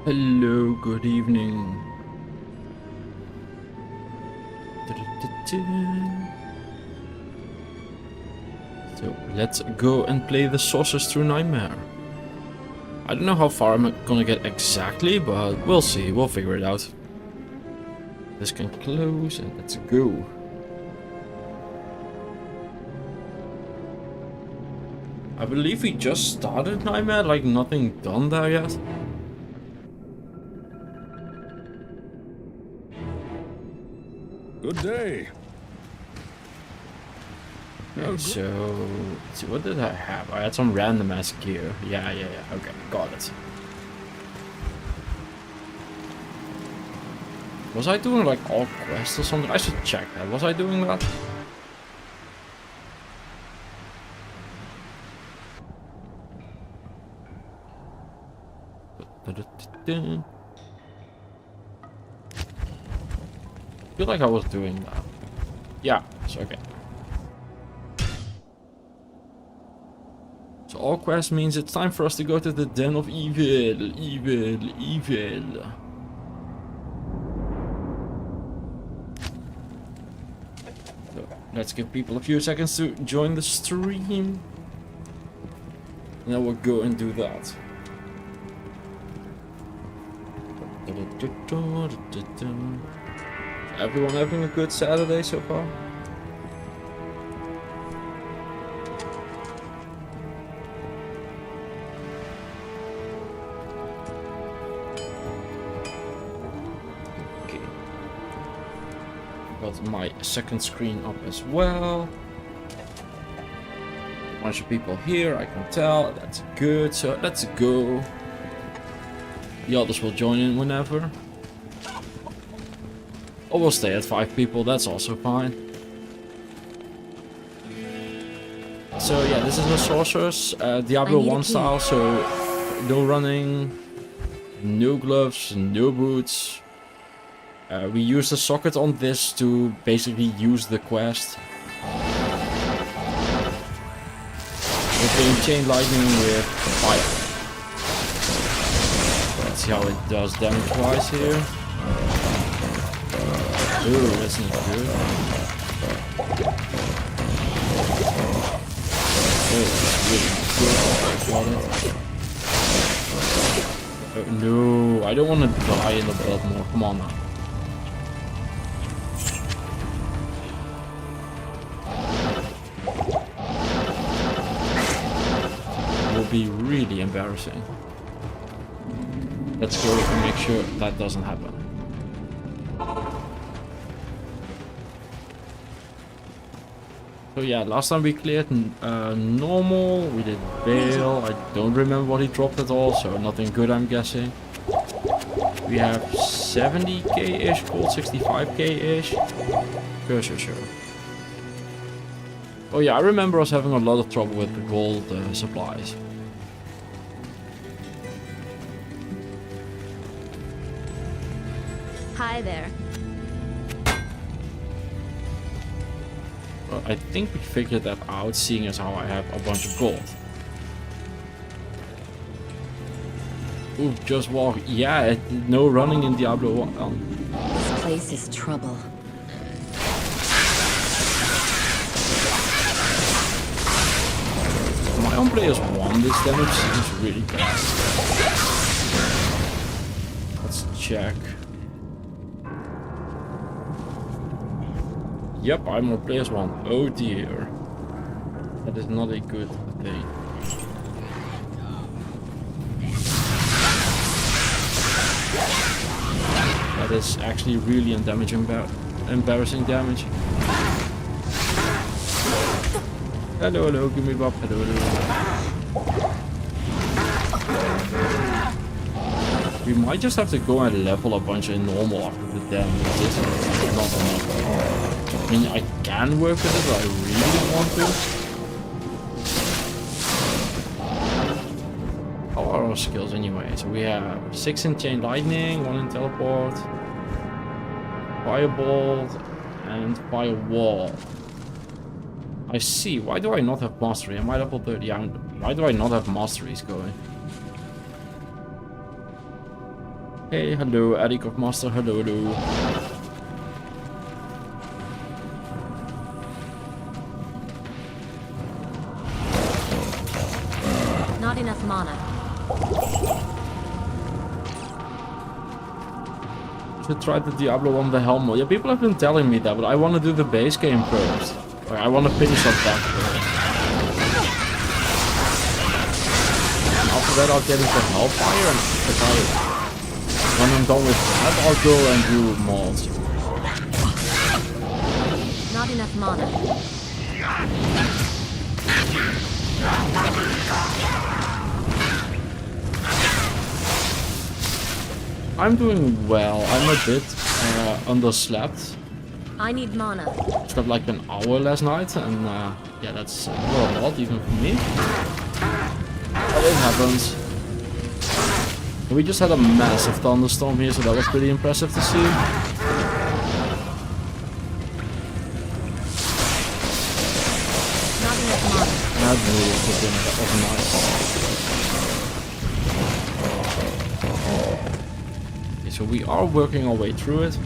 Hello, good evening. So let's go and play the Sorcerer's True Nightmare. I don't know how far I'm gonna get exactly, but we'll see. We'll figure it out. This can close and let's go. I believe we just started Nightmare, like nothing done there yet. Good day. Okay, so let's see, what did I have? I had some random ass gear. Yeah. Okay, got it. Was I doing like all quests or something? I should check that. Was I doing that? I feel like I was doing that. Yeah, it's okay. So all quest means it's time for us to go to the den of evil. So let's give people a few seconds to join the stream. And then we'll go and do that. Everyone having a good Saturday so far? Okay. Got my second screen up as well. A bunch of people here, I can tell. That's good, so let's go. The others will join in whenever. Or we'll stay at 5 people, that's also fine. So yeah, this is the Sorcerers, Diablo 1 style, so no running, no gloves, no boots. We use the socket on this to basically use the quest. We're doing chain lightning with fire. Let's see how it does damage-wise here. Ooh, that's not good. Oh, that's really not good. Oh, no, I don't want to die in the blood more. Come on now. It will be really embarrassing. Let's go and make sure that doesn't happen. So yeah, last time we cleared normal, we did Bale, I don't remember what he dropped at all, so nothing good I'm guessing. We have 70k-ish gold, 65k-ish. Sure. Oh yeah, I remember us having a lot of trouble with the gold supplies. Hi there. Well, I think we figured that out, seeing as how I have a bunch of gold. Ooh, just walk. Yeah, no running in Diablo 1. This place is trouble. My own players won this damage seems really bad. Let's check. Yep, I'm on players 1. Oh dear. That is not a good thing. That is actually really embarrassing damage. Hello, give me bop. Hello. We might just have to go and level a bunch in normal after the damage. This is not enough. I mean, I can work with it, but I really don't want to. How are our skills anyway? So we have 6 in Chain Lightning, 1 in Teleport, Firebolt, and Firewall. I see. Why do I not have Mastery? Am I level 30? Why do I not have Masteries going? Hey, hello, Attic of Master, hello, hello. Not enough mana. Should try the Diablo 1 the Helm mode. Yeah, people have been telling me that, but I want to do the base game first. Like, I want to finish up that first. And after that, I'll get into Hellfire, and when I'm done with that, I'll go and do mods. Not enough mana. I'm doing well. I'm a bit underslept. I need mana. Slept like an hour last night, and yeah, that's not a lot even for me. But it happens. We just had a massive thunderstorm here, so that was pretty impressive to see. Not enough mana. That really was good. That was nice. Okay, so we are working our way through it.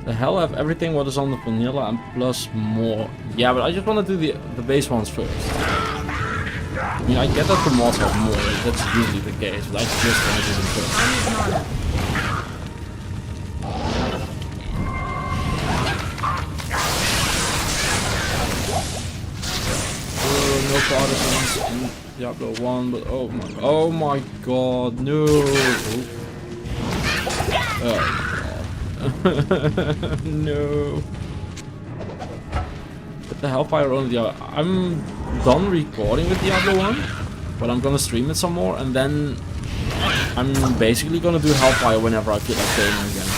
The hell, have everything what is on the vanilla and plus more. Yeah, but I just want to do the base ones first. I mean, I get that the mods have more, that's usually the case, but I just want to do them first. I need mana. No partisans in Diablo 1, but oh my god, no! Oh god. No. But the Hellfire on Diablo. I'm done recording with Diablo 1, but I'm gonna stream it some more, and then I'm basically gonna do Hellfire whenever I feel like playing again.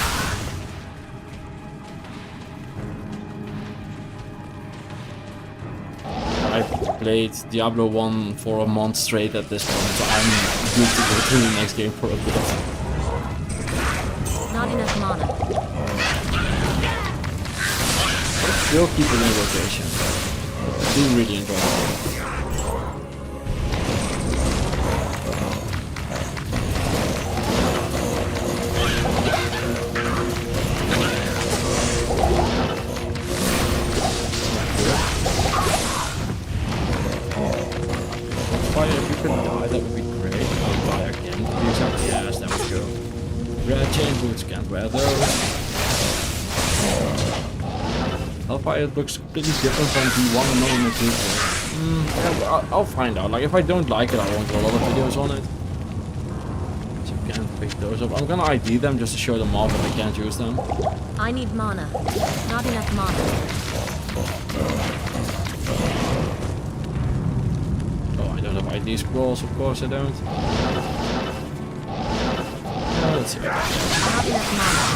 I've played Diablo 1 for a month straight at this point, so I'm good to go to the next game for a bit. Not enough mana. Still keep it in rotation. I do really enjoy it. Fire, if you could die, that would be great. I'll die again. Yes, that would go. Red chain boots can't wear those. Hellfire looks completely different from D1 and not in the 2. I'll find out. Like, if I don't like it, I won't do a lot of videos on it. So you can't pick those up. I'm gonna ID them just to show them off, but I can't use them. I need mana. Not enough mana. Oh, I don't have ID scrolls, of course I don't. Let's see. Not enough mana.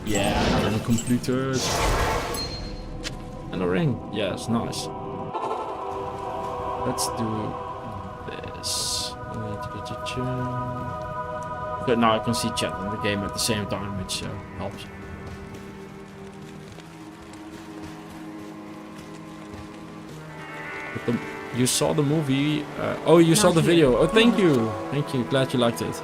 Yeah, and completed. And a ring. Yes, nice. Let's do this. But now I can see chat in the game at the same time, which helps. But you saw the movie? Oh, you saw the video. Oh, thank you. Thank you. Glad you liked it.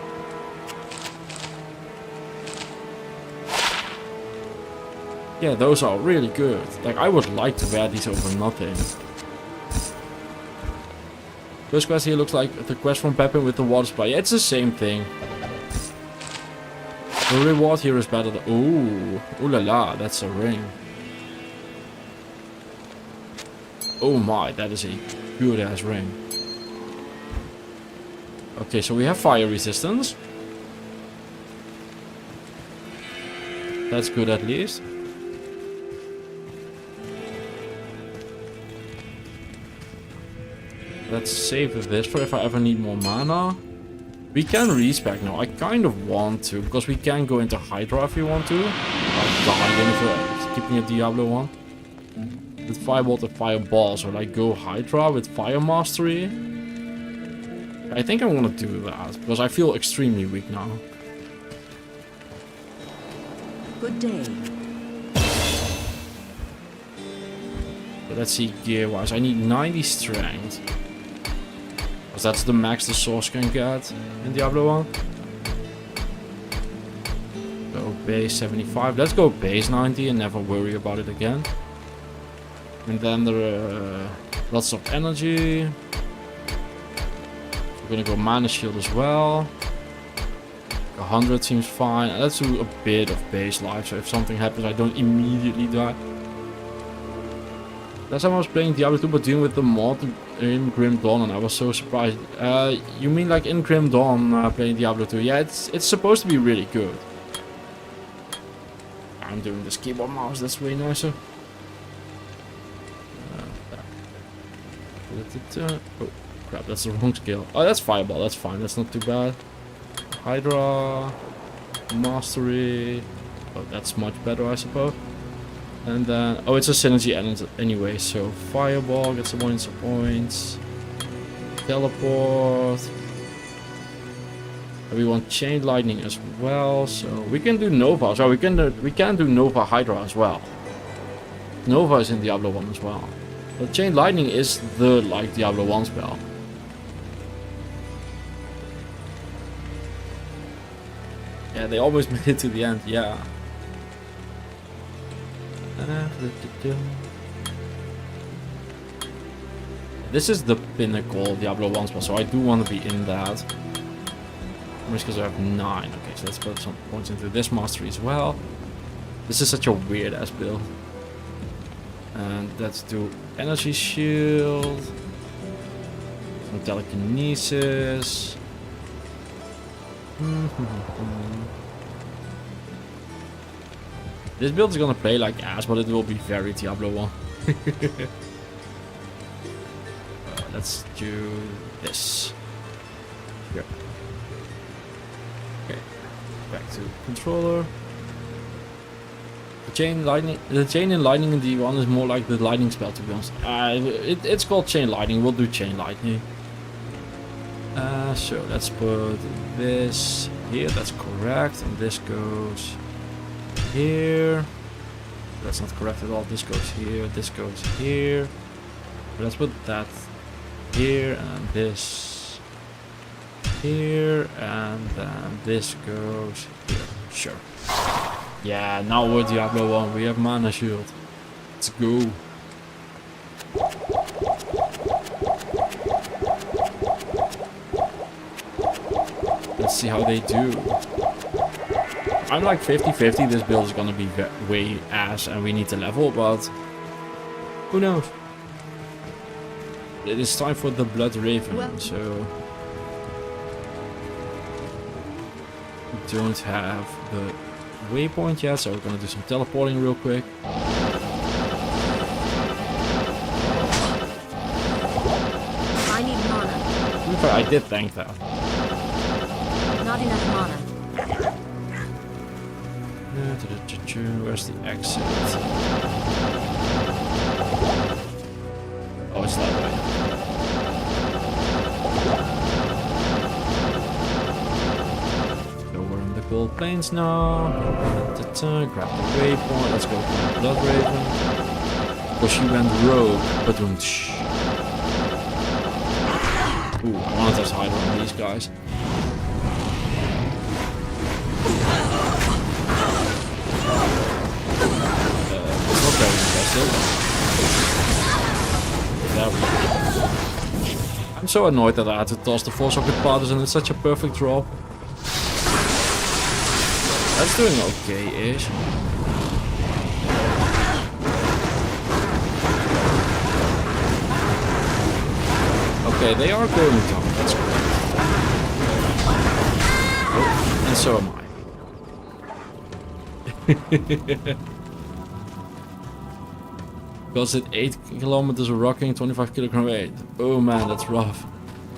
Yeah, those are really good. Like, I would like to wear these over nothing. First quest here looks like the quest from Pepin with the water supply. Yeah, it's the same thing. The reward here is better than... Ooh. Ooh la la, that's a ring. Oh my, that is a good ass ring. Okay, so we have fire resistance. That's good at least. Let's save this for if I ever need more mana. We can respec now. I kind of want to, because we can go into Hydra if we want to. Like Guardian if we're keeping a Diablo 1. With Firebolt and Fireball, so like go Hydra with Fire Mastery. I think I'm gonna do that, because I feel extremely weak now. Good day. But let's see gear-wise. I need 90 strength. Because that's the max the source can get in Diablo 1. Go base 75. Let's go base 90 and never worry about it again. And then there are lots of energy. We're gonna go mana shield as well. 100 seems fine. And let's do a bit of base life, so if something happens I don't immediately die. Last time I was playing Diablo 2 but dealing with the mod in Grim Dawn and I was so surprised. You mean like in Grim Dawn playing Diablo 2? Yeah, it's supposed to be really good. I'm doing this keyboard mouse, that's way nicer. Oh crap, that's the wrong skill. Oh, that's Fireball, that's fine, that's not too bad. Hydra, Mastery. Oh, that's much better, I suppose. And then, oh, it's a synergy anyway, so Fireball gets a bunch of points. Teleport. And we want Chain Lightning as well, so we can do Nova. So we can do Nova Hydra as well. Nova is in Diablo 1 as well. But Chain Lightning is the like Diablo 1 spell. Yeah, they always made it to the end, yeah. This is the pinnacle Diablo 1 spell, so I do want to be in that. Because I have 9. Okay, so let's put some points into this mastery as well. This is such a weird ass build. And let's do energy shield. Some telekinesis. This build is gonna play like ass, but it will be very Diablo 1. Let's do this. Here. Okay. Back to controller. The chain in lightning in D1 is more like the lightning spell, to be honest. It's called chain lightning. We'll do chain lightning. So let's put this here. That's correct, and this goes here. That's not correct at all. This goes here. This goes here. Let's put that here, and this here, and then this goes here. Sure. Yeah, now we're Diablo 1. We have mana shield. Let's go. Let's see how they do. I'm like 50-50. This build is gonna be way ass and we need to level, but who knows? It is time for the Blood Raven, so we don't have the waypoint yet, so we're gonna do some teleporting real quick. I need mana. To be fair, I did thank that. Not enough mana. Where's the exit? Oh, it's that way. So we're in the gold plains now. Grab the waypoint. Let's go for the Blood Raven. Because she went rogue. But ooh, I wanted to hide on these guys. I'm so annoyed that I had to toss the 4-socket partisan. It's such a perfect drop. That's doing okay-ish. Okay, they are going down. That's correct. Oh, and so am I. Because at 8 kilometers of rocking, 25 kilogram weight. Oh man, that's rough.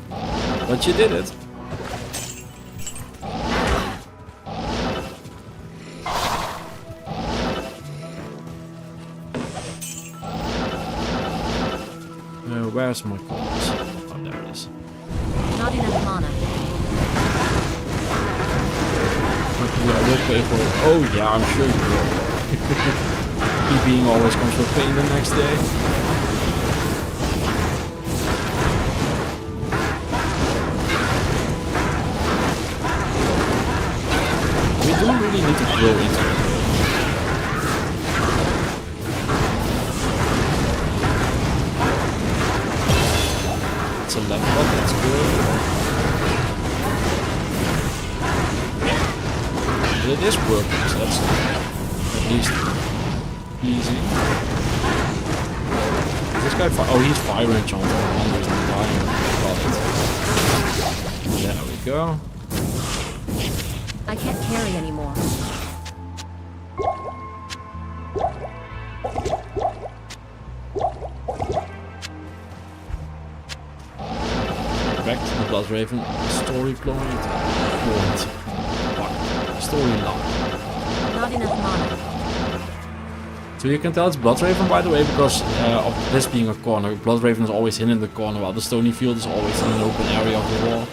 But you did it. Where's my coins? Oh, there it is. Not enough mana. Yeah, I will pay for it. Oh yeah, I'm sure you will. PBing always comes with pain the next day. really need to grow into it. It's a level up, that's good. But it is working, so that's at least easy. This guy, oh, he's fire enchanter. One reason why. Got it. There we go. I can't carry anymore. Back to the Blood Raven story point. Storyline. Not enough mana. So you can tell it's Blood Raven, by the way, because of this being a corner. Blood Raven is always hidden in the corner, while the Stony Field is always in an open area of the wall.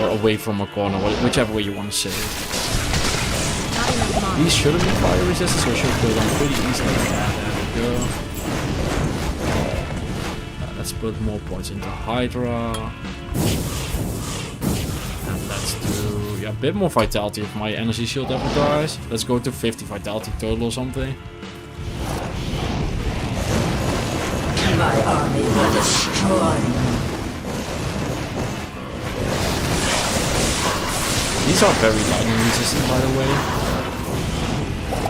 Or away from a corner, whichever way you want to say it. Not enough mana. These shouldn't be fire resistant, so I should kill them pretty easily. Yeah, there we go. Let's put more points into Hydra. And let's do a bit more vitality if my energy shield ever dies. Let's go to 50 vitality total or something. My army will destroy you. These are very lightning resistant, by the way.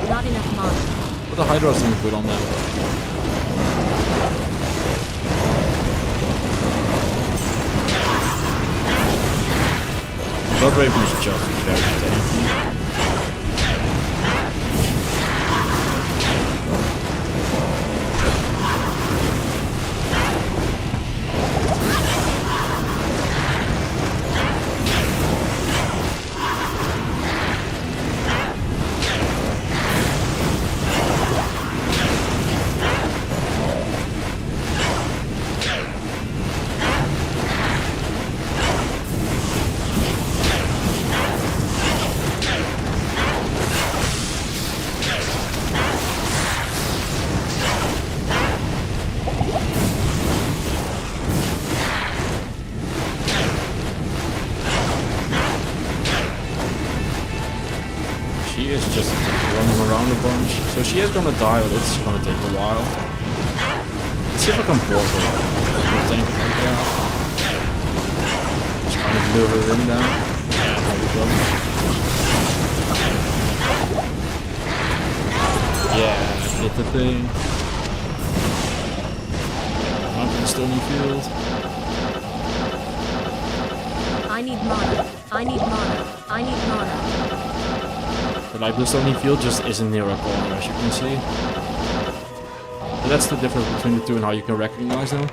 Not enough mana. But the Hydra is doing good on them. Blood Raven is just very tanky. She is just running around a bunch. So she is gonna die, but it's gonna take a while. Let's see if I can block her. Tank it like that. Just kind of lure her in down. Yeah, there we go. Yeah, hit the thing. Out in the Stony Field. I need mana. I need mana. I need mana. But like the Stony Field just isn't near a corner, as you can see. But that's the difference between the two and how you can recognize them.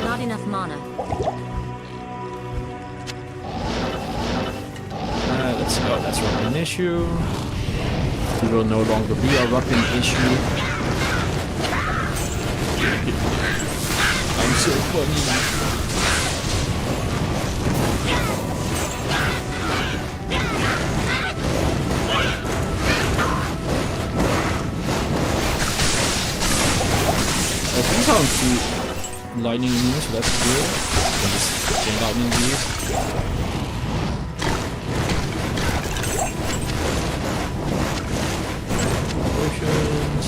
Not enough mana. Let's go, that's an issue. It will no longer be a rocking issue. I'm so funny. These aren't too lightning immune, so that's good. I'll just chain lightning these. Potions.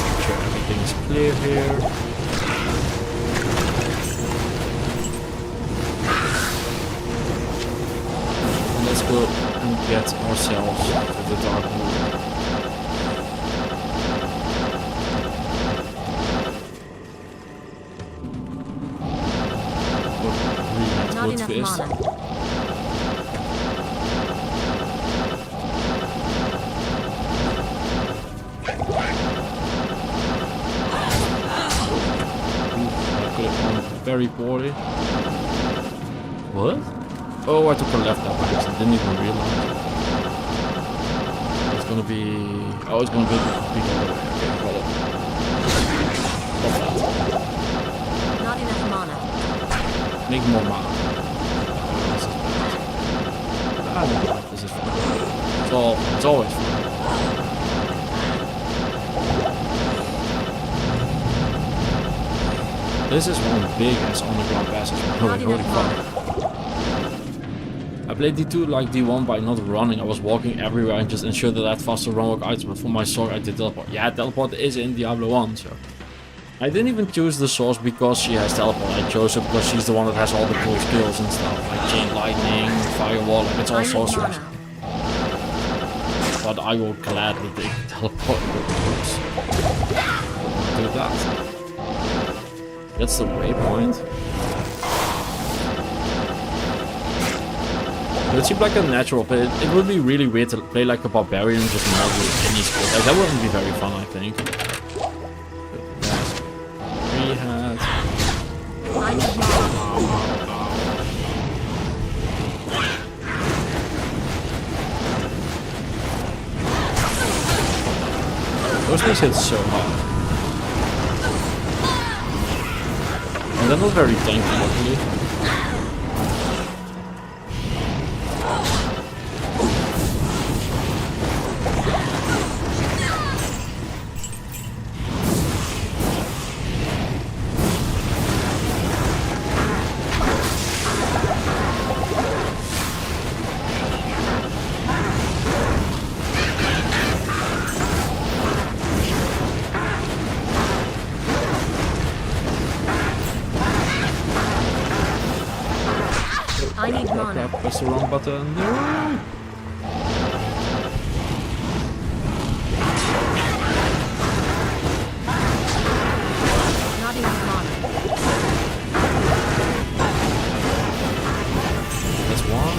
Make sure everything is clear here. And let's go and get ourselves to the dark room. Not enough mana. I could have gone very poorly. What? Oh, I took a left up. I didn't even realize. It's gonna be. Oh, it's gonna be big. Okay, got it. Not enough mana. Make more mana. This is fun. It's always fun. This is one big ass underground passage. Not enough mana. played D2 like D1 by not running. I was walking everywhere and just ensured that I had faster run walk items. But for my sword, I did teleport. Yeah, teleport is in Diablo 1, so. I didn't even choose the source because she has teleport. I chose her because she's the one that has all the cool skills and stuff. Like chain lightning, firewall, like it's all I need sorcerers. mana. But I will gladly take teleport because do that. That's the waypoint. It seems like a natural play. It would be really weird to play like a barbarian just not with any skill. Like, that wouldn't be very fun, I think. We had. I need mana. Those things hit so hard. And they're not very tanky, luckily. I need mana. Crap, press the wrong button. No! Not enough mana. That's one.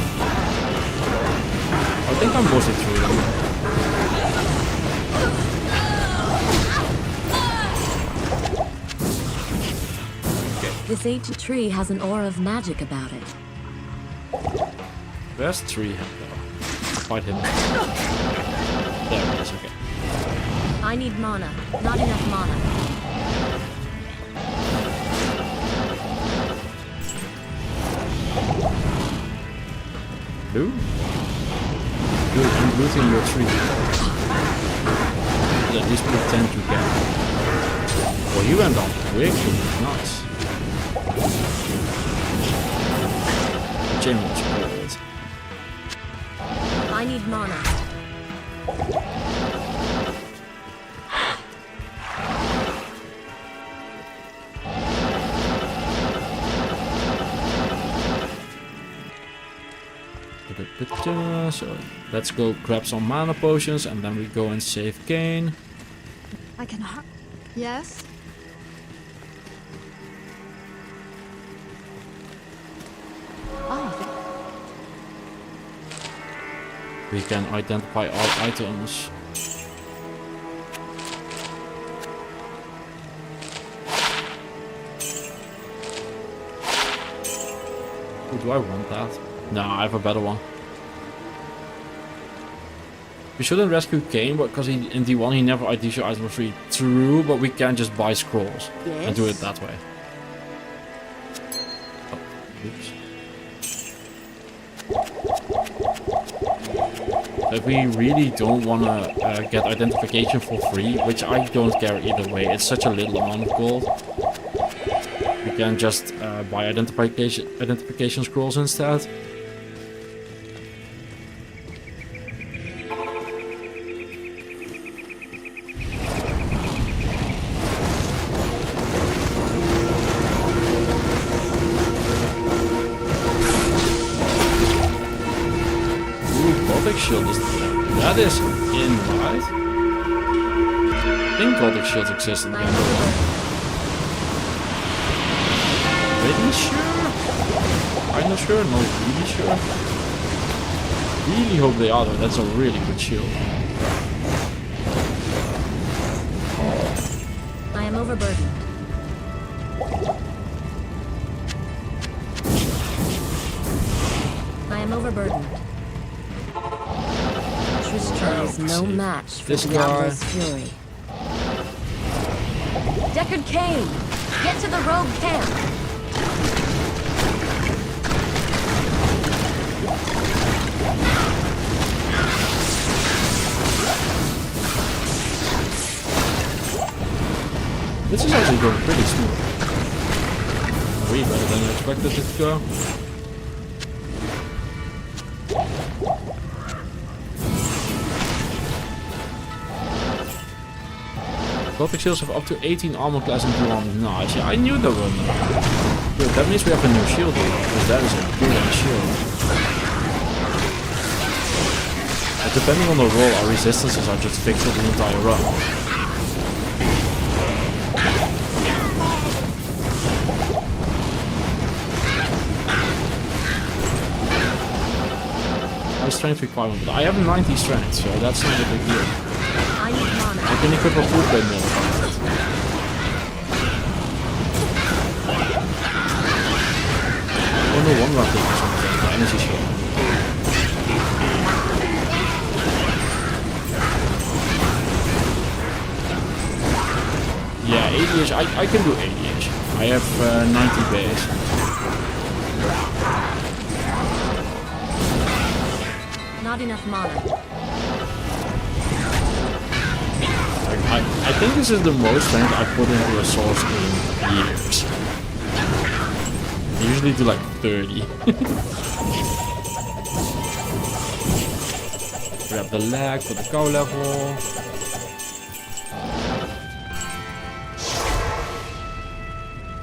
I think I'm mostly through them. This ancient tree has an aura of magic about it. Where's tree head though? Fight him. There it is, okay. I need mana. Not enough mana. Blue? Dude, I'm looting your tree. At least pretend you can. Well, you went on quickly. Nice. Jim was good. I need mana. So let's go grab some mana potions and then we go and save Kane. I can. Yes? Oh, We can identify all items. Ooh, do I want that? No, I have a better one. We shouldn't rescue Kane because in D1 he never IDs your items for free. True, but we can just buy scrolls and do it that way. Oh, oops. If we really don't want to get identification for free, which I don't care either way, it's such a little amount of gold. We can just buy identification scrolls instead. Shield is that is in, right? I think Gothic shields exist in the game. Really sure? Kinda sure, not really sure. Really hope they are though, that's a really good shield. I am overburdened. I am overburdened. Tristram is no match for This Diablo's guy. fury. Deckard Cain! Get to the rogue camp! This is actually going pretty smooth. Way better than I expected it to go. Gothic shields have up to 18 armor class and 200. Nice. Yeah, I knew they were. Good. That means we have a new shield here, because that is a good shield. But depending on the roll, our resistances are just fixed for the entire run. My strength requirement, but I have 90 strength, so that's not a big deal. I need mana. I can equip a full plate modifier. Oh no wonder I'm taking so much the energy shield. Yeah, 80-ish, I can do 80-ish. I have 90 base. Not enough mana. I think this is the most strength I've put into a source in years. I usually do like 30. Grab the lag for the cow level.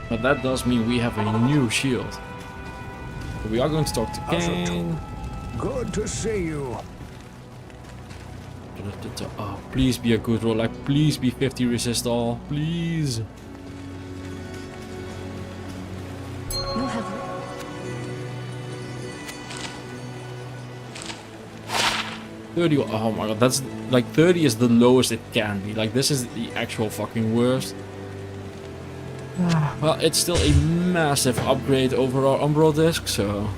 But that does mean we have a new shield. We are going to talk to Kane. Good to see you. Oh, please be a good roll. Like, please be 50 resist all. Please. You'll have 30. Oh my god, that's like 30 is the lowest it can be. Like, this is the actual fucking worst. Well, it's still a massive upgrade over our Umbral disc, so.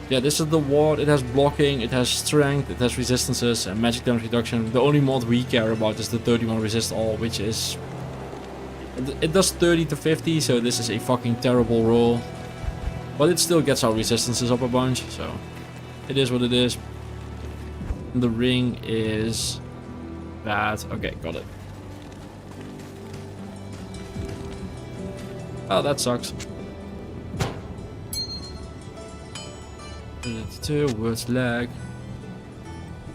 Yeah, this is the ward. It has blocking, it has strength, it has resistances and magic damage reduction. The only mod we care about is the 31 resist all, which is... It does 30 to 50, so this is a fucking terrible roll. But it still gets our resistances up a bunch, so... It is what it is. The ring is... bad. Okay, got it. Oh, that sucks. Words lag.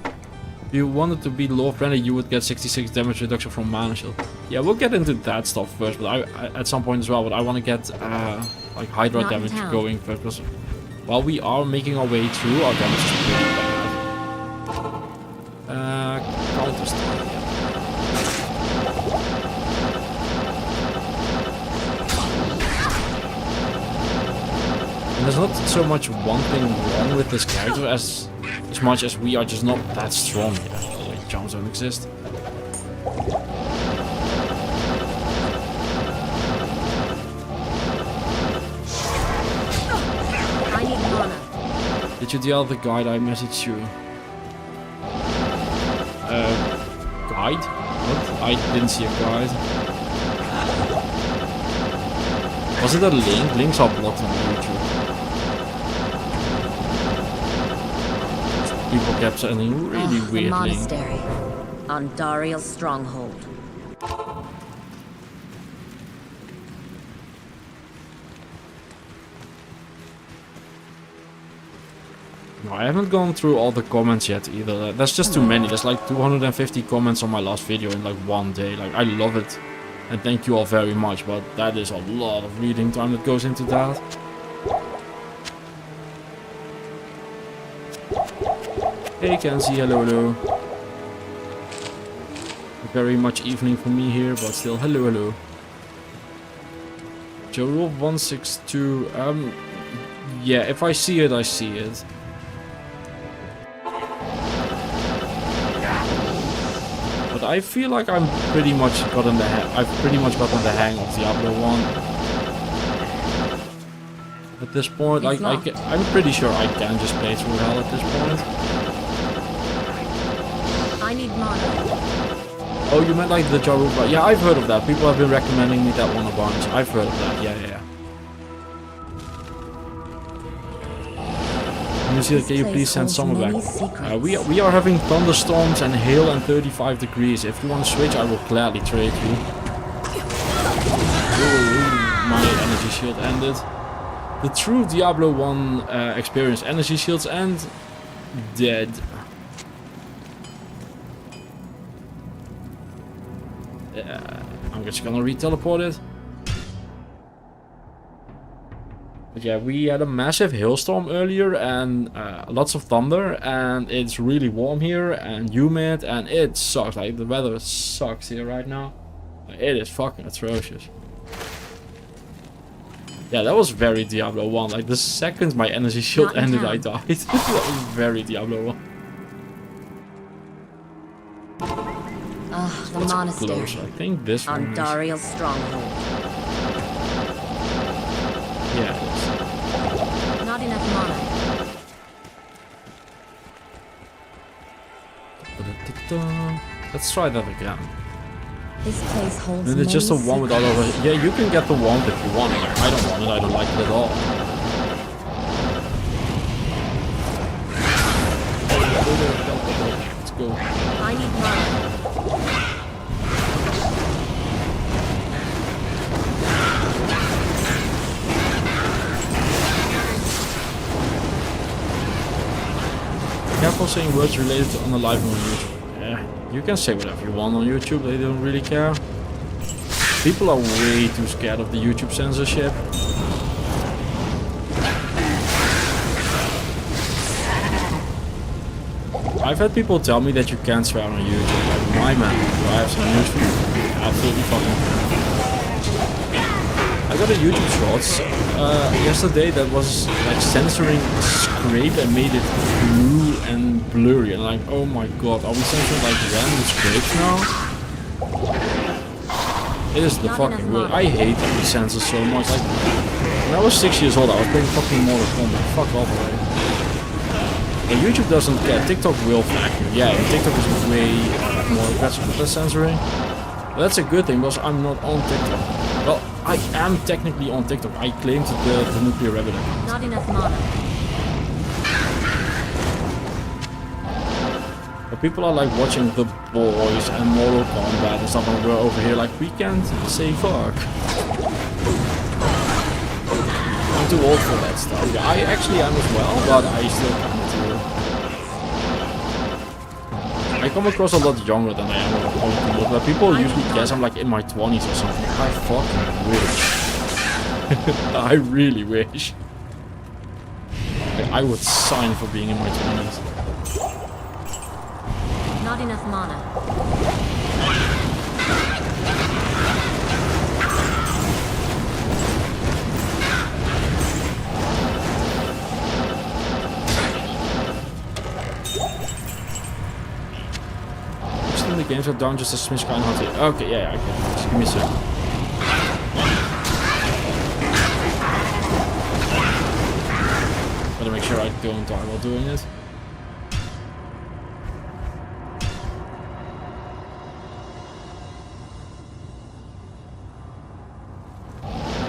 If you wanted to be low friendly, you would get 66 damage reduction from mana shield. Yeah, we'll get into that stuff first, but I at some point as well. But I want to get like Hydra Not in damage town. going first, because while we are making our way through, our damage is pretty bad. Counter strike. Yeah. And there's not so much one thing wrong with this character as much as we are just not that strong yet. Like, jumps don't exist. I need mana. Did you deal the guide I messaged you? Guide? What? I didn't see a guide. Was it a link? Links are blocked on YouTube. People kept sending really The weird links. monastery on Dariel's stronghold. No, I haven't gone through all the comments yet either. That's just too many. There's like 250 comments on my last video in like one day. Like, I love it. And thank you all very much, but that is a lot of reading time that goes into that. Hey Kenzie, hello, hello. Very much evening for me here, but still, hello, hello. Joe Rule 162, yeah, if I see it, I see it. But I feel like I'm pretty much gotten the I've pretty much gotten the hang of Diablo 1. At this point, like, I'm pretty sure I can just play through hell at this point. I need mana. Oh, you meant like the Jaruba? Yeah, I've heard of that. People have been recommending me that one a bunch. I've heard of that. Yeah, yeah, yeah. New Zealand, can you This please send place summer back? holds many secrets. We are having thunderstorms and hail and 35 degrees. If you want to switch, I will gladly trade you. Ooh, my energy shield ended. The true Diablo 1 experience. Energy shields and dead. I'm just gonna re-teleport it. But yeah, we had a massive hailstorm earlier and lots of thunder, and it's really warm here and humid, and it sucks. Like, the weather sucks here right now. It is fucking atrocious. Yeah, that was very Diablo 1. Like, the second my energy shield Not in ended, town. I died. That was very Diablo 1. Ah, the That's monastery. close. I think this one On is... Dariel's stronghold. Yeah, it is. Not enough mana. Let's try that again. This place holds And it's just a many one with all of it. Yeah, you can get the wand if you want it. I don't want it. I don't like it at all. Let's go. I need mana. Careful saying words related to unalive on YouTube. Yeah, you can say whatever you want on YouTube. They don't really care. People are way too scared of the YouTube censorship. I've had people tell me that you can't swear on YouTube. Like, my man, do I have some news for you? You absolutely fucking can. I got a YouTube shorts yesterday that was like censoring a scrape and made it blue and blurry. And like, oh my god, are we censoring like random scrapes now? It is the fucking worst. I hate that we censor so much. Like, when I was 6 years old, I was playing fucking Mortal Kombat. Fuck off already. And YouTube doesn't care. TikTok will flag you. Yeah, TikTok is way more aggressive with the censoring. But that's a good thing because I'm not on TikTok. Well, I am technically on TikTok. I claimed the Nuclear Rabbit account. Not enough mana. But people are like watching The Boys and Mortal Kombat and stuff, and we're over here like, we can't say fuck. I'm too old for that stuff. Yeah, I actually am as well, but I still kind of do. I come across a lot younger than I am on YouTube, but people usually guess I'm like in my 20s or something. I fucking wish. I really wish. Like, I would sign for being in my 20s. Not enough mana. The games are down just a smidge kind of hard. Okay, yeah, I can. Just give me a second. Gotta make sure I don't die while doing it.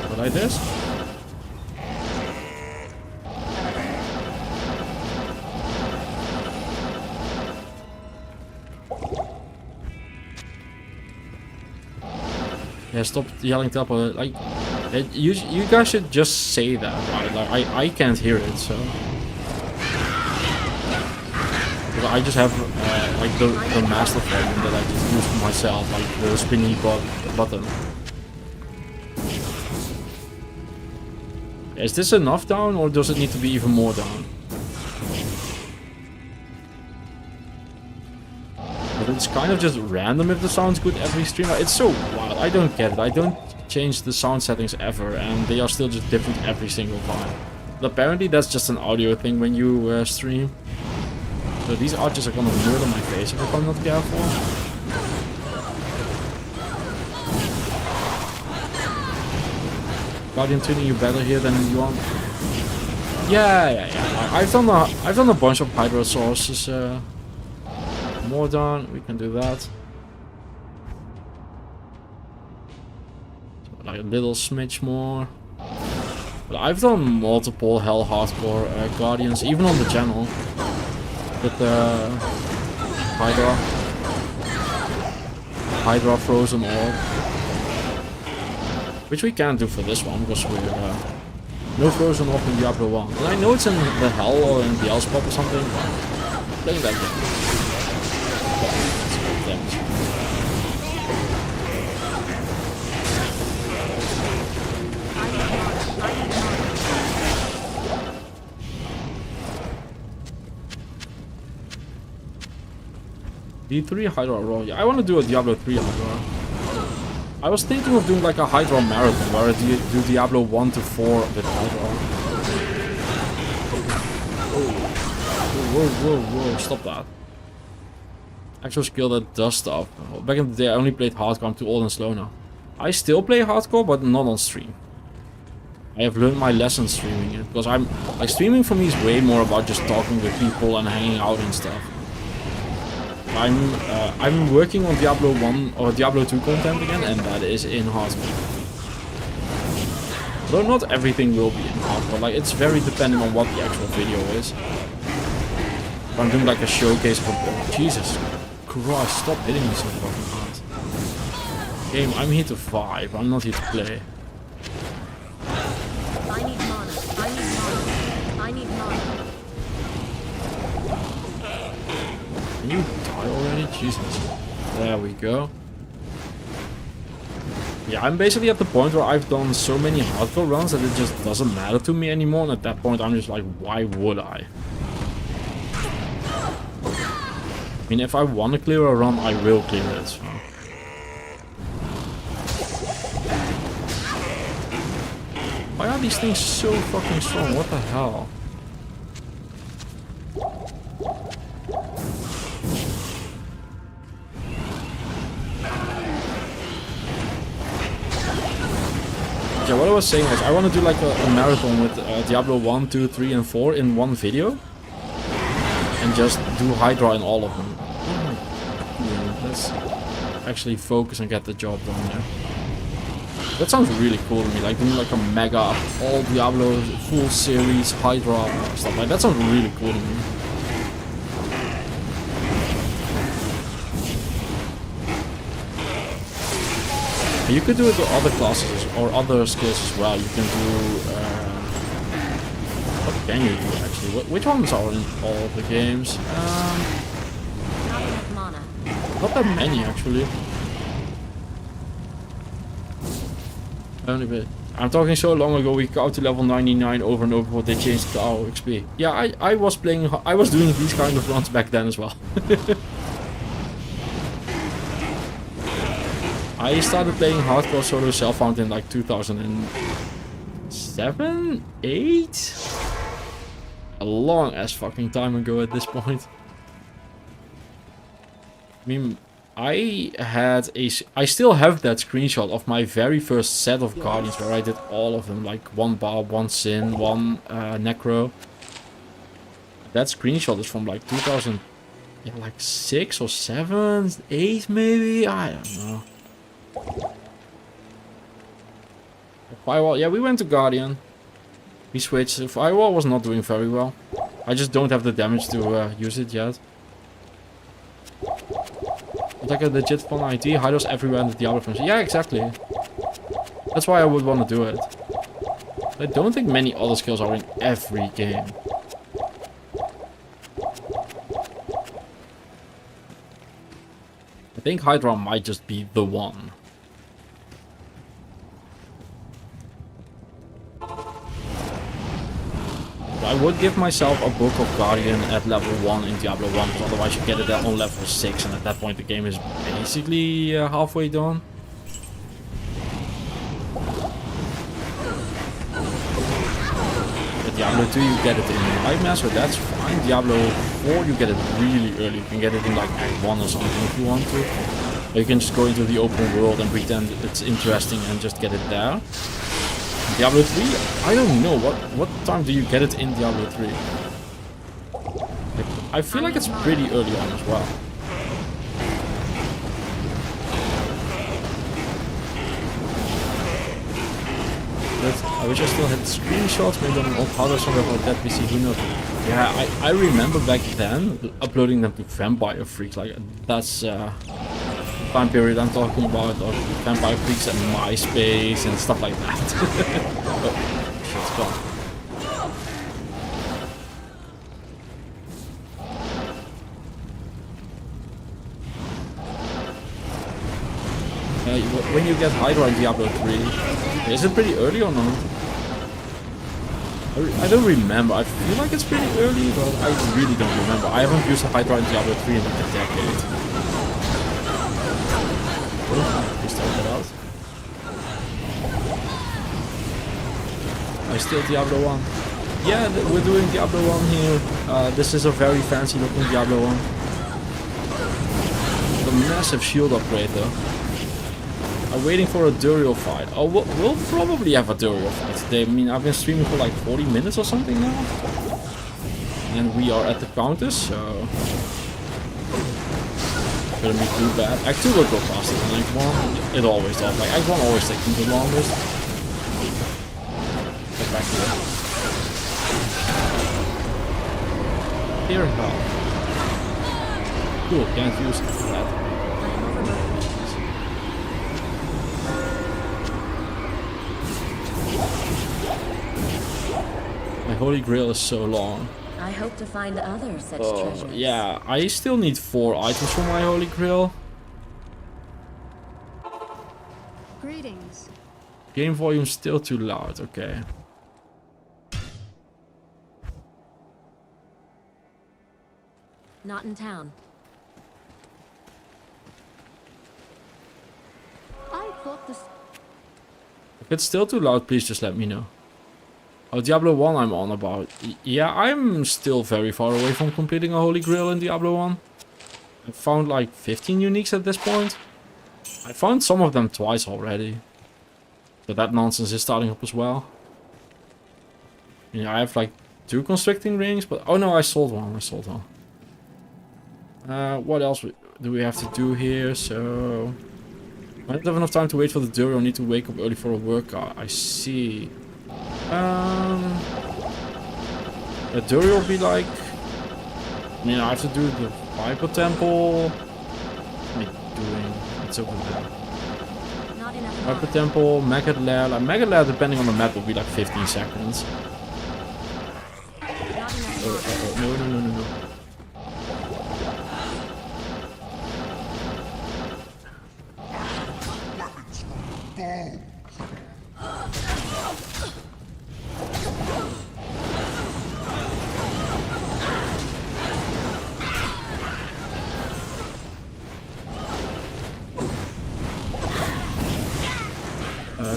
But like this? Yeah, stop yelling teleport. Like, you guys should just say that, right? Like, I can't hear it, so. Because I just have like the master volume that I just use for myself, like the spinny button. Is this enough down, or does it need to be even more down? But it's kind of just random if the sound's good every stream. It's so wild. I don't get it. I don't change the sound settings ever, and they are still just different every single time. But apparently that's just an audio thing when you stream. So these archers are gonna murder my face if I'm not careful. Guardian tuning you better here than you want. Yeah. I've done a bunch of hydro sources. More done, we can do that. So, like a little smidge more. But I've done multiple Hell Hardcore Guardians, even on the channel. With the Hydra Frozen Orb. Which we can't do for this one, because we're no Frozen Orb in Diablo 1. And I know it's in the Hell or in the Beelzebub or something, but playing that game. D3 Hydra Raw. Yeah, I want to do a Diablo 3 Hydra. I was thinking of doing like a Hydra marathon where I do Diablo 1 to 4 with Hydra. Whoa, stop that. Actual skill that does stuff. Back in the day I only played hardcore, I'm too old and slow now. I still play hardcore, but not on stream. I have learned my lesson streaming it, because I'm like streaming for me is way more about just talking with people and hanging out and stuff. I'm working on Diablo 1 or Diablo 2 content again, and that is in hardcore. Though not everything will be in hardcore, like it's very dependent on what the actual video is. If I'm doing like a showcase of Jesus Christ, stop hitting me so fucking hard. Game, I'm here to vibe, I'm not here to play. I need mana. I need mana. I need mana. Can you die already? Jesus. There we go. Yeah, I'm basically at the point where I've done so many hardcore runs that it just doesn't matter to me anymore. And at that point, I'm just like, why would I? I mean, if I want to clear a run, I will clear it. So. Why are these things so fucking strong? What the hell? Yeah, what I was saying is I want to do like a marathon with Diablo 1, 2, 3 and 4 in one video. And just do Hydra in all of them. Yeah, let's actually focus and get the job done there. That sounds really cool to me, like doing like a mega, all Diablo, full series, Hydra, stuff like that. Sounds really cool to me. And you could do it with other classes or other skills as well. You can do... what can you do actually? Which ones are in all of the games? Not enough mana. Not that many actually. Only bit. I'm talking so long ago, we got to level 99 over and over before they changed to our XP. Yeah, I was playing, I was doing these kind of runs back then as well. I started playing hardcore solo self-found in like 2007? 8? A long ass fucking time ago at this point. I mean, I still have that screenshot of my very first set of Guardians where I did all of them, like one Barb, one Sin, one Necro. That screenshot is from like 2000, yeah, like 6 or 7, 8 maybe, I don't know. Firewall, yeah, we went to Guardian. We switched. Firewall was not doing very well. I just don't have the damage to use it yet. It's like a legit fun idea. Hydra's everywhere in the Diablo franchise. Yeah, exactly. That's why I would want to do it. I don't think many other skills are in every game. I think Hydra might just be the one. I would give myself a Book of Guardian at level 1 in Diablo 1, because otherwise you get it on level 6, and at that point the game is basically halfway done. But Diablo 2 you get it in Nightmare, so that's fine. Diablo 4 you get it really early, you can get it in like Act 1 or something if you want to. Or you can just go into the open world and pretend it's interesting and just get it there. Diablo 3? I don't know. What time do you get it in Diablo 3? I feel like it's pretty early on as well. But I wish I still had screenshots, maybe on an old hardware somewhere like that PC, who knows. Yeah, I remember back then uploading them to Vampire Freaks, like that's time period I'm talking about, or Vampire Freaks and MySpace and stuff like that. Oh, shit's gone. When you get Hydra in Diablo 3, is it pretty early or not? I don't remember. I feel like it's pretty early, but I really don't remember. I haven't used a Hydra in Diablo 3 in like a decade. Oh, please take that out. I still Diablo 1. Yeah, we're doing Diablo 1 here. This is a very fancy looking Diablo 1. A massive shield upgrade though. I'm waiting for a Duriel fight. Oh, we'll probably have a Duriel fight today. I mean, I've been streaming for like 40 minutes or something now. And we are at the counters, so... Shouldn't be too bad. Act 2 will go faster than Act 1. It always does. Like, Act 1 always takes me the longest. Get back here. Here, hell. Cool, can't use that. My holy grail is so long. I hope to find other such treasures. Yeah, I still need 4 items for my holy grail. Greetings. Game volume still too loud, okay. Not in town. I thought this. If it's still too loud, please just let me know. Oh, Diablo 1 I'm on about. Yeah, I'm still very far away from completing a holy grail in Diablo 1. I found like 15 uniques at this point. I found some of them twice already. So that nonsense is starting up as well. Yeah, I have like 2 constricting rings, but... Oh no, I sold one. What else do we have to do here? So... I don't have enough time to wait for the Duriel. I need to wake up early for a workout. I see. The Duriel will be like... I mean, I have to do the Viper Temple. What am I doing? It's over there. Not enough. Viper Temple, Maggot Lair. Like, Maggot Lair, depending on the map, will be like 15 seconds. Not enough. No.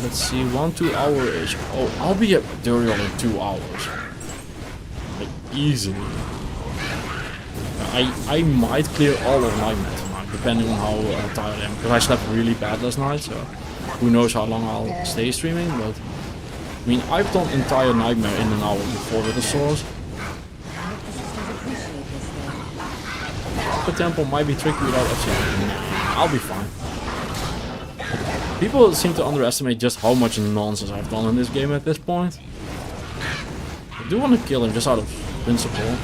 Let's see, 1-2 hour-ish. Oh, I'll be at Duriel in 2 hours. Like, easily. I might clear all of Nightmare tonight, depending on how tired I am. Because I slept really bad last night, so who knows how long I'll stay streaming. But I mean, I've done entire Nightmare in an hour before with the source. I hope the sisters appreciate this thing. The temple might be tricky without FCM. I'll be fine. People seem to underestimate just how much nonsense I've done in this game at this point. I do want to kill him just out of principle.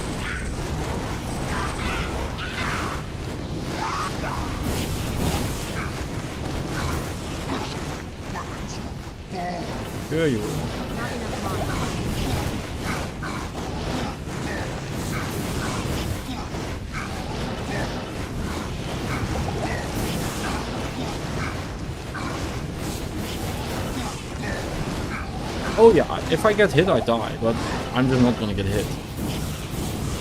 Here you are. Oh yeah, if I get hit I die, but I'm just not gonna get hit.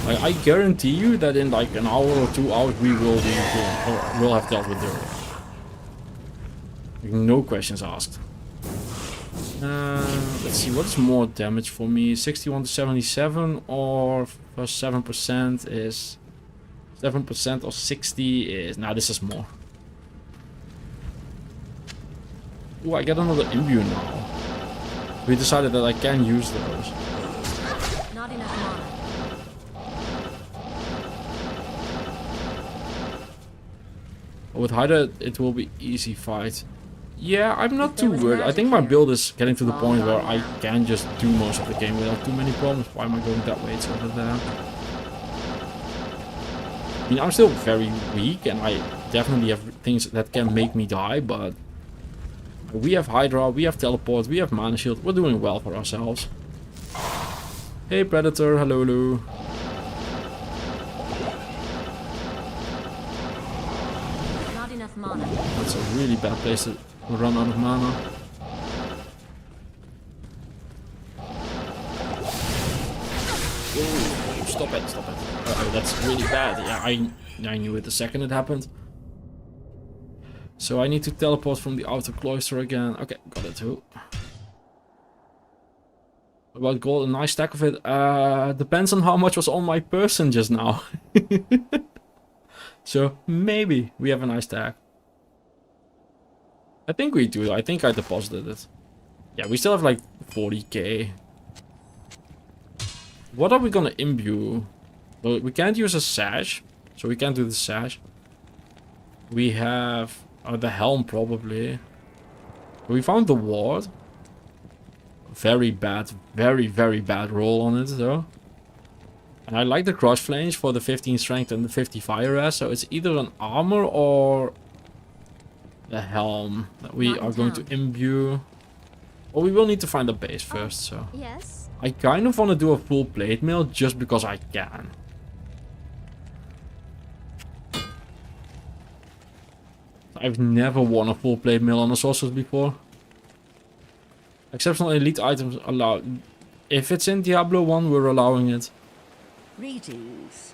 Like, I guarantee you that in like an hour or 2 hours we will be killed, or we'll have dealt with Duriel. No questions asked. Let's see, what is more damage for me? 61 to 77 or plus 7% is... 7% or 60 is... Nah, this is more. Ooh, I get another imbue now. We decided that I can use those. Not enough mana. With Hydra, it will be easy fight. Yeah, I'm not too worried. I think my build is getting to the point where I can just do most of the game without too many problems. Why am I going that way? It's over there. I mean, I'm still very weak and I definitely have things that can make me die, but we have Hydra, we have Teleport, we have Mana Shield. We're doing well for ourselves. Hey Predator, hello. Not enough mana. That's a really bad place to run out of mana. stop it, stop it. Oh, that's really bad. Yeah, I knew it the second it happened. So I need to teleport from the outer cloister again. Okay, got it too. About gold, a nice stack of it. Depends on how much was on my person just now. So maybe we have a nice stack. I think we do. I think I deposited it. Yeah, we still have like 40k. What are we gonna imbue? Well, we can't use a sash, so we can't do the sash. We have the helm probably. We found the ward. Very bad, very bad roll on it though. And I like the cross flange for the 15 strength and the 50 fire res, so it's either an armor or the helm that we are going to imbue. Well, we will need to find a base first, so. Yes. I kind of want to do a full plate mail just because I can. I've never won a full plate mail on a sorceress before. Exceptional elite items allowed. If it's in Diablo 1, we're allowing it. Greetings.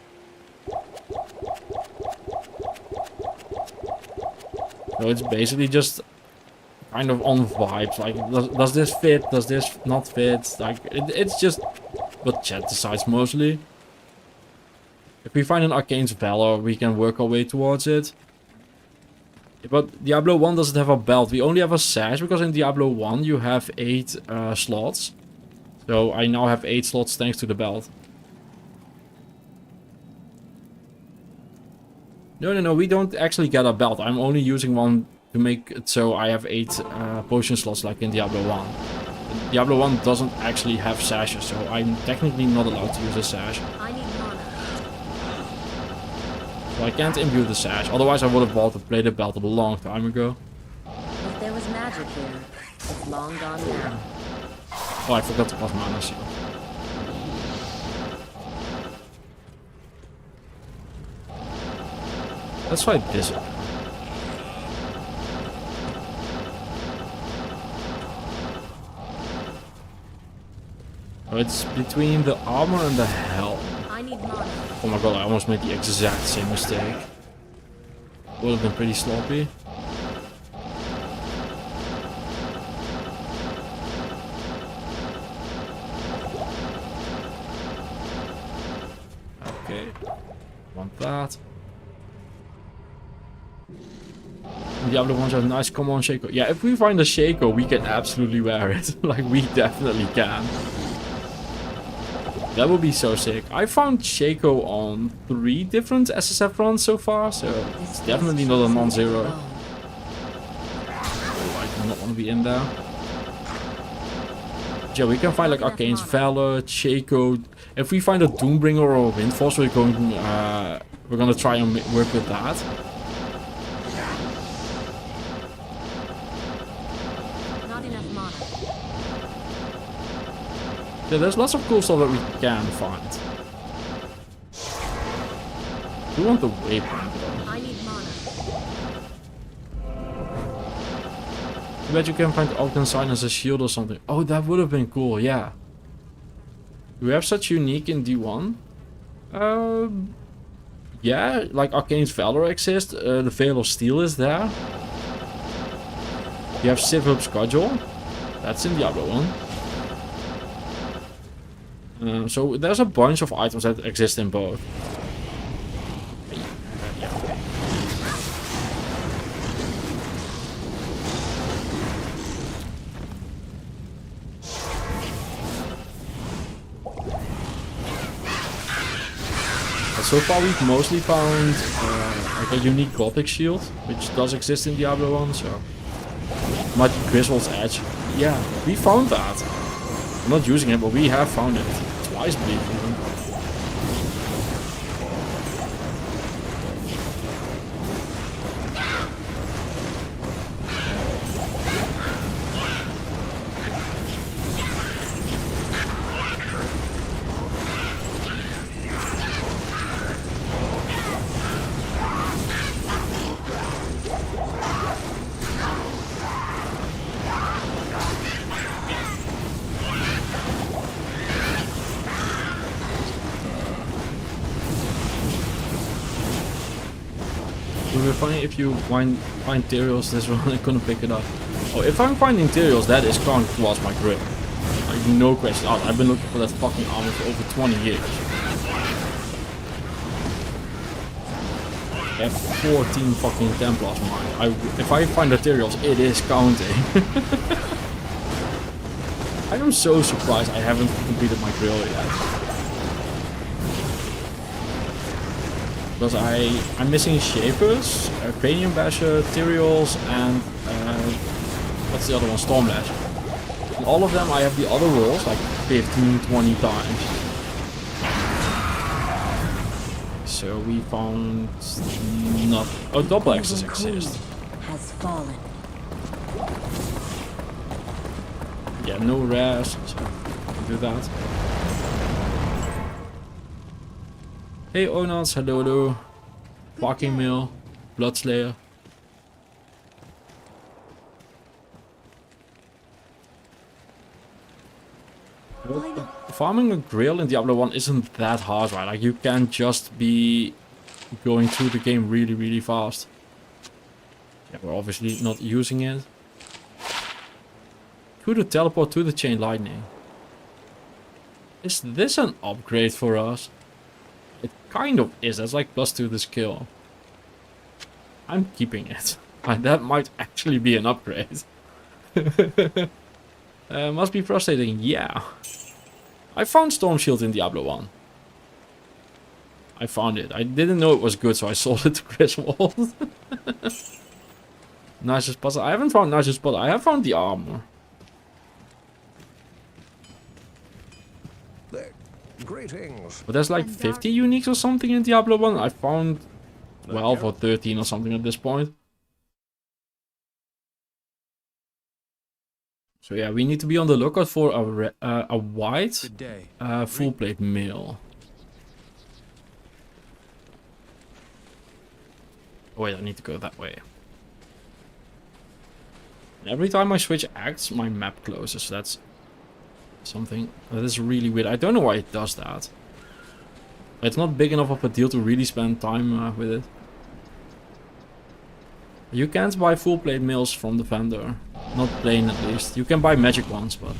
So it's basically just kind of on vibes. Like, does this fit? Does this not fit? Like, it's just what chat decides mostly. If we find an Arcane's Valor, we can work our way towards it. But Diablo 1 doesn't have a belt. We only have a sash because in Diablo 1 you have 8 slots. So I now have 8 slots thanks to the belt. No, we don't actually get a belt. I'm only using one to make it so I have 8 potion slots like in Diablo 1. Diablo 1 doesn't actually have sashes, so I'm technically not allowed to use a sash. I need mana. So I can't imbue the sash, otherwise I would have bought the plated belt a long time ago. If there was magic here, it's long gone now. Oh, I forgot to pass mana seal. Let's try this one. So it's between the armor and the helm. I need mana. Oh my god, I almost made the exact same mistake. Would have been pretty sloppy. Okay. Want that. Diablo 1's a nice come on Shaco. Yeah, if we find a Shaco, we can absolutely wear it. Like, we definitely can. That would be so sick. I found Shaco on 3 different SSF runs so far, so it's definitely not a non-zero. Oh, I do not want to be in there. Yeah, we can find like Arcane's Valor, Shaco. If we find a Doombringer or a Windforce, we're gonna try and work with that. Not enough mana. Yeah, there's lots of cool stuff that we can find. We want the waypoint though. I need mana. I bet you can find Ogden Sign as a shield or something. Oh, that would have been cool, yeah. Do we have such unique in D1? Yeah, like Arcane's Valor exists. The Veil of Steel is there. You have Civ Hub Schedule. That's in Diablo 1. So there's a bunch of items that exist in both. So far we've mostly found like a unique Gothic shield, which does exist in Diablo 1, so... Mighty Grizzle's Edge. Yeah, we found that. I'm not using it, but we have found it. Twice, believe it even. It would be funny if you find materials this one and couldn't pick it up. Oh, if I'm finding materials, that is counted towards my grill. Like, no question. Oh, I've been looking for that fucking armor for over 20 years. I have 14 fucking Templars mine. If I find materials, it is counting. I am so surprised I haven't completed my grill yet. Because I'm missing shapers, cranium basher, materials, and what's the other one? Stormlash. And all of them I have the other rolls like 15, 20 times. So we found not. Oh, double axes exist. Has fallen. Yeah, no rares, so do that. Hey Onats, hello. Parking Mill, Bloodslayer. Farming a grill in Diablo 1 isn't that hard, right? Like, you can just be going through the game really, really fast. Yeah, we're obviously not using it. Could it teleport to the chain lightning? Is this an upgrade for us? It kind of is. That's like +2 the skill. I'm keeping it. That might actually be an upgrade. Must be frustrating. Yeah. I found Storm Shield in Diablo 1. I found it. I didn't know it was good, so I sold it to Griswold. Nicest puzzle. I haven't found nicest puzzle. I have found the armor. Greetings. But there's like 50 uniques or something in Diablo 1. I found 12 or 13 or something at this point. So yeah, we need to be on the lookout for a white full plate mill. Oh wait, I need to go that way. And every time I switch acts, my map closes. That's something that is really weird. I don't know why it does that. It's not big enough of a deal to really spend time with it. You can't buy full plate mills from the vendor. Not plain at least. You can buy magic ones, but...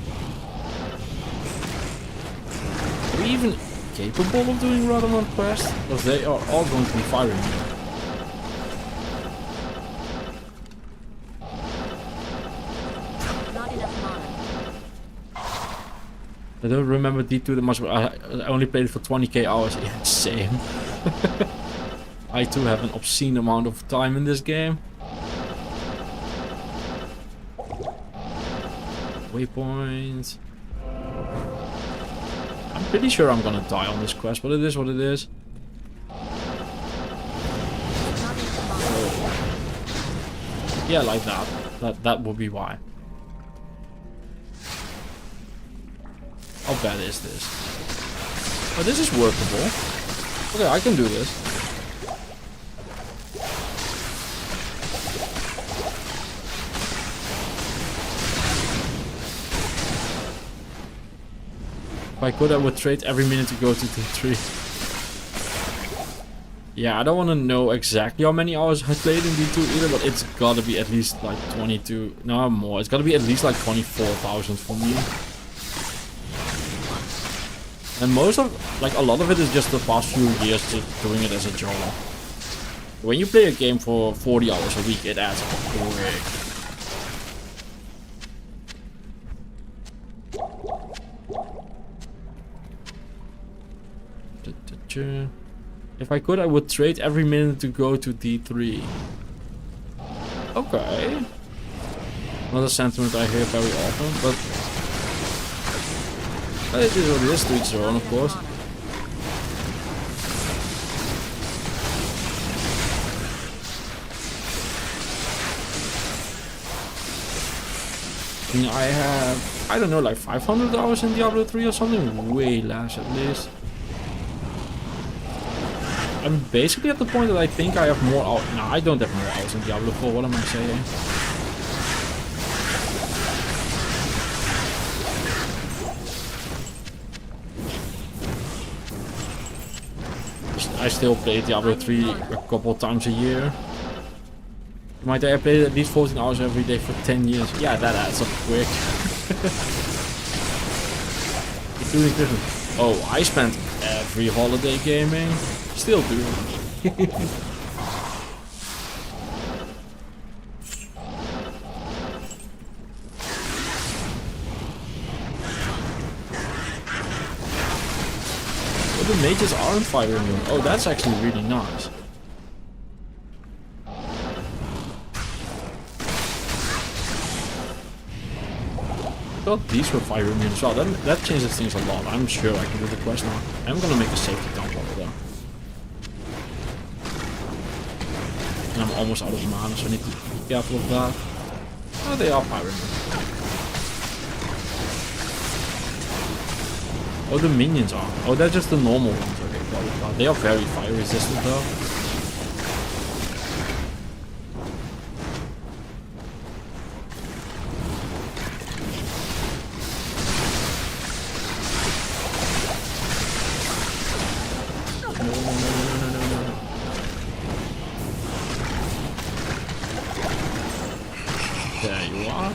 Are we even capable of doing Radaman quests? Because they are all going to be firing me. Not enough mana. I don't remember D2 that much, but I only played it for 20k hours. Yeah, same. I too have an obscene amount of time in this game. Waypoint. I'm pretty sure I'm gonna die on this quest, but it is what it is. Yeah, like that. That would be why. How bad is this? Oh, this is workable. Okay, I can do this. If I could, I would trade every minute to go to D3. Yeah, I don't want to know exactly how many hours I played in D2 either, but it's gotta be at least like 22, no more. It's gotta be at least like 24,000 for me. And most of, like a lot of it is just the past few years just doing it as a job. When you play a game for 40 hours a week, it adds quick. If I could, I would trade every minute to go to D3. Okay. Not a sentiment I hear very often, but it is what it is, to each their own, of course. I have, I don't know, like 500 hours in Diablo 3 or something, way less at least. I'm basically at the point that I think I have more hours. No, I don't have more hours in Diablo 4. What am I saying? I still play Diablo 3 a couple times a year. Might I played at least 14 hours every day for 10 years? Yeah, that adds up quick. Including Christmas. Oh, I spent every holiday gaming. Still do. Oh, the mages aren't fire immune. Oh, that's actually really nice. Thought these were fire immune as well. That changes things a lot. I'm sure I can do the quest now. I'm gonna make a safety dump over there. And I'm almost out of mana, so I need to be careful of that. Oh, they are fire immune. Oh, the minions are. Oh, they're just the normal ones. Okay, got it. They are very fire resistant though. There you are.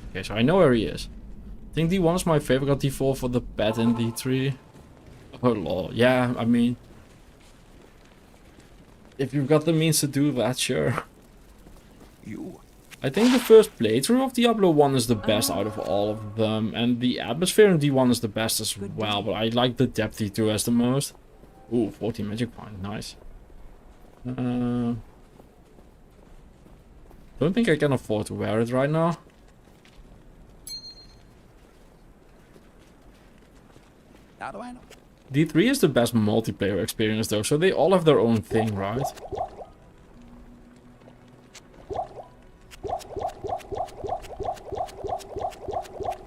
Okay, so I know where he is. I think D1 is my favorite. Got D4 for the pet in D3. Oh lol. Yeah, I mean, if you've got the means to do that, sure. I think the first playthrough of Diablo 1 is the best out of all of them. And the atmosphere in D1 is the best as well. But I like the depth D2 as the most. Ooh, 14 magic point. Nice. Don't think I can afford to wear it right now. How do I know? D3 is the best multiplayer experience though, so they all have their own thing, right?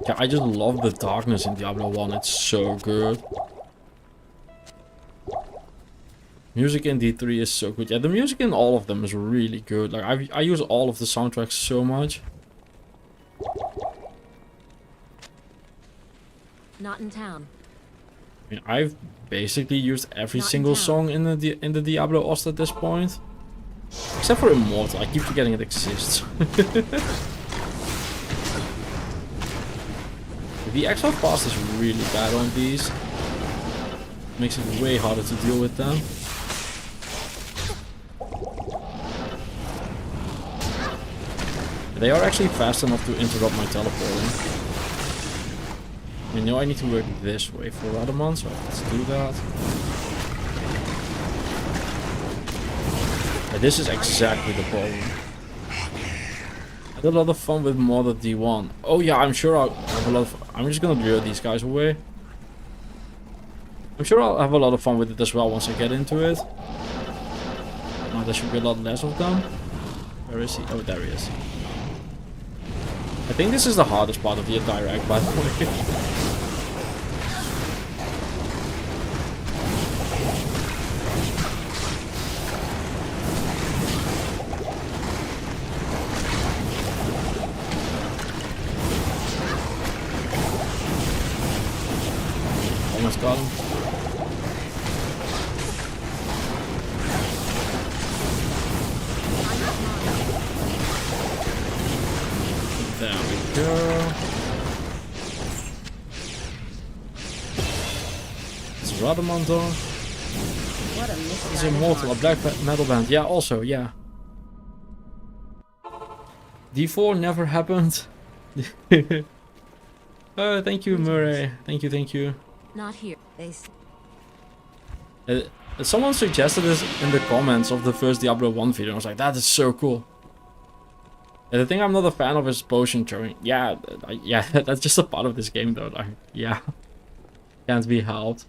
Yeah, I just love the darkness in Diablo 1, it's so good. Music in D3 is so good. Yeah, the music in all of them is really good. Like, I use all of the soundtracks so much. Not in town. I mean, I've basically used every single song in the Diablo Ost at this point. Except for Immortal, I keep forgetting it exists. The exile fast is really bad on these. Makes it way harder to deal with them. They are actually fast enough to interrupt my teleporting. I know I need to work this way for Radamon, so let's do that. Yeah, this is exactly the problem. I had a lot of fun with Mother D1. Oh yeah, I'm sure I'll have a lot of... I'm just gonna lure these guys away. I'm sure I'll have a lot of fun with it as well once I get into it. Now there should be a lot less of them. Where is he? Oh, there he is. I think this is the hardest part of the entire act, by the way. Almost got him. There we go. It's Radamon door. What a misguided It's Immortal, a black metal band. Yeah, also, yeah. D4 never happened. Thank you, Murray. Thank you. Not here. Someone suggested this in the comments of the first Diablo 1 video. I was like, that is so cool. And the thing I'm not a fan of is potion throwing. Yeah, yeah, that's just a part of this game though. Like, yeah, can't be helped.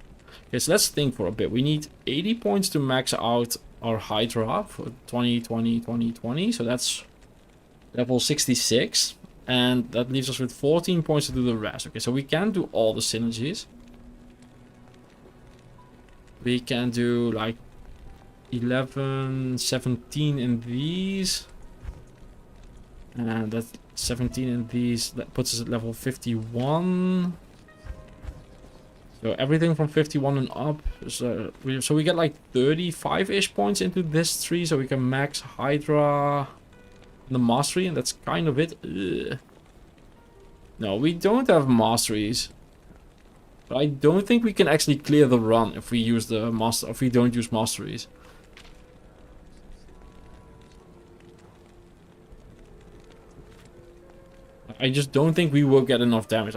Okay, so let's think for a bit. We need 80 points to max out our Hydra for 20. So that's level 66. And that leaves us with 14 points to do the rest. Okay, so we can do all the synergies. We can do like 11, 17 in these. And that's 17 in these. That puts us at level 51. So everything from 51 and up. So we get like 35-ish points into this tree, so we can max Hydra and the mastery, and that's kind of it. Ugh. No, we don't have masteries. But I don't think we can actually clear the run if we use the master. If we don't use masteries. I just don't think we will get enough damage.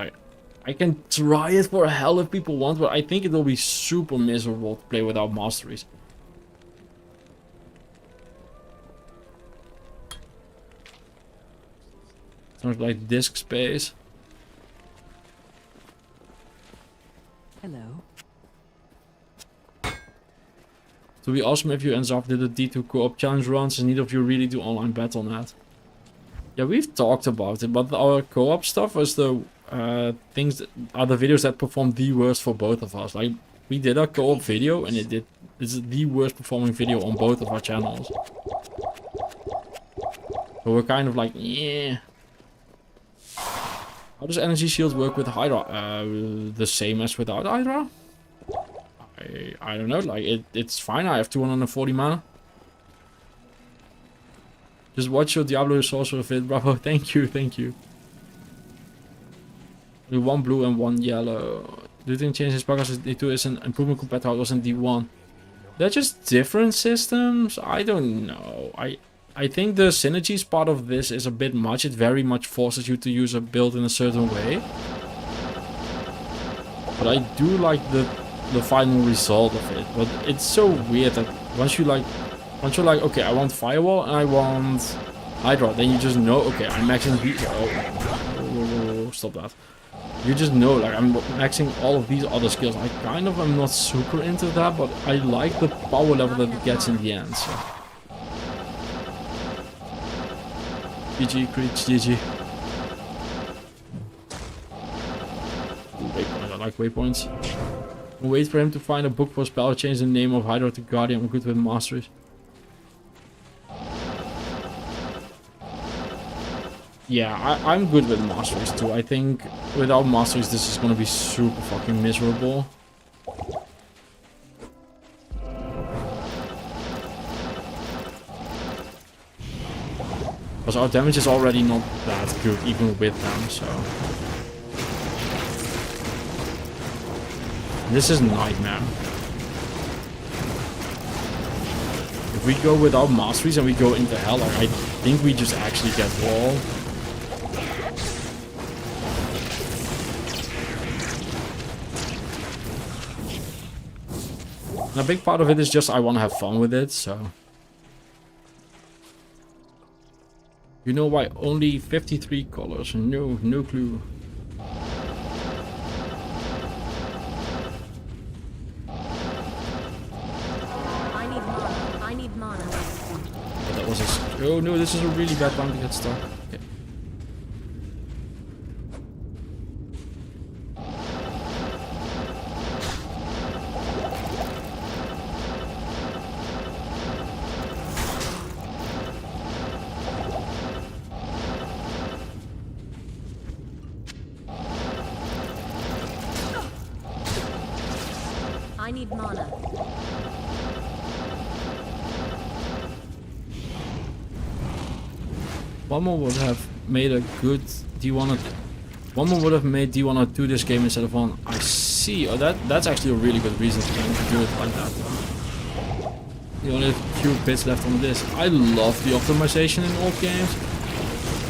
I can try it for hell if people want, but I think it will be super miserable to play without masteries. Sounds like disk space. Hello. It would be awesome if you and Zaf did a D2 co-op challenge runs, and neither of you really do online Battle.net. Yeah, we've talked about it, but our co-op stuff was the things that are the videos that performed the worst for both of us. Like, we did a co-op video, and it's the worst performing video on both of our channels. So we're kind of like, yeah. How does energy shield work with Hydra? The same as without Hydra? I don't know, like, it's fine. I have 240 mana. Just watch your Diablo Sorcerer vid, bravo. Thank you, thank you. Only one blue and one yellow. Do you think change this because D2 is an improvement compared to how it was in D1? They're just different systems? I don't know. I think the synergies part of this is a bit much. It very much forces you to use a build in a certain way. But I do like the final result of it. But it's so weird that once you're like, okay, I want Firewall and I want Hydra, then you just know, okay, I'm maxing the... Oh, stop that. You just know, like, I'm maxing all of these other skills. I kind of am not super into that, but I like the power level that it gets in the end, so... GG, Creech, GG. Waypoints, I like waypoints. Wait for him to find a book for spell, change the name of Hydra to Guardian. I'm good with masteries. Yeah, I'm good with masteries too. I think without masteries this is gonna be super fucking miserable. Because our damage is already not that good even with them, so... This is nightmare. If we go without masteries and we go into hell, like, I think we just actually get walled. And a big part of it is just I want to have fun with it, so... You know why only 53 colors? No clue. I need mana. But that was a... Oh no, this is a really bad time to get stuck. Okay. I need mana. One more would have made a good D1 or... One more would have made D1 or 2 this game instead of 1. I see. Oh, that's actually a really good reason for them to do it like that. You only have a few bits left on this. I love the optimization in old games.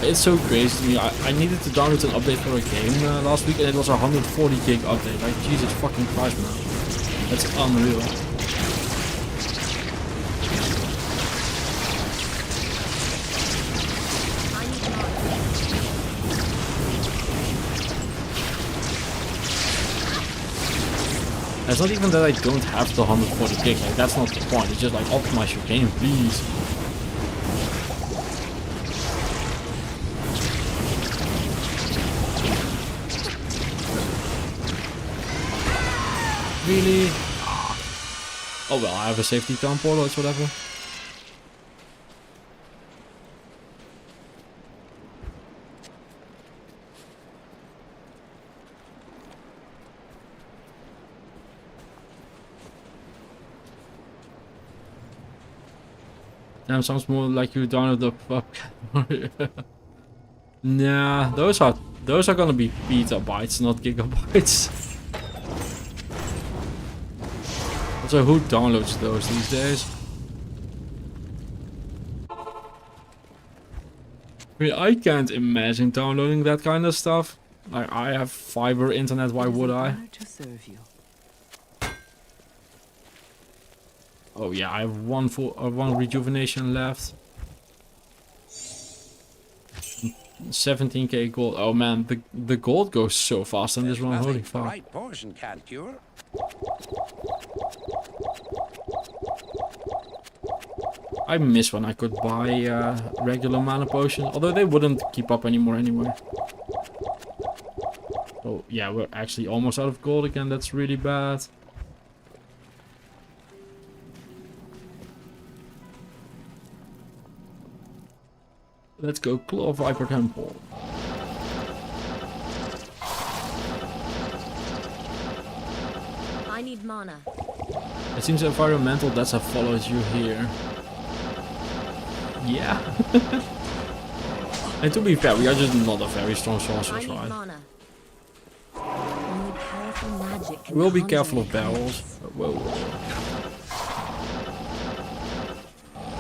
It's so crazy to me. I needed to download an update for a game last week and it was a 140 gig update. Like, Jesus fucking Christ, man. That's unreal. It's not even that I don't have the 140 gig, like that's not the point, it's just like optimize your game, please. Really? Oh well, I have a safety town portal, it's whatever. Damn, sounds more like you download the pub. Nah, those are gonna be petabytes, not gigabytes. Also, who downloads those these days? I mean, I can't imagine downloading that kind of stuff. Like, I have fiber internet, why would I? To serve you. Oh yeah, I have one rejuvenation left. 17k gold. Oh man, the gold goes so fast in this There's one. nothing Holy the fuck. right potion can't cure. I miss when I could buy regular mana potions, although they wouldn't keep up anymore anyway. Oh yeah, we're actually almost out of gold again. That's really bad. Let's go Claw Viper Temple. I need mana. It seems environmental that's have followed you here. Yeah. And to be fair, we are just not a very strong I sorceress, need right? mana. Only powerful magic can We'll be conjure careful of it. barrels. Whoa.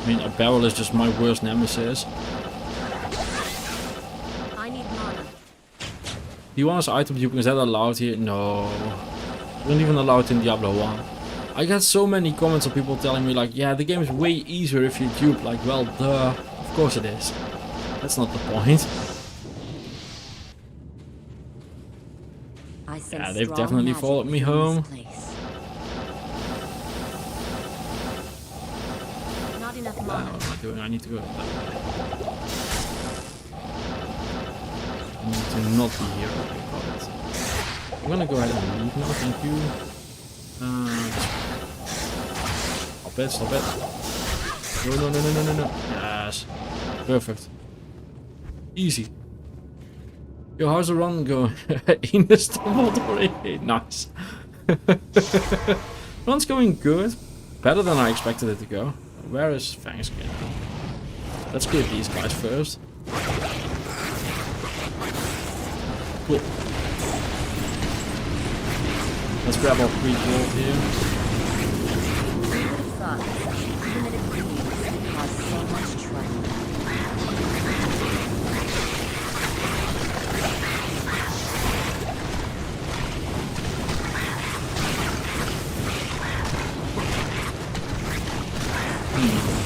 I mean, a barrel is just my worst nemesis. I need mana. Do you want us item duping? Is that allowed here? No. We don't even allow it in Diablo 1. I get so many comments of people telling me like, yeah, the game is way easier if you dupe. Like, well, duh. Of course it is. That's not the point. I sense Yeah, they've strong definitely magic followed me within home. this place. Not enough No, mana. what am I doing? I need to go. I need to not be here. Okay, got it. I'm gonna go ahead and leave now, thank you. Stop it. No. Yes. Perfect. Easy. Yo, how's the run going? Ines stumbled already. Nice. Run's going good. Better than I expected it to go. Where is Fangskin? Let's clear these guys first. Cool. Let's grab our free gold here. Who would have thought that such primitive beings could cause so much trouble?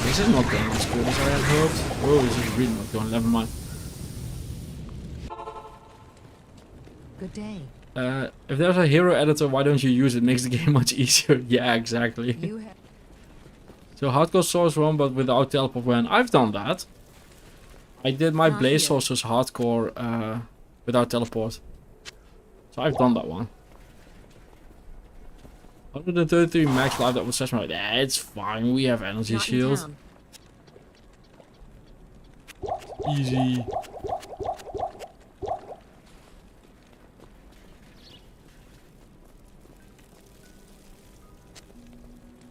This is not going as good as I had hoped. Oh, this is really not going. Never mind. Good day. If there's a hero editor, why don't you use it? Makes the game much easier. Yeah, exactly. You have So hardcore source run, but without teleport when I've done that. I did my Not blaze here. sources hardcore without teleport. So I've done that one. 133 max life, that was such like, yeah, it's fine. We have energy Not in shield. town. Easy.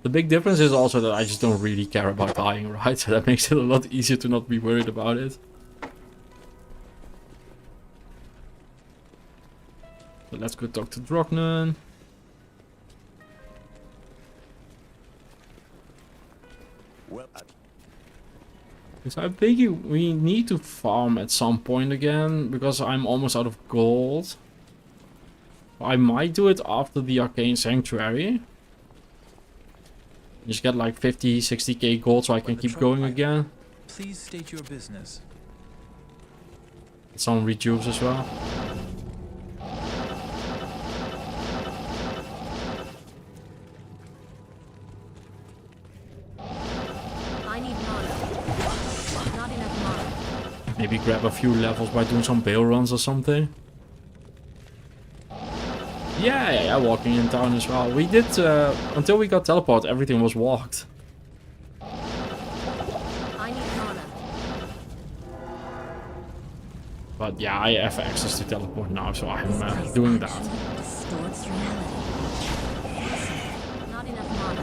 The big difference is also that I just don't really care about dying, right? So that makes it a lot easier to not be worried about it. So let's go talk to Drognen. Well, So I think we need to farm at some point again, because I'm almost out of gold. I might do it after the Arcane Sanctuary. Just get like 50, 60k gold so I can keep going again. Please state your business. Get some rejuves as well. I need mana. Not enough mana. Maybe grab a few levels by doing some bail runs or something. Yeah, walking in town as well. We did, until we got teleport, everything was walked. I need mana. But yeah, I have access to teleport now, so I'm This place doing that. actually distorts reality. Not enough mana.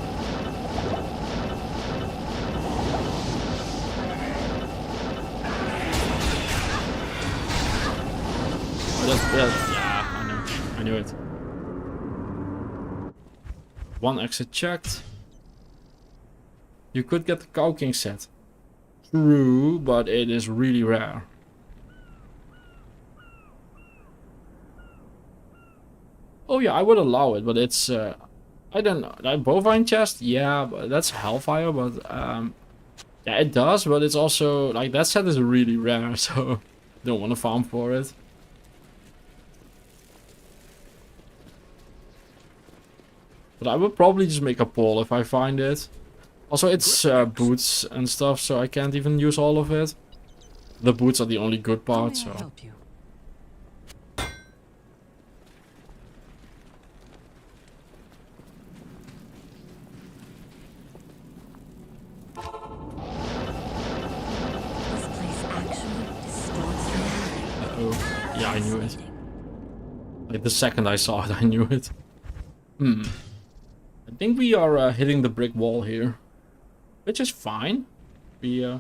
Yeah, I know. I knew it. One exit checked. You could get the Cow King set. True, but it is really rare. Oh yeah, I would allow it, but it's I don't know. Like bovine chest, yeah, but that's Hellfire, but yeah, it does, but it's also like that set is really rare, so don't want to farm for it. But I would probably just make a poll if I find it. Also, it's boots and stuff, so I can't even use all of it. The boots are the only good How part, may I so. help you? This place actually distorts reality. Uh-oh. Yeah, I knew it. Like the second I saw it, I knew it. I think we are hitting the brick wall here. Which is fine. We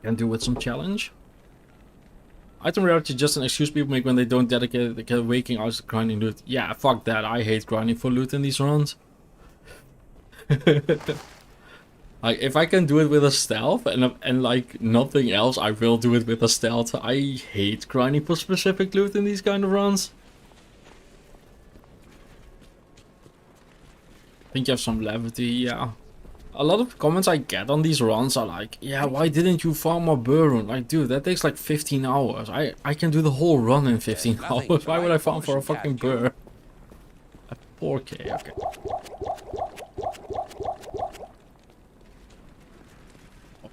can do with some challenge. Item rarity is just an excuse people make when they don't dedicate the waking hours to grinding loot. Yeah, fuck that. I hate grinding for loot in these runs. Like, if I can do it with a stealth and like nothing else, I will do it with a stealth. I hate grinding for specific loot in these kind of runs. I think you have some levity, yeah. A lot of comments I get on these runs are like, yeah, why didn't you farm a burn? Like, dude, that takes like 15 hours. I can do the whole run in 15 hours. Why would I farm for a fucking burr? A 4K, okay.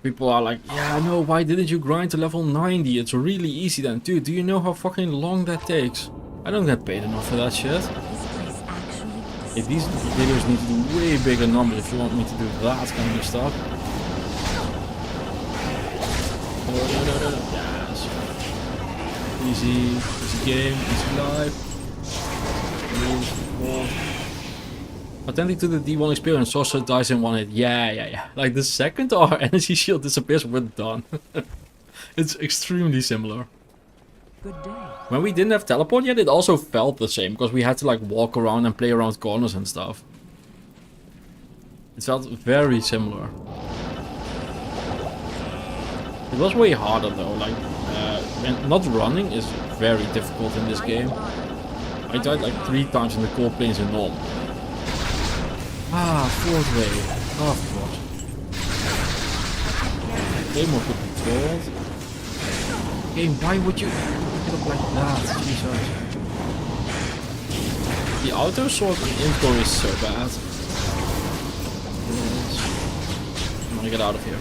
People are like, yeah, I know, why didn't you grind to level 90? It's really easy then. Dude, do you know how fucking long that takes? I don't get paid enough for that shit. Hey, these videos need to do way bigger numbers if you want me to do that kind of stuff. Oh, no. Yes. Easy game, easy life. Authentic to the D1 experience, sorcerer dies in one hit. Yeah. Like the second our energy shield disappears, we're done. It's extremely similar. Good day. When we didn't have teleport yet, it also felt the same, because we had to like walk around and play around corners and stuff. It felt very similar. It was way harder though, like, not running is very difficult in this game. I died like 3 times in the cold plains in normal. Ah, 4th wave. Oh, of course. Game more controlled. Game, why would you pick it up like that? Jesus. The auto sword in info is so bad. I'm gonna get out of here.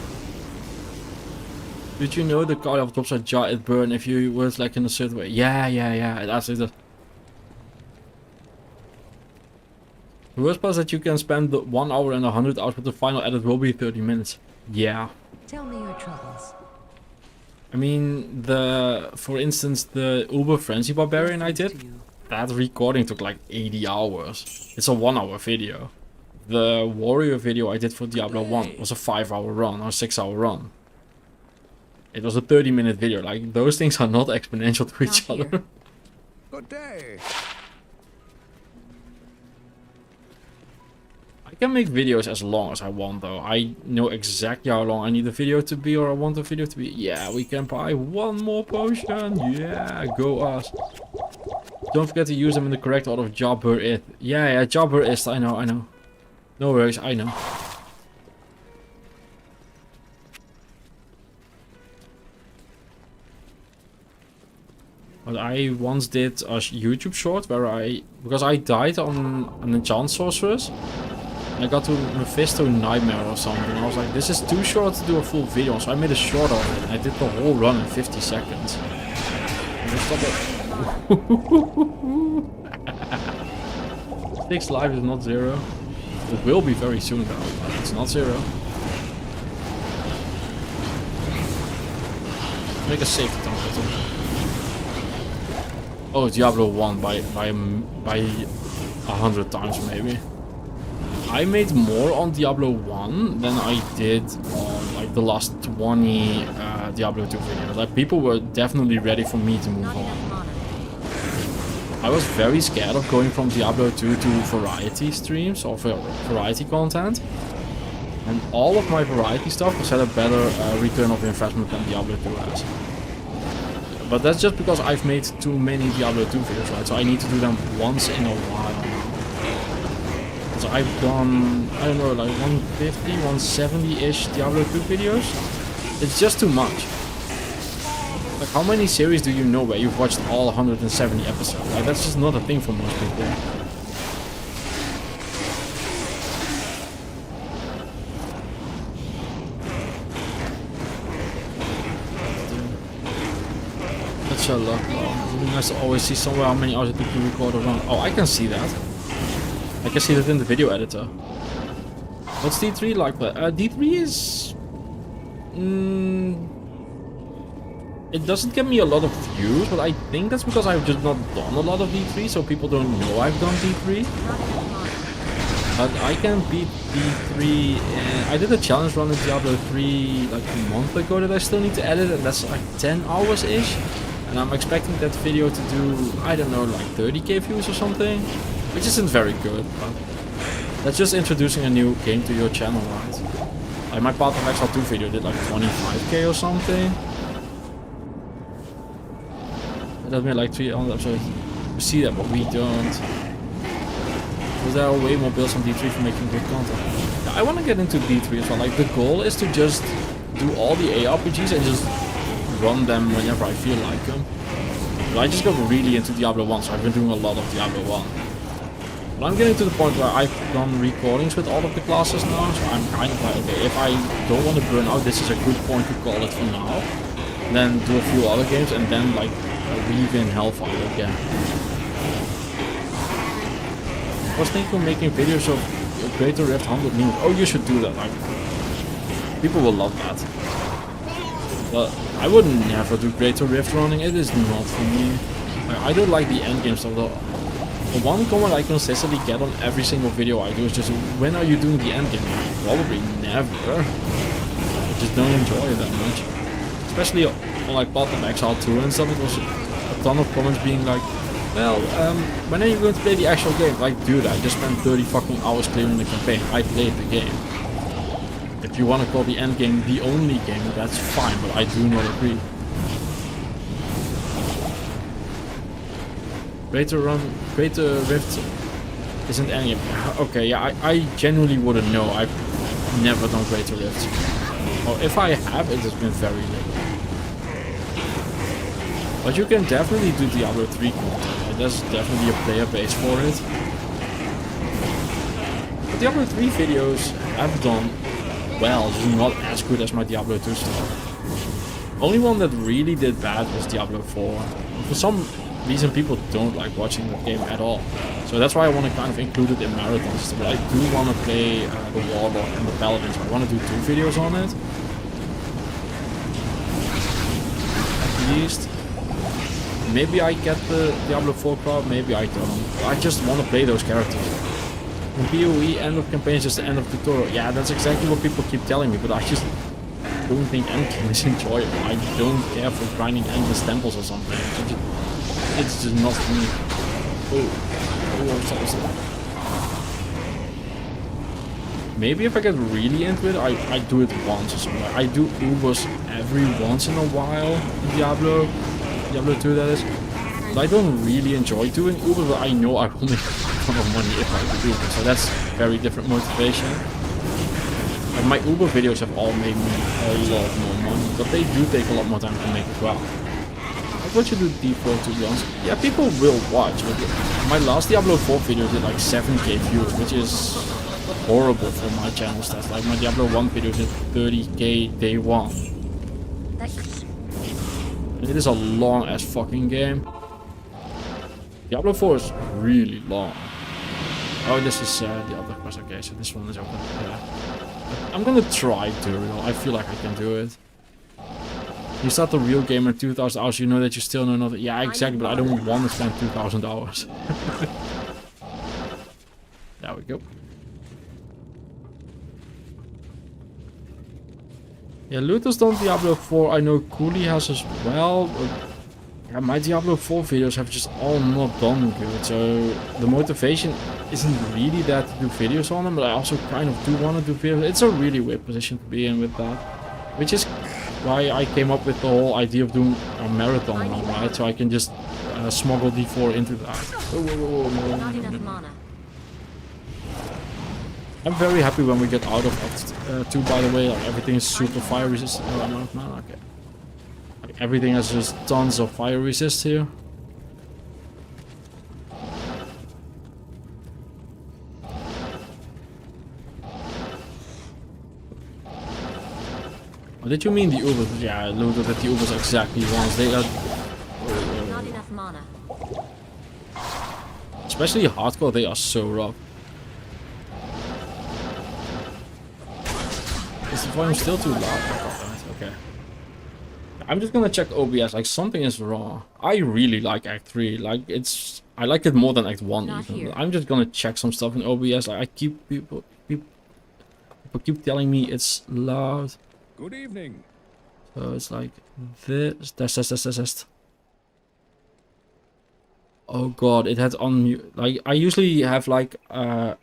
Did you know the card of drops a giant burn if you were like in a certain way? Yeah. That's it. The worst part is that you can spend 1 hour and 100 hours, but the final edit will be 30 minutes. Yeah. Tell me your troubles. I mean, for instance, the Uber Frenzy Barbarian I did, that recording took like 80 hours. It's a 1 hour video. The Warrior video I did for Diablo 1 was a 5-hour run or 6-hour run. It was a 30-minute video. Like, those things are not exponential to each other. Good day. I can make videos as long as I want though. I know exactly how long I need the video to be or I want the video to be. Yeah, we can buy 1 more potion. Yeah, go us. Don't forget to use them in the correct order of Jobber it. Yeah, Jobber is. I know. No worries, I know. But I once did a YouTube short where because I died on an enchant sorceress. I got to Mephisto Nightmare or something. I was like, this is too short to do a full video, so I made a short of it. And I did the whole run in 50 seconds. Six life is not 0. It will be very soon though, but it's not 0. Make a safe target. Oh, Diablo 1 by 100 times maybe. I made more on Diablo 1 than I did on like the last 20 Diablo 2 videos. Like, people were definitely ready for me to move Not on. enough mana. I was very scared of going from Diablo 2 to variety streams or variety content. And all of my variety stuff has had a better return of investment than Diablo 2 has. But that's just because I've made too many Diablo 2 videos, right? So I need to do them once in a while now. So I've done, I don't know, like 150, 170-ish Diablo 2 videos. It's just too much. Like, how many series do you know where you've watched all 170 episodes? Like, that's just not a thing for most people. That's a luck, though. It would be nice to always see somewhere how many hours it took to record a run. Oh, I can see that. I can see that in the video editor. What's D3 like? D3 is... it doesn't give me a lot of views, but I think that's because I've just not done a lot of D3, so people don't know I've done D3. But I can beat D3. I did a challenge run in Diablo 3 like a month ago that I still need to edit, and that's like 10 hours-ish. And I'm expecting that video to do, I don't know, like 30k views or something. Which isn't very good, but that's just introducing a new game to your channel, right? Like my Path of Exile 2 video did like 25k or something. That made like 300 episodes. We see that, but we don't. Because there are way more builds on D3 for making good content. Yeah, I want to get into D3 as well. Like, the goal is to just do all the ARPGs and just run them whenever I feel like them. But I just got really into Diablo 1, so I've been doing a lot of Diablo 1. But I'm getting to the point where I've done recordings with all of the classes now, so I'm kind of like, okay, if I don't want to burn out, this is a good point to call it for now. Then do a few other games and then like weave in Hellfire again. I was thinking of making videos of Greater Rift 100 memes. Oh, you should do that. Like, people will love that. But I would never do Greater Rift running. It is not for me. I don't like the endgame stuff though. The one comment I consistently get on every single video I do is just, when are you doing the endgame? Probably never. I just don't enjoy it that much. Especially on like Path of Exile 2 and stuff, it was a ton of comments being like, well, when are you going to play the actual game? Like, dude, I just spent 30 fucking hours clearing the campaign. I played the game. If you want to call the endgame the only game, that's fine, but I do not agree. Greater Rift isn't any. Okay, yeah, I genuinely wouldn't know. I've never done Greater Rift. Or if I have, it has been very little. But you can definitely do Diablo 3 content. There's definitely a player base for it. The Diablo 3 videos I've done well, just not as good as my Diablo 2 stuff. Only one that really did bad was Diablo 4. For some reason people don't like watching the game at all. So that's why I want to kind of include it in marathons. But I do want to play the Warlock and the Paladin, so I want to do 2 videos on it. At least. Maybe I get the Diablo 4 crowd, maybe I don't. I just want to play those characters. In PoE, end of campaign is just the end of tutorial. Yeah, that's exactly what people keep telling me, but I just don't think endgame is enjoyable. I don't care for grinding endless temples or something. It's just not for me. Maybe if I get really into it, I do it once or something. I do Ubers every once in a while in Diablo 2 that is. But I don't really enjoy doing Ubers, but I know I will make a ton of money if I do it. So that's very different motivation. Like my Uber videos have all made me a lot more money, but they do take a lot more time to make as well. Like what you do default to be honest. Yeah, people will watch, but my last Diablo 4 video did like 7k views, which is horrible for my channel stats. Like my Diablo 1 video did 30k day 1. And it is a long ass fucking game. Diablo 4 is really long. Oh, this is the other quest. Okay, so this one is open. Yeah. I'm gonna try tutorial. I feel like I can do it. You start the real game at 2,000 hours, you know that you still know nothing. Yeah, exactly, but I don't want to spend 2,000 hours. There we go. Yeah, Luthor's done Diablo 4. I know Cooley has as well. Yeah, my Diablo 4 videos have just all not done good. So the motivation isn't really that to do videos on them, but I also kind of do want to do videos. It's a really weird position to be in with that. Which is why I came up with the whole idea of doing a marathon run, right? So I can just smuggle D4 into that. Whoa, whoa, whoa, whoa, Not whoa. enough mana. I'm very happy when we get out of Act 2, by the way. Like, everything is super fire resistant. Oh, I'm out of mana, okay. Like, everything has just tons of fire resist here. Oh, did you mean the Ubers? Yeah, I looked at the Ubers exactly once. They are... Not enough mana. Especially hardcore, they are so rough. Is the volume still too loud? Oh, damn it. Okay. I'm just gonna check OBS, like something is wrong. I really like Act 3, like I like it more than Act 1 Not even. here. I'm just gonna check some stuff in OBS, like I keep people keep telling me it's loud. Good evening. So it's like this, test. Oh god, it had on mute. Like I usually have like a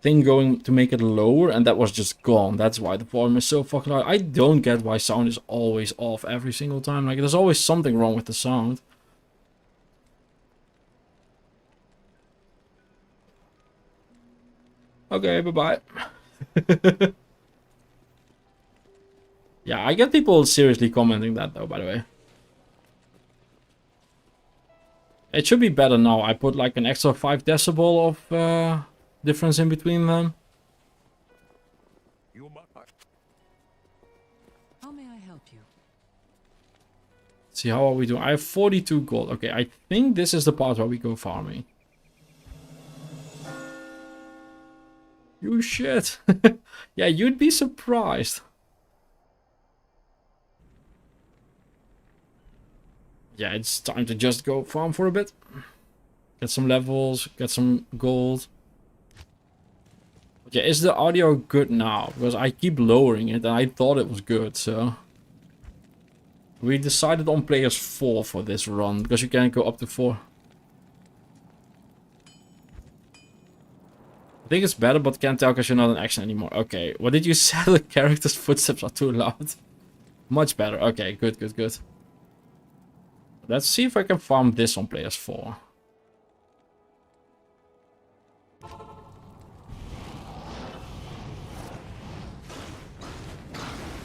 thing going to make it lower, and that was just gone. That's why the volume is so fucking loud. I don't get why sound is always off every single time. Like there's always something wrong with the sound. Okay, bye-bye. Yeah, I get people seriously commenting that though, by the way. It should be better now. I put like an extra 5 decibel of difference in between them. You might. How may I help you? Let's see, how are we doing? I have 42 gold. Okay, I think this is the part where we go farming. You shit. Yeah, you'd be surprised. Yeah, it's time to just go farm for a bit. Get some levels, get some gold. Yeah, is the audio good now? Because I keep lowering it and I thought it was good, so... We decided on players 4 for this run, because you can go up to 4. I think it's better, but can't tell because you're not in action anymore. Okay, what did you say? The character's footsteps are too loud. Much better. Okay, good, good, good. Let's see if I can farm this on players 4.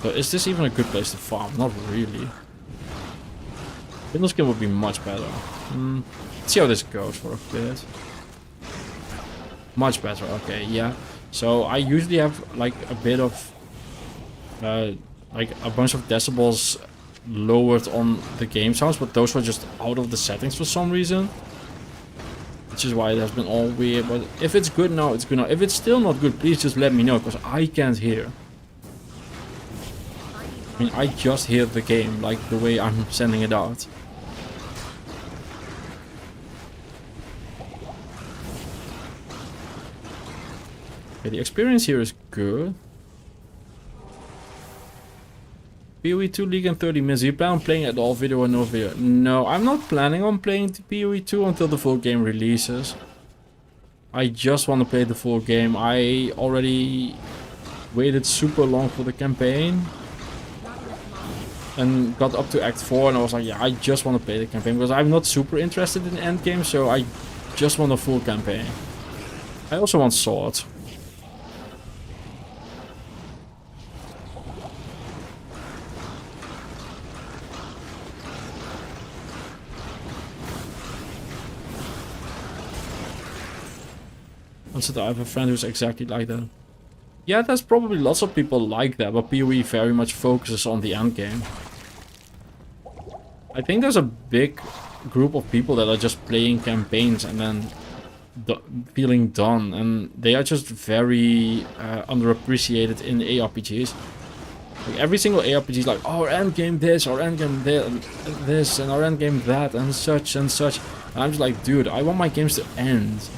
So is this even a good place to farm? Not really. Window skin would be much better. Let's see how this goes for a bit. Much better, okay, yeah. So I usually have like a bit of like a bunch of decibels lowered on the game sounds, but those were just out of the settings for some reason. Which is why it has been all weird. But if it's good now, it's good now. If it's still not good, please just let me know, because I can't hear. I mean, I just hear the game, like the way I'm sending it out. Okay, the experience here is good. PoE 2 League in 30 minutes. Do you plan on playing at all, video or no video? No, I'm not planning on playing PoE 2 until the full game releases. I just want to play the full game. I already waited super long for the campaign. And got up to Act 4 and I was like, yeah, I just want to play the campaign. Because I'm not super interested in endgame, so I just want a full campaign. I also want swords. I have a friend who's exactly like that. Yeah, there's probably lots of people like that, but PoE very much focuses on the end game. I think there's a big group of people that are just playing campaigns and then feeling done, and they are just very underappreciated in ARPGs. Like every single ARPG is like, oh, our end game this, our end game this, and our end game that, and such and such. And I'm just like, dude, I want my games to end.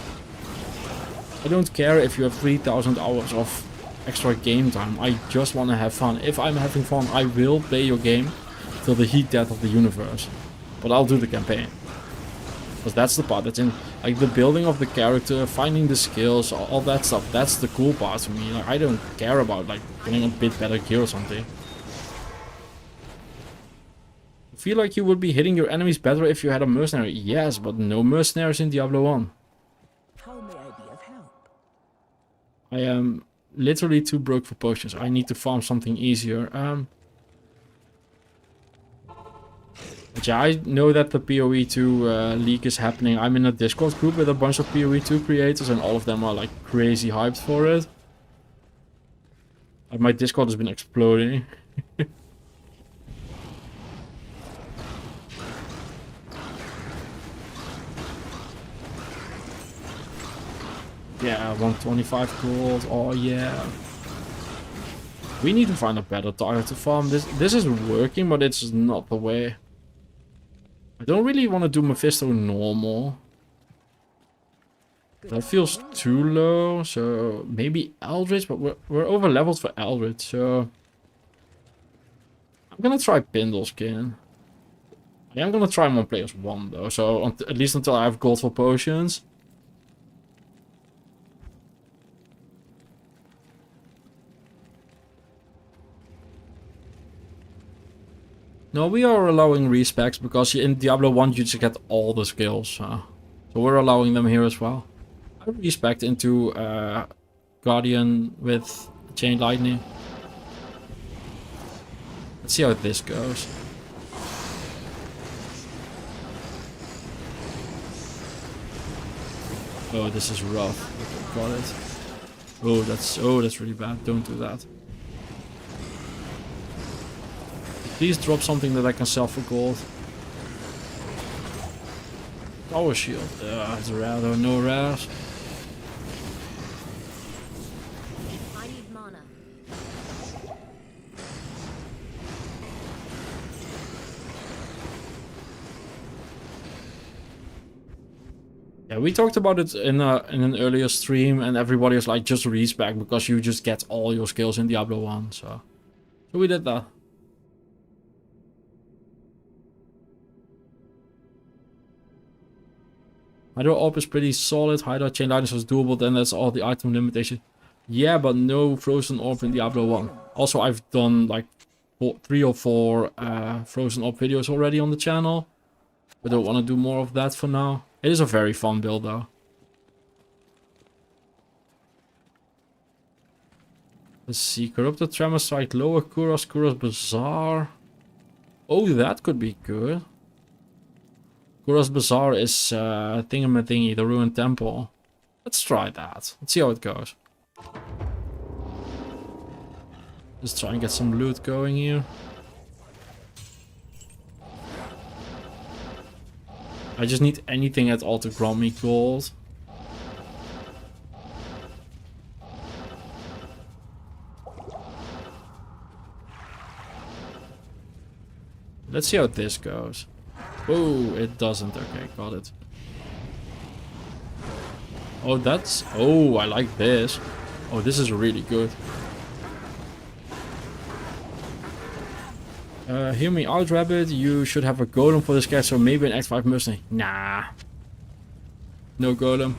I don't care if you have 3,000 hours of extra game time. I just want to have fun. If I'm having fun, I will play your game till the heat death of the universe. But I'll do the campaign. Because that's the part that's in, like, the building of the character, finding the skills, all that stuff. That's the cool part to me. Like, I don't care about, like, getting a bit better gear or something. I feel like you would be hitting your enemies better if you had a mercenary. Yes, but no mercenaries in Diablo 1. How may I be of help? I am literally too broke for potions. I need to farm something easier. But yeah, I know that the PoE2 leak is happening. I'm in a Discord group with a bunch of PoE2 creators and all of them are like crazy hyped for it. My Discord has been exploding. Yeah, 125 gold. Oh yeah. We need to find a better target to farm. This is working, but it's not the way. I don't really want to do Mephisto normal. That feels too low, so maybe Eldritch, but we're over leveled for Eldritch, so I'm gonna try Pindle Skin. I am gonna try 1+1 though, so at least until I have gold for potions. No, we are allowing respecs because in Diablo 1 you just get all the skills. So we're allowing them here as well. I respect into Guardian with Chain Lightning. Let's see how this goes. Oh, this is rough. Got it. Oh, that's really bad. Don't do that. Please drop something that I can sell for gold. Power shield. It's rare though, no rares. I need mana. Yeah, we talked about it in an earlier stream, and everybody was like, just respec because you just get all your skills in Diablo 1. So we did that. Hydro Orb is pretty solid. Hydro Chain Lightning is doable, then that's all the item limitation. Yeah, but no Frozen Orb in Diablo 1. Also, I've done like 3 or 4 Frozen Orb videos already on the channel. I don't want to do more of that for now. It is a very fun build though. Let's see. Corrupted Tremor Strike, Lower Kuros, Kuros Bazaar. Oh, that could be good. Kuros Bazaar is thingamathingy, the Ruined Temple. Let's try that. Let's see how it goes. Just try and get some loot going here. I just need anything at all to grant me gold. Let's see how this goes. Oh, it doesn't. Okay, got it. Oh, that's... Oh, I like this. Oh, this is really good. Hear me out, Rabbit. You should have a golem for this cat, so maybe an Act 5 mercenary. Nah. No golem.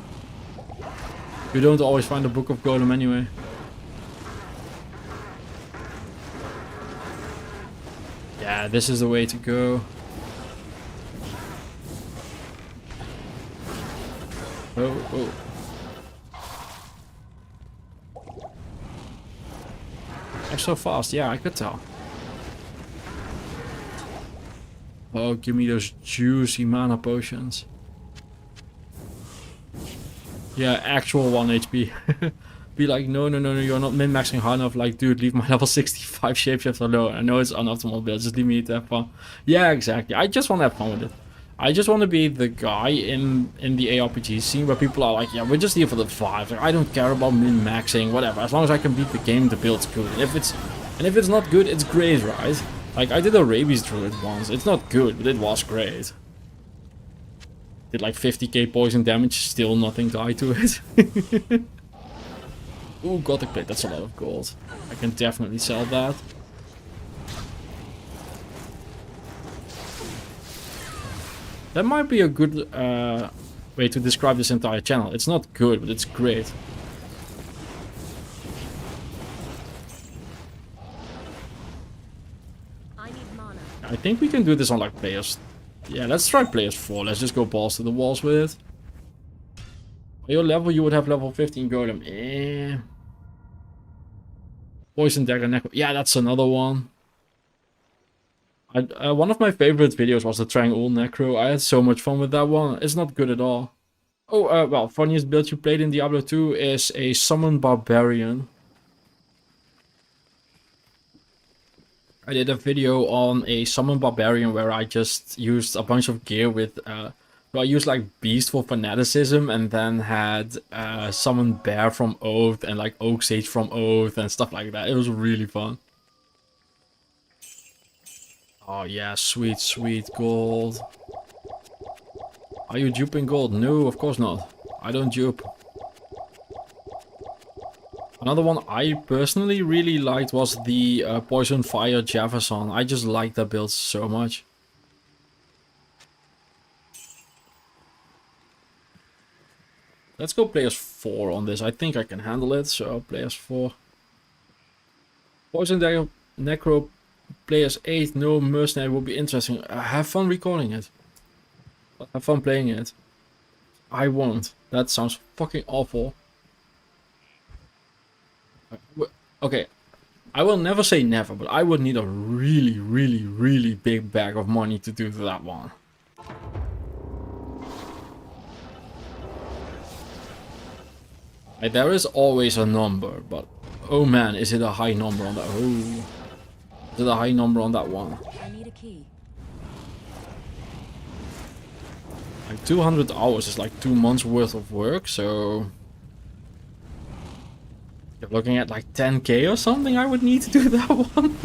You don't always find a book of golem anyway. Yeah, this is the way to go. Oh. I'm so fast. Yeah, I could tell. Oh, give me those juicy mana potions. Yeah, actual 1 HP. Be like, no, you're not min-maxing hard enough. Like, dude, leave my level 65 shapeshifter alone. I know it's unoptimal build, just leave me to have fun. Yeah, exactly. I just want to have fun with it. I just want to be the guy in the ARPG scene where people are like, yeah, we're just here for the vibes. Like, I don't care about min-maxing, whatever. As long as I can beat the game, the build's good. And if it's not good, it's great, right? Like, I did a Rabies Druid once. It's not good, but it was great. Did like 50k poison damage, still nothing died to it. Ooh, Gothic plate. That's a lot of gold. I can definitely sell that. That might be a good way to describe this entire channel. It's not good, but it's great. I need mana. I think we can do this on like players. Yeah, let's try players 4. Let's just go balls to the walls with it. At your level, you would have level 15 golem. Eh. Poison dagger necro. Yeah, that's another one. One of my favorite videos was the Triangle Necro. I had so much fun with that one. It's not good at all. Oh, well, funniest build you played in Diablo 2 is a Summon Barbarian. I did a video on a Summon Barbarian where I just used a bunch of gear with... so I used like Beast for Fanaticism and then had Summon Bear from Oath and like Oak Sage from Oath and stuff like that. It was really fun. Oh yeah, sweet, sweet gold. Are you duping gold? No, of course not. I don't dupe. Another one I personally really liked was the Poison Fire Jefferson. I just like that build so much. Let's go players 4 on this. I think I can handle it, so players 4. Poison Dagger Necro players 8, no mercenary will be interesting. Have fun recording it. Have fun playing it. I won't. That sounds fucking awful. Okay, I will never say never, but I would need a really, really, really big bag of money to do that one. Like, there is always a number, but oh man, is it a high number on that? Oh. Is it a high number on that one? I need a key. Like 200 hours is like 2 months worth of work, so... You're looking at like 10k or something I would need to do that one.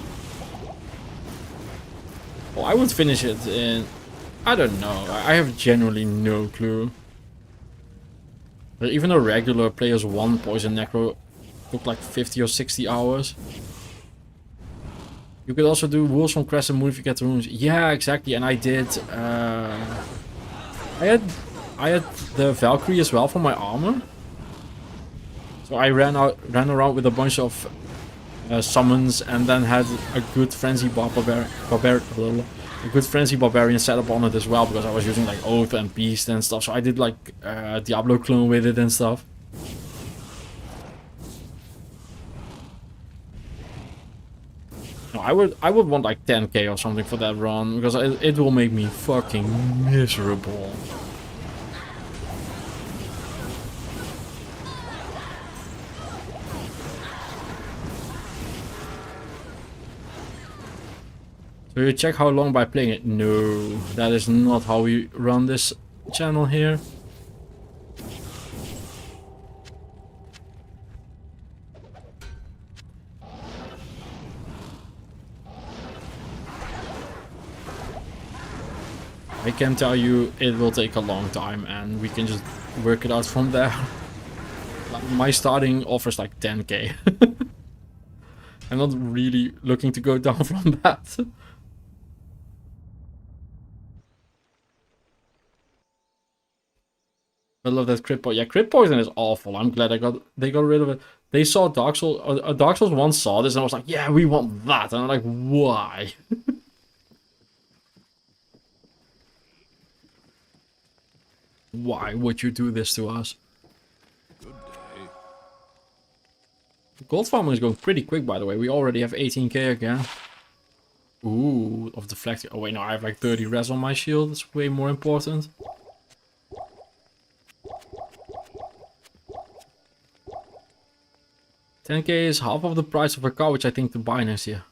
Well, I would finish it in... I don't know, I have genuinely no clue. But even a regular players 1 Poison Necro took like 50 or 60 hours. You could also do Wolves from Crescent Moon if you get the runes. Yeah, exactly, and I did... I had the Valkyrie as well for my armor. So I ran around with a bunch of summons and then had a good Frenzy Barbarian setup on it as well, because I was using like Oath and Beast and stuff. So I did like Diablo clone with it and stuff. No, I would want like 10k or something for that run, because it will make me fucking miserable. So you check how long by playing it? No, that is not how we run this channel here. I can tell you it will take a long time and we can just work it out from there. My starting offer is like 10k. I'm not really looking to go down from that. I love that crit poison. Yeah, crit poison is awful. I'm glad they got rid of it. They saw Dark Souls. Dark Souls 1 saw this and I was like, yeah, we want that. And I'm like, why? Why would you do this to us? Good day. Gold farming is going pretty quick, by the way. We already have 18k again. Ooh, of deflecting. Oh wait, no, I have like 30 res on my shield. That's way more important. $10k is half of the price of a car, which I think to buy next year.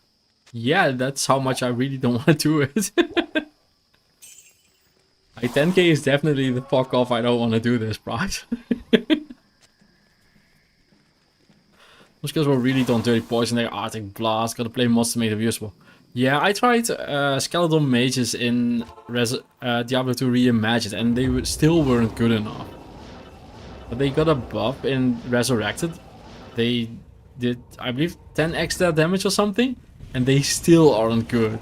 Yeah, that's how much I really don't want to do it. Like 10k is definitely the fuck off, I don't want to do this price. Just because we're really done dirty poison there. Arctic Blast, gotta play mods to make them useful. Yeah, I tried Skeleton Mages in Diablo 2 Reimagined and they still weren't good enough. But they got a buff in Resurrected They did, I believe, 10 extra damage or something, and they still aren't good.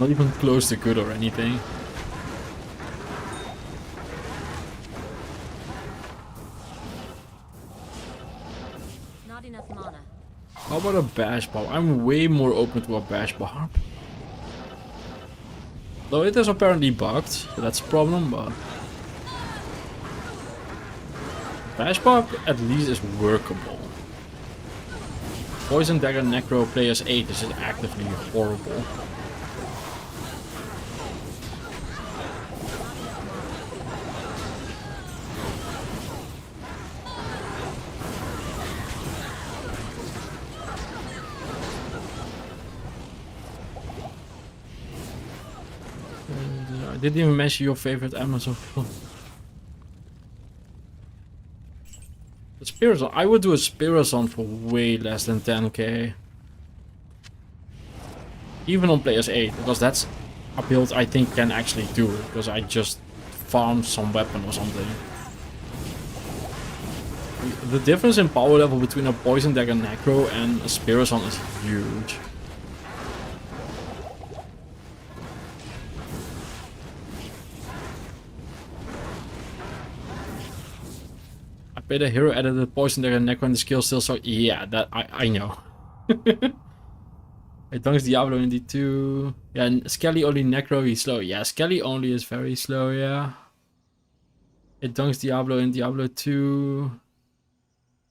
Not even close to good or anything. Not enough mana. How about a bash barb? I'm way more open to a bash barb. Though it is apparently bugged, so that's a problem, but... Bash barb at least is workable. Poison Dagger Necro players 8 is just actively horrible. I didn't even mention your favorite Amazon film. The Spirazon. I would do a Spirazon for way less than 10k. Even on players 8, because that's a build I think can actually do it. Because I just farm some weapon or something. The difference in power level between a Poison Dagger Necro and a Spirazon is huge. But the hero added the Poison Dagger Necro and the skill still, so yeah, that I know. It dunks Diablo in D2. Yeah, and Skelly only Necro, he's slow. Yeah, Skelly only is very slow, yeah. It dunks Diablo in Diablo 2.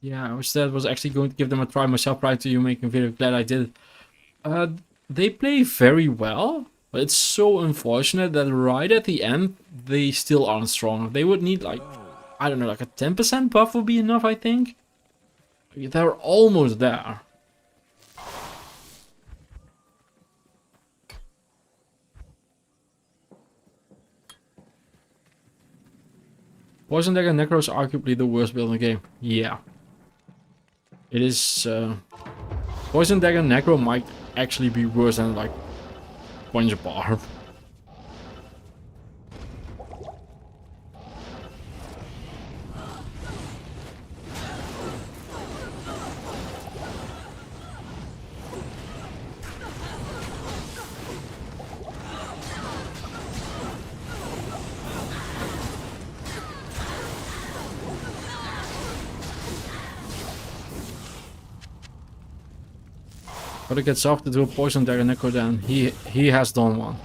Yeah, which that was actually going to give them a try myself prior to you making a video. Glad I did it. They play very well, but it's so unfortunate that right at the end, they still aren't strong. They would need like... I don't know, like a 10% buff would be enough, I think. They're almost there. Poison Dagger Necro is arguably the worst build in the game. Yeah. It is... Poison Dagger Necro might actually be worse than like Punch Barb. But it gets off to do a Poison Dagger Necro then. He has done one.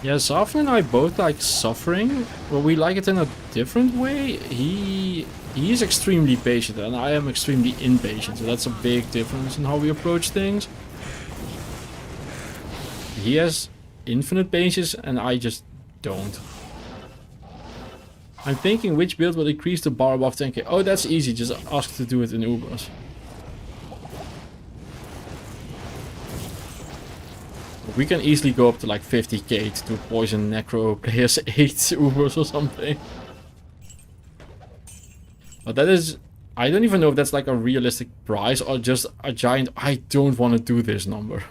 Yeah, Zafir and I both like suffering, but we like it in a different way. He is extremely patient and I am extremely impatient, so that's a big difference in how we approach things. He has infinite patience and I just don't. I'm thinking which build will increase the bar above 10k. Oh, that's easy, just ask to do it in Ubers. We can easily go up to like 50k to do Poison Necro players 8 Ubers or something. But that is... I don't even know if that's like a realistic price or just a giant I don't want to do this number.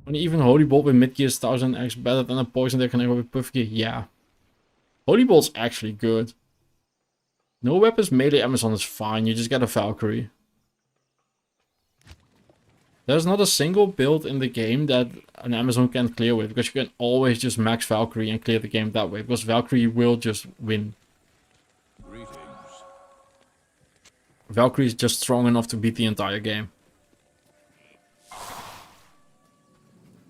When even Holy Bolt with mid-gear is 1000x better than a Poison Dagger Necro with buff gear, yeah. Holy Bolt's actually good. No weapons melee Amazon is fine, you just get a Valkyrie. There's not a single build in the game that an Amazon can clear with, because you can always just max Valkyrie and clear the game that way, because Valkyrie will just win. Greetings. Valkyrie is just strong enough to beat the entire game.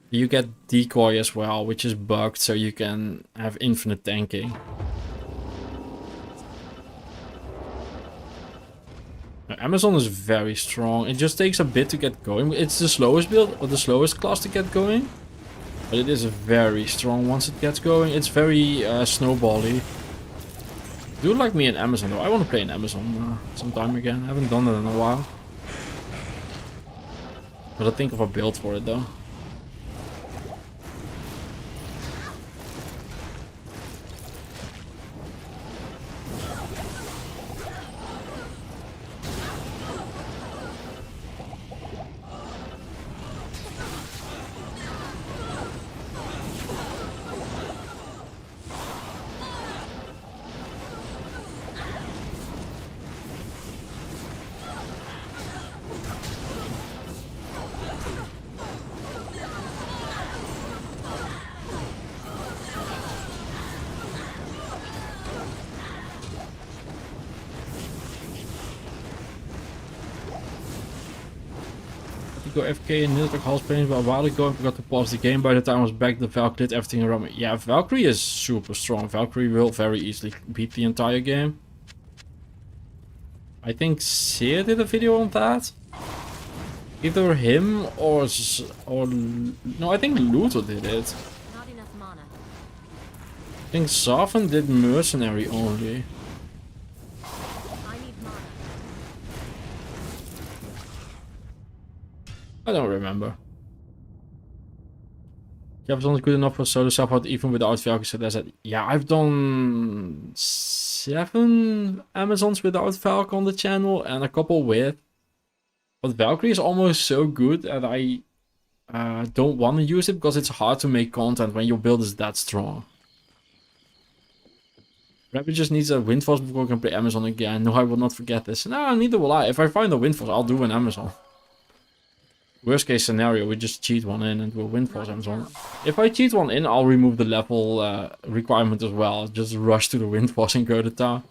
You get decoy as well, which is bugged, so you can have infinite tanking. Amazon is very strong. It just takes a bit to get going. It's the slowest build, or the slowest class to get going. But it is very strong once it gets going. It's very snowbally. Do like me in Amazon though. I want to play in Amazon sometime again. I haven't done that in a while. But I think of a build for it though. go FK and nearly took house pain, but a while ago I forgot to pause the game. By the time I was back, the Valkyrie did everything around me. Yeah, Valkyrie is super strong. Valkyrie will very easily beat the entire game. I think Seer did a video on that. Either him or no, I think Luther did it. Not enough mana. I think Zaven did Mercenary only. I need mana. I don't remember. Amazon's good enough for solo support even without Valkyrie, so that's it. Yeah, I've done 7 Amazons without Valk on the channel and a couple with. But Valkyrie is almost so good that I don't want to use it because it's hard to make content when your build is that strong. Rabbit just needs a Windforce before I can play Amazon again. No, I will not forget this. No, neither will I. If I find a Windforce, I'll do an Amazon. Worst case scenario, we just cheat one in and we'll Windforce Amazon. If I cheat one in, I'll remove the level requirement as well. Just rush to the Windforce and go to town.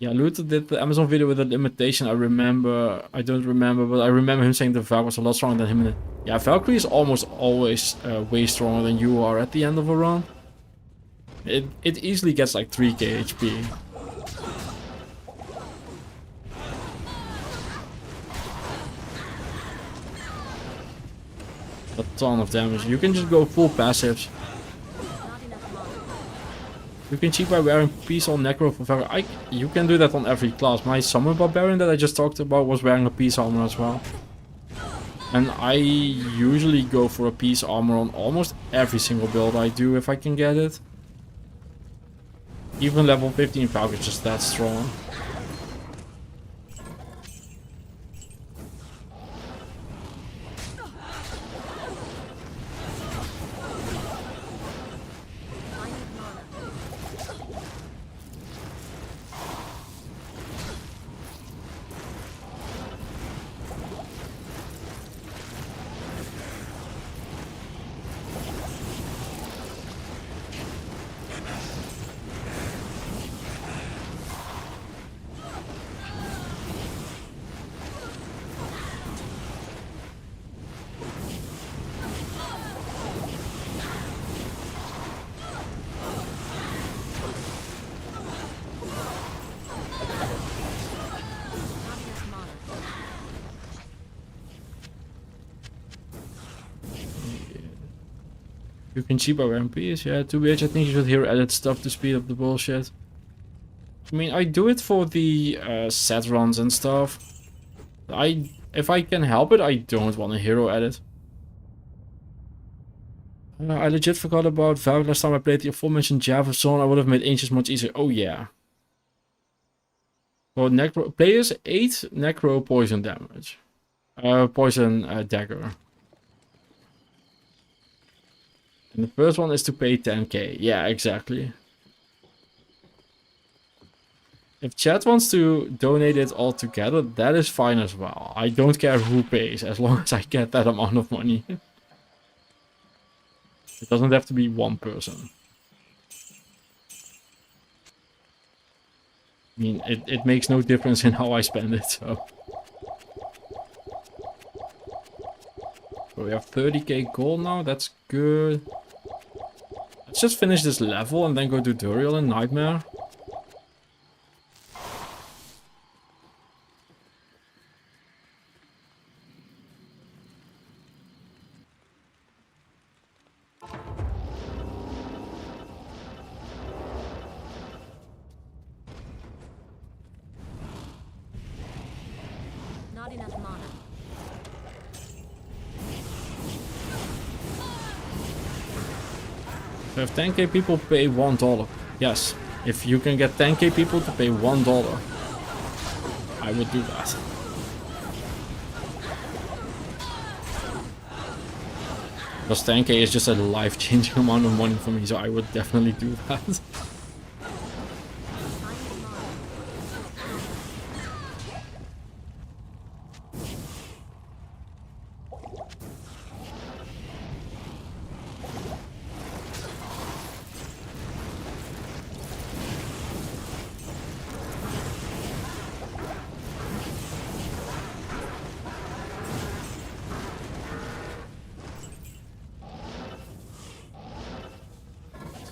Yeah, Luther did the Amazon video with a limitation. I don't remember, but I remember him saying the Valk was a lot stronger than him. Yeah, Valkyrie is almost always way stronger than you are at the end of a run. It easily gets like 3k HP. A ton of damage. You can just go full passives. You can cheat by wearing Peace or Necro for Valkyrie. You can do that on every class. My Summer Barbarian that I just talked about was wearing a Peace Armor as well. And I usually go for a Peace Armor on almost every single build I do if I can get it. Even level 15 Valkyrie is just that strong. You can cheat by wearing Peace, yeah, 2BH, I think you should hear edit stuff to speed up the bullshit. I mean, I do it for the set runs and stuff. If I can help it, I don't want a hero edit. I legit forgot about Valk last time I played the aforementioned Java Zone. I would have made Ancients much easier. Oh yeah. Well, Necro players 8 Necro poison damage. Poison dagger. And the first one is to pay 10k. Yeah, exactly. If chat wants to donate it all together, that is fine as well. I don't care who pays, as long as I get that amount of money. It doesn't have to be one person. I mean, it makes no difference in how I spend it, so. So we have 30k gold now, that's good. Let's just finish this level and then go to Duriel and Nightmare. Not enough mana. So if 10k people pay $1, yes. If you can get 10k people to pay $1, I would do that. Because 10k is just a life-changing amount of money for me, so I would definitely do that.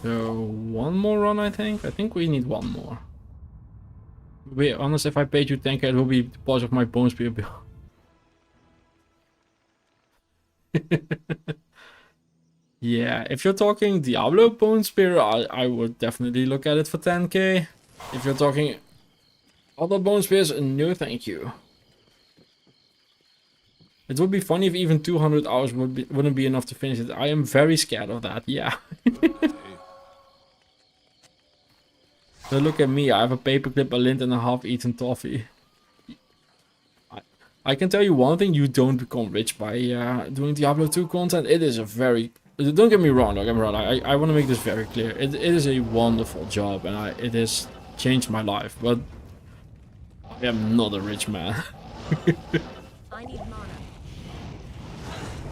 So one more run, I think. I think we need one more. To be honest, if I paid you 10k, it will be because of my bone spear bill. Yeah, if you're talking Diablo bone spear, I would definitely look at it for 10k. If you're talking other bone spears, no thank you. It would be funny if even 200 hours wouldn't be enough to finish it. I am very scared of that, yeah. But look at me, I have a paperclip, a lint, and a half-eaten toffee. I can tell you one thing, you don't become rich by doing Diablo 2 content. It is a very... Don't get me wrong, don't get me wrong. I want to make this very clear. It is a wonderful job, and it has changed my life. But I am not a rich man. I need mana.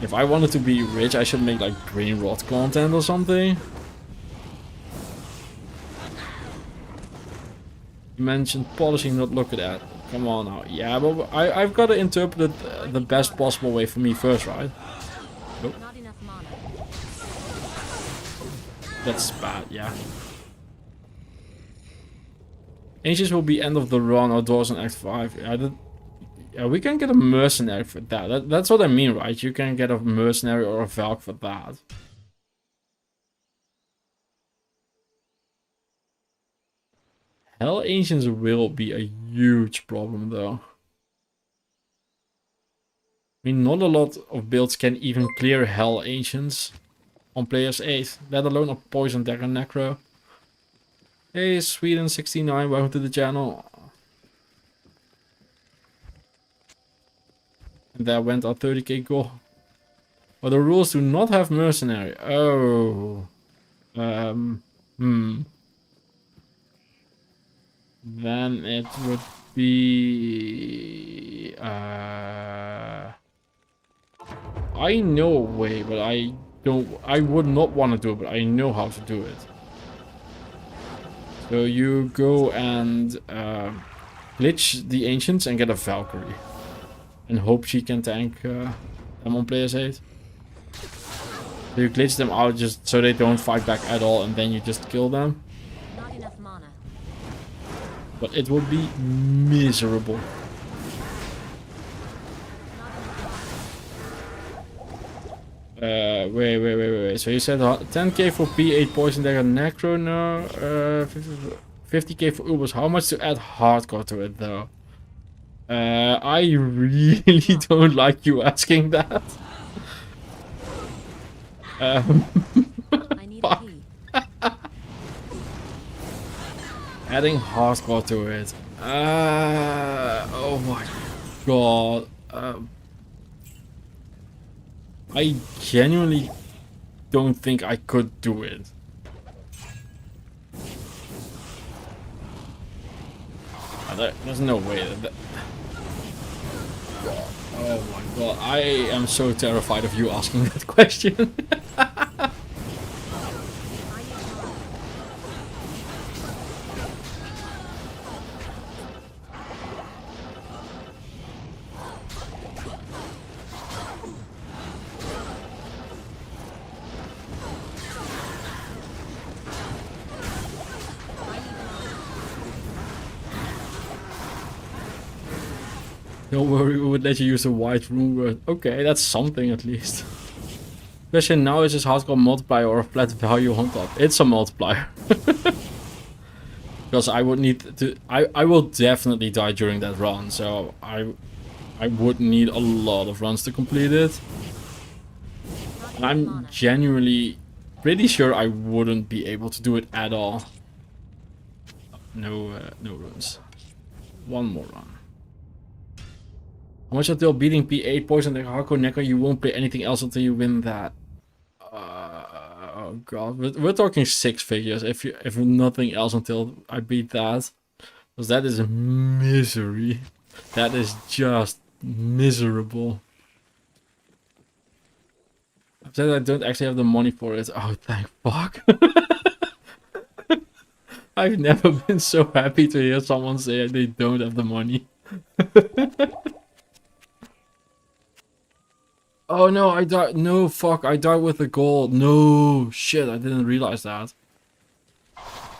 If I wanted to be rich, I should make like brain rot content or something. You mentioned polishing, not look at that. Come on now. Yeah, but I've got to interpret it the best possible way for me first, right? Nope. Not enough mana. That's bad, yeah. Ancients will be end of the run outdoors in Act 5. Yeah, we can get a mercenary for that. That's what I mean, right? You can get a mercenary or a Valk for that. Hell Ancients will be a huge problem, though. I mean, not a lot of builds can even clear Hell Ancients on players 8, let alone a Poison Dagger Necro. Hey, Sweden69, welcome to the channel. And there went our 30k goal. But the rules do not have mercenary. Oh. Then it would be... I know a way, but I would not want to do it, but I know how to do it. So you go and glitch the Ancients and get a Valkyrie. And hope she can tank them on players 8. So you glitch them out just so they don't fight back at all, and then you just kill them. Not enough mana. But it would be miserable. Wait. So you said 10k for P8 Poison Dagger Necro, no? 50k for Ubers. How much to add hardcore to it, though? I really don't like you asking that. I need a key. Adding hardcore to it. Oh my god. I genuinely don't think I could do it. There's no way that... Oh my god, I am so terrified of you asking that question. Don't worry, we would let you use the white rune word. Okay, that's something at least. Question now, is this hardcore multiplier or a flat value on top? It's a multiplier. Because I would need to... I will definitely die during that run, so I would need a lot of runs to complete it. And I'm genuinely pretty sure I wouldn't be able to do it at all. No runs. One more run. How much until beating P8 Poison Dagger Hardcore Necro? You won't play anything else until you win that. Oh god, we're talking 6 figures. If nothing else until I beat that, because that is a misery. That is just miserable. I've said I don't actually have the money for it. Oh, thank fuck. I've never been so happy to hear someone say they don't have the money. Oh no, I died. No, fuck, I died with the gold. No, shit, I didn't realize that.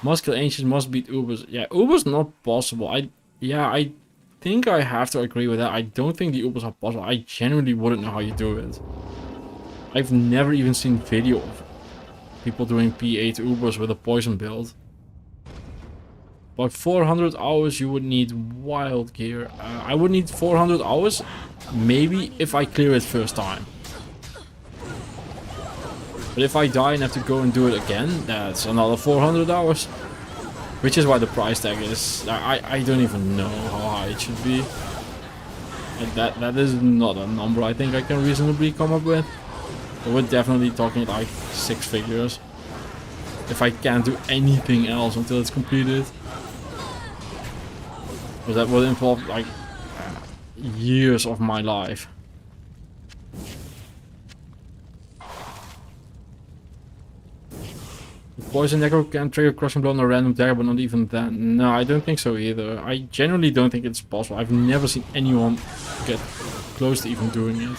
Must kill ancients, must beat Ubers. Yeah, Ubers not possible. I think I have to agree with that. I don't think the Ubers are possible. I genuinely wouldn't know how you do it. I've never even seen video of people doing P8 Ubers with a poison build. About 400 hours you would need wild gear. I would need 400 hours, maybe if I clear it first time. But if I die and have to go and do it again, that's another 400 hours. Which is why the price tag is... I don't even know how high it should be. And that is not a number I think I can reasonably come up with. But we're definitely talking like 6 figures. If I can't do anything else until it's completed. Because that would involve like years of my life. The poison dagger can trigger crushing blow on a random dagger, but not even then. No, I don't think so either. I genuinely don't think it's possible. I've never seen anyone get close to even doing it.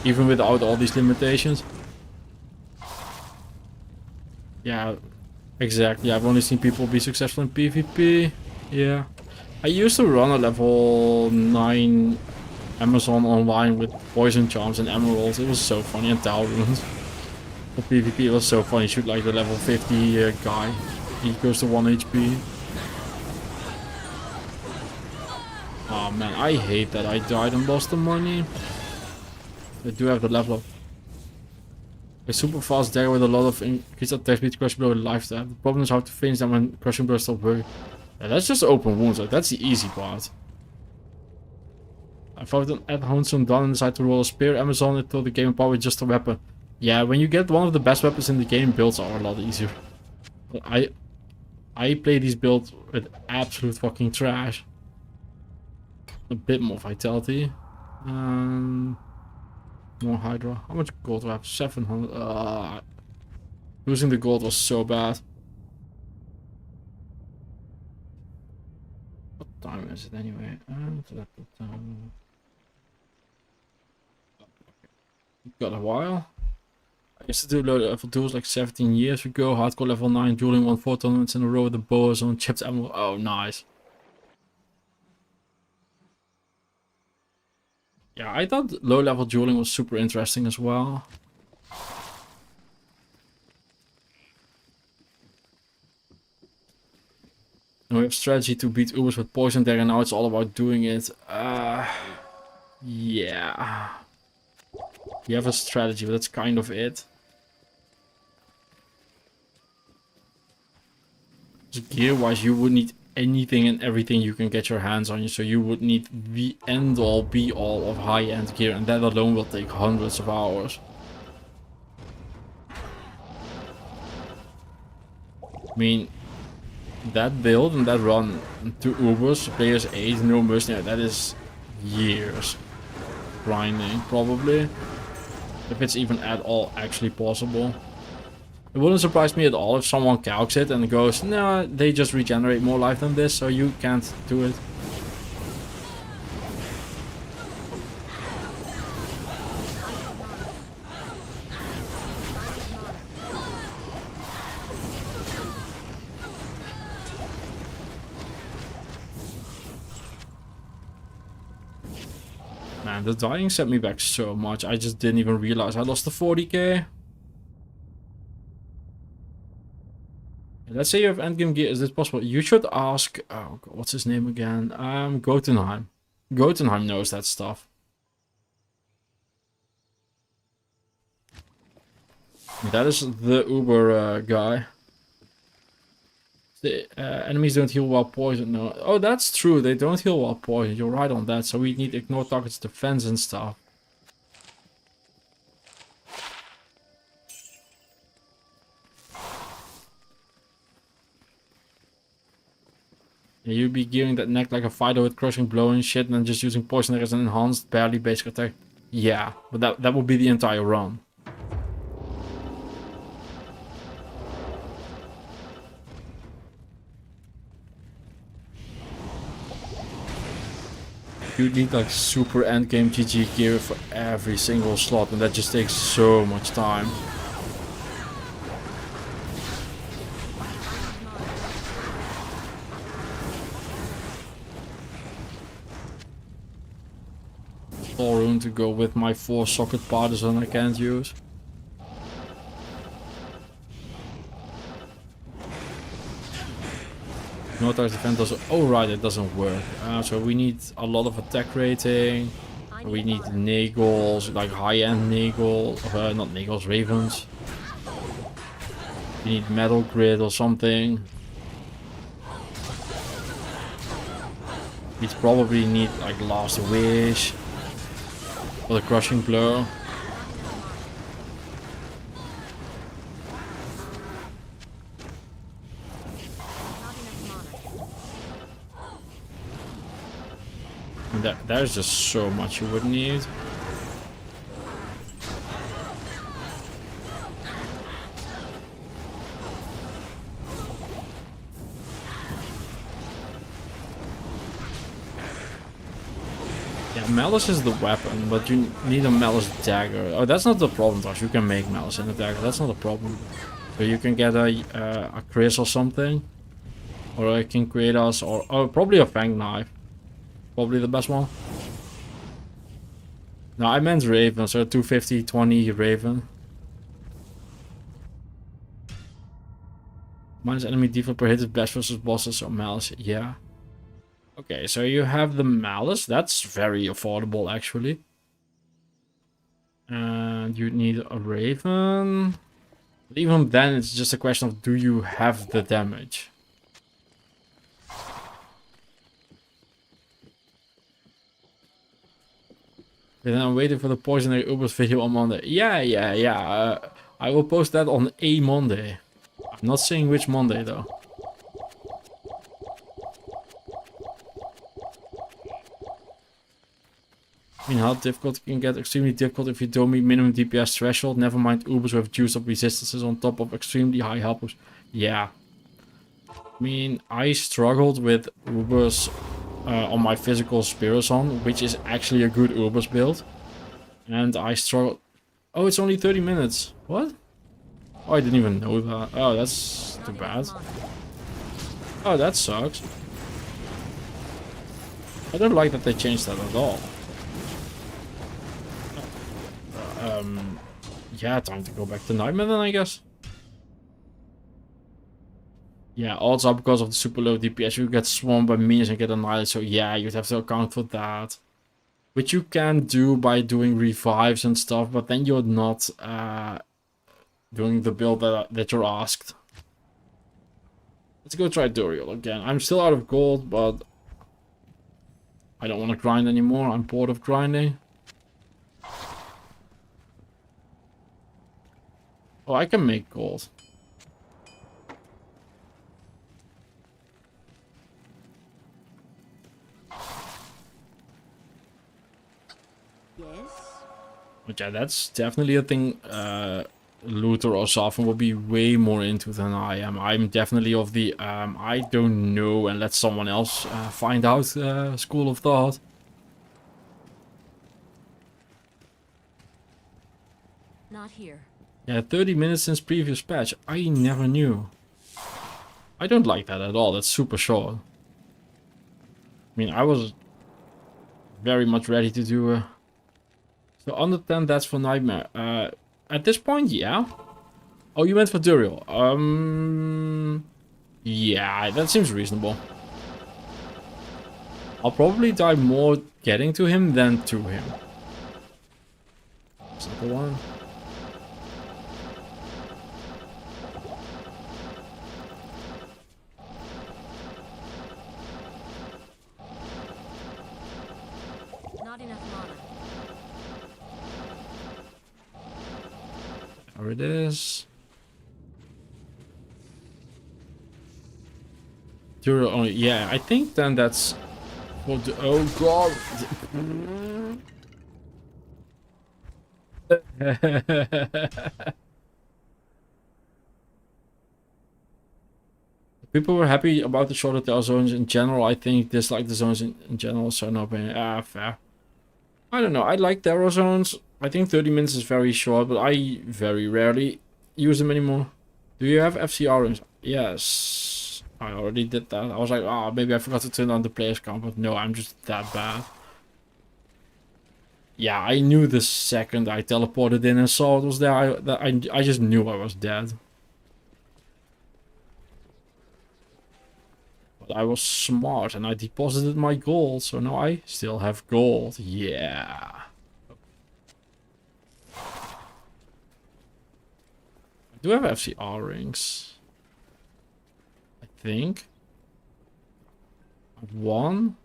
Even without all these limitations. Yeah, exactly. I've only seen people be successful in PvP. Yeah. I used to run a level 9 Amazon online with poison charms and emeralds. It was so funny, and Tau runes. For PvP it was so funny. Shoot like the level 50 guy. He goes to 1 HP. Oh man, I hate that I died and lost the money. I do have the level up. A super fast dagger with a lot of increased attack speed, crushing blow, lifetime. The problem is how to finish them when crushing blow stops working. Yeah, that's just open wounds, like that's the easy part. I found an at-home soon done and decided to roll a spear Amazon until the game power with just a weapon. Yeah, when you get one of the best weapons in the game, builds are a lot easier. But I play these builds with absolute fucking trash. A bit more vitality. More Hydra. How much gold do I have? 700. Losing the gold was so bad. What time is it anyway? Got a while. I used to do low level duels like 17 years ago. Hardcore level 9, dueling 1-4 tournaments in a row with the bows on chipped emerald. Oh, nice. Yeah, I thought low level dueling was super interesting as well. And we have strategy to beat Ubers with poison there, and now it's all about doing it. Yeah. You have a strategy, but that's kind of it. Gear-wise, you would need anything and everything you can get your hands on. So you would need the end-all, be-all of high-end gear, and that alone will take hundreds of hours. I mean, that build and that run to Ubers, players 8, no mercenary, that is years grinding, probably. If it's even at all actually possible. It wouldn't surprise me at all if someone calcs it and goes, no, they just regenerate more life than this, so you can't do it. Man, the dying set me back so much. I just didn't even realize I lost the 40k. Let's say you have endgame gear. Is this possible? You should ask... Oh, God, what's his name again? Gotenheim. Gotenheim knows that stuff. That is the Uber guy. The enemies don't heal while poisoned. No. Oh, that's true. They don't heal while poisoned. You're right on that. So we need to ignore targets defense and stuff. Yeah, you'd be gearing that neck like a fighter with crushing blow and shit, and then just using poison as an enhanced, barely basic attack. Yeah, but that would be the entire run. You need like super endgame GG gear for every single slot, and that just takes so much time. phone to go with my 4-socket partisan I can't use. Notice defense doesn't. Oh right, it doesn't work. So we need a lot of attack rating. We need Nagels, like high-end Nagel, not Nagels, Ravens. We need Metal Grid or something. We probably need like Last Wish for the Crushing Blow. There's just so much you would need. Yeah, Malice is the weapon, but you need a Malice dagger. Oh, that's not the problem, Josh. You can make Malice in a dagger. That's not a problem. So you can get a Chris or something, or a King Kratos, or oh, probably a Fang Knife. Probably the best one. No, I meant Raven, so 250, 20 Raven. Minus enemy defense per hit is best versus bosses or Malice. Yeah. Okay, so you have the Malice. That's very affordable, actually. And you need a Raven. But even then, it's just a question of, do you have the damage? Then I'm waiting for the Poisonary Ubers video on Monday. Yeah. I will post that on a Monday. I'm not saying which Monday though. I mean, how difficult it can get? Extremely difficult if you don't meet minimum DPS threshold. Never mind Ubers with juiced up resistances on top of extremely high helpers. Yeah. I mean, I struggled with Ubers on my physical Spirazon, which is actually a good Ubers build. And I struggled. Oh, it's only 30 minutes. What? Oh, I didn't even know that. Oh, that's too bad. Oh, that sucks. I don't like that they changed that at all. Yeah, time to go back to Nightmare then, I guess. Yeah, odds are because of the super low DPS, you get swarmed by minions and get annihilated, so yeah, you'd have to account for that. Which you can do by doing revives and stuff, but then you're not doing the build that you're asked. Let's go try Duriel again. I'm still out of gold, but I don't want to grind anymore. I'm bored of grinding. Oh, I can make gold. Yes? But yeah, that's definitely a thing Luther or Safin will be way more into than I am. I'm definitely of the I don't know and let someone else find out school of thought. Not here. Yeah, 30 minutes since previous patch. I never knew. I don't like that at all. That's super short. I mean, I was very much ready to do so under 10, that's for Nightmare. At this point, yeah. Oh, you went for Duriel. Yeah, that seems reasonable. I'll probably die more getting to him than to him. Simple one. Not enough mana. There it is. Duriel only. Yeah, I think then that's. For the, oh god. People were happy about the shorter tail zones in general. I think dislike the zones in general, so no opinion. Fair. I don't know. I like Terror zones. I think 30 minutes is very short, but I very rarely use them anymore. Do you have FCR rooms? Yes. I already did that. I was like, oh, maybe I forgot to turn on the players count, but no, I'm just that bad. Yeah, I knew the second I teleported in and saw it was there. I just knew I was dead. But I was smart and I deposited my gold, so now I still have gold. Yeah. I do have FCR rings. I think. I have one.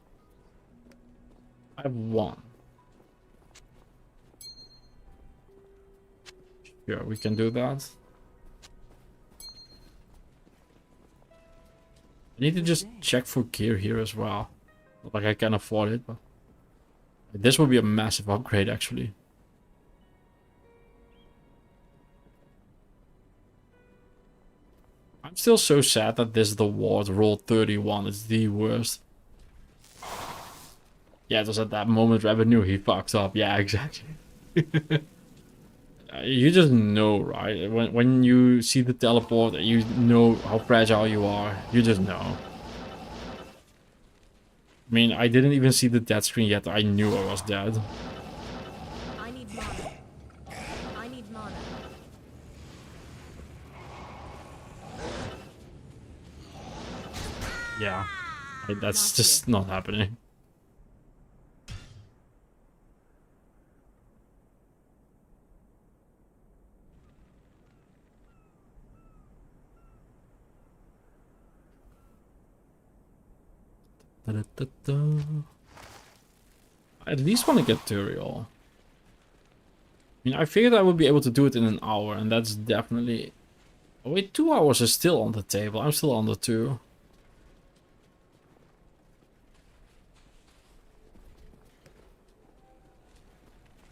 I have one. Sure, we can do that. I need to just check for gear here as well. Not like I can afford it, but this will be a massive upgrade actually. I'm still so sad that this is the ward. Roll 31 is the worst. Yeah, it was at that moment Rabbit knew he fucked up. Yeah, exactly. You just know, right? When you see the teleport, you know how fragile you are. You just know. I mean, I didn't even see the death screen yet. I knew I was dead. I need mana. I need mana. Yeah. That's just not happening. I at least want to get Turiel. I mean, I figured I would be able to do it in an hour, and that's definitely... Oh wait, 2 hours is still on the table. I'm still under 2.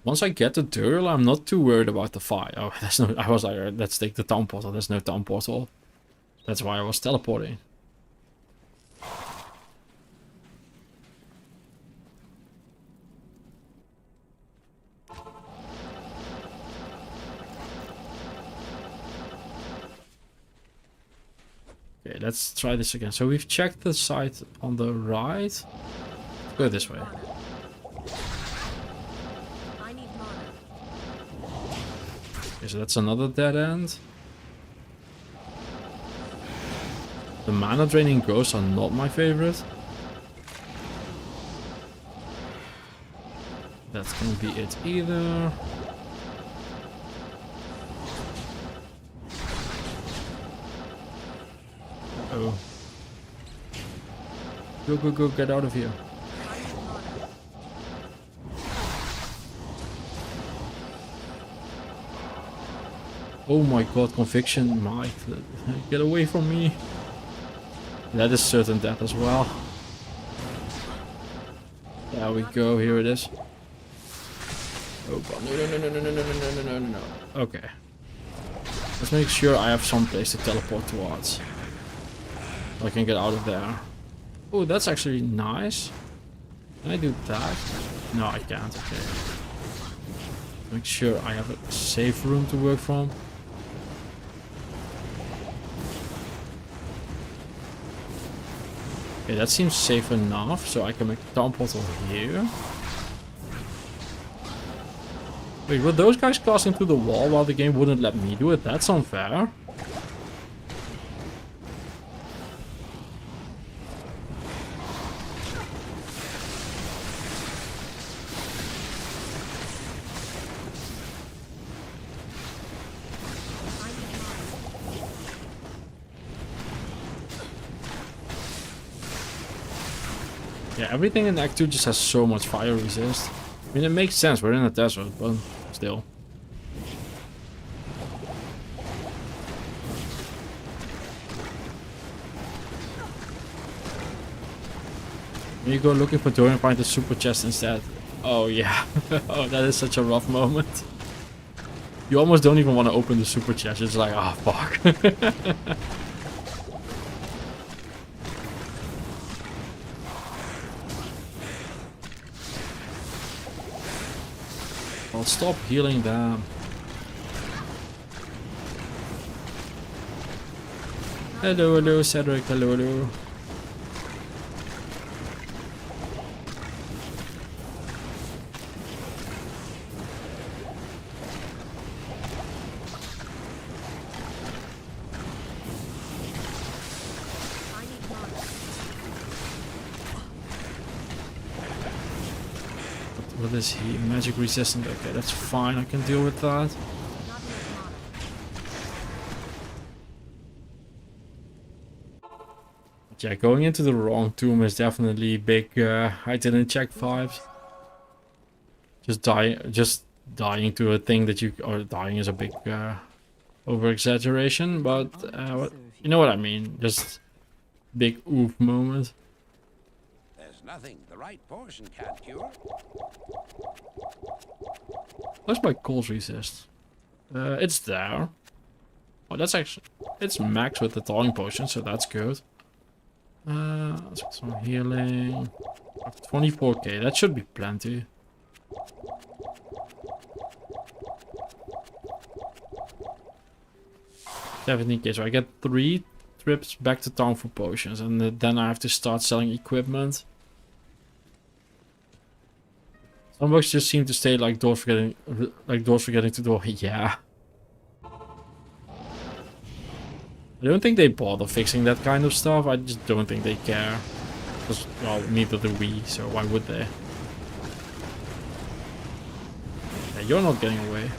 Once I get the Turiel, I'm not too worried about the fight. Oh, there's no... I was like, let's take the town portal. There's no town portal. That's why I was teleporting. Okay, let's try this again. So we've checked the side on the right. Let's go this way. I need mana. Okay, so that's another dead end. The mana draining ghosts are not my favorite. That's gonna be it either. Oh. Go, go, go, get out of here. Oh my god, conviction, Mike. Get away from me. That is certain death as well. There we go, here it is. Oh god, no, no, no, no, no, no, no, no, no, no, no, no. Okay. Let's make sure I have some place to teleport towards. I can get out of there. Oh, that's actually nice. Can I do that? No, I can't. Okay. Make sure I have a safe room to work from. Okay, that seems safe enough, so I can make a town portal here. Wait, were those guys casting through the wall while the game wouldn't let me do it? That's unfair. Yeah, everything in Act 2 just has so much fire resist. I mean, it makes sense, we're in a desert, but still. When you go looking for Dorian, find the super chest instead. Oh yeah, oh that is such a rough moment. You almost don't even want to open the super chest, it's like, oh fuck. I'll stop healing them. Hello, hello, Cedric, hello, hello. What is he? Magic resistant. Okay, that's fine. I can deal with that. But yeah, going into the wrong tomb is definitely big. I didn't check vibes. Just dying to a thing that or dying is a big over exaggeration, but you know what I mean. Just big oof moment. There's nothing the right portion can't cure. Where's my cold resist? It's there. Oh, that's actually... It's max with the thawing potion, so that's good. Let's get some healing. 24k, that should be plenty. 17k, so I get 3 trips back to town for potions, and then I have to start selling equipment. Some bugs just seem to stay like doors forgetting to door. Yeah. I don't think they bother fixing that kind of stuff. I just don't think they care. Because, well, neither do we, so why would they? Yeah, you're not getting away.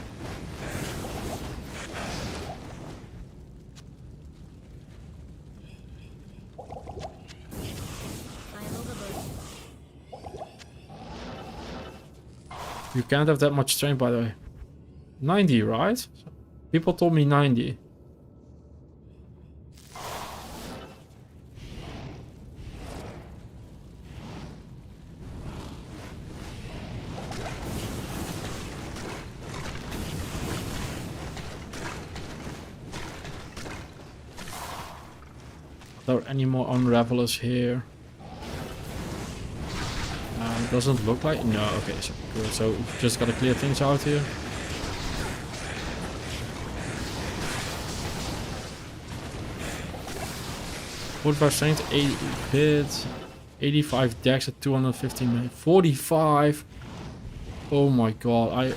You can't have that much strength, by the way. 90, right? People told me 90. Are there any more unravelers here? Doesn't look like... No, okay, so good. So just gotta clear things out here. $45 strength, 80 hits, 85 dex at 250 minutes, 45. Oh my god,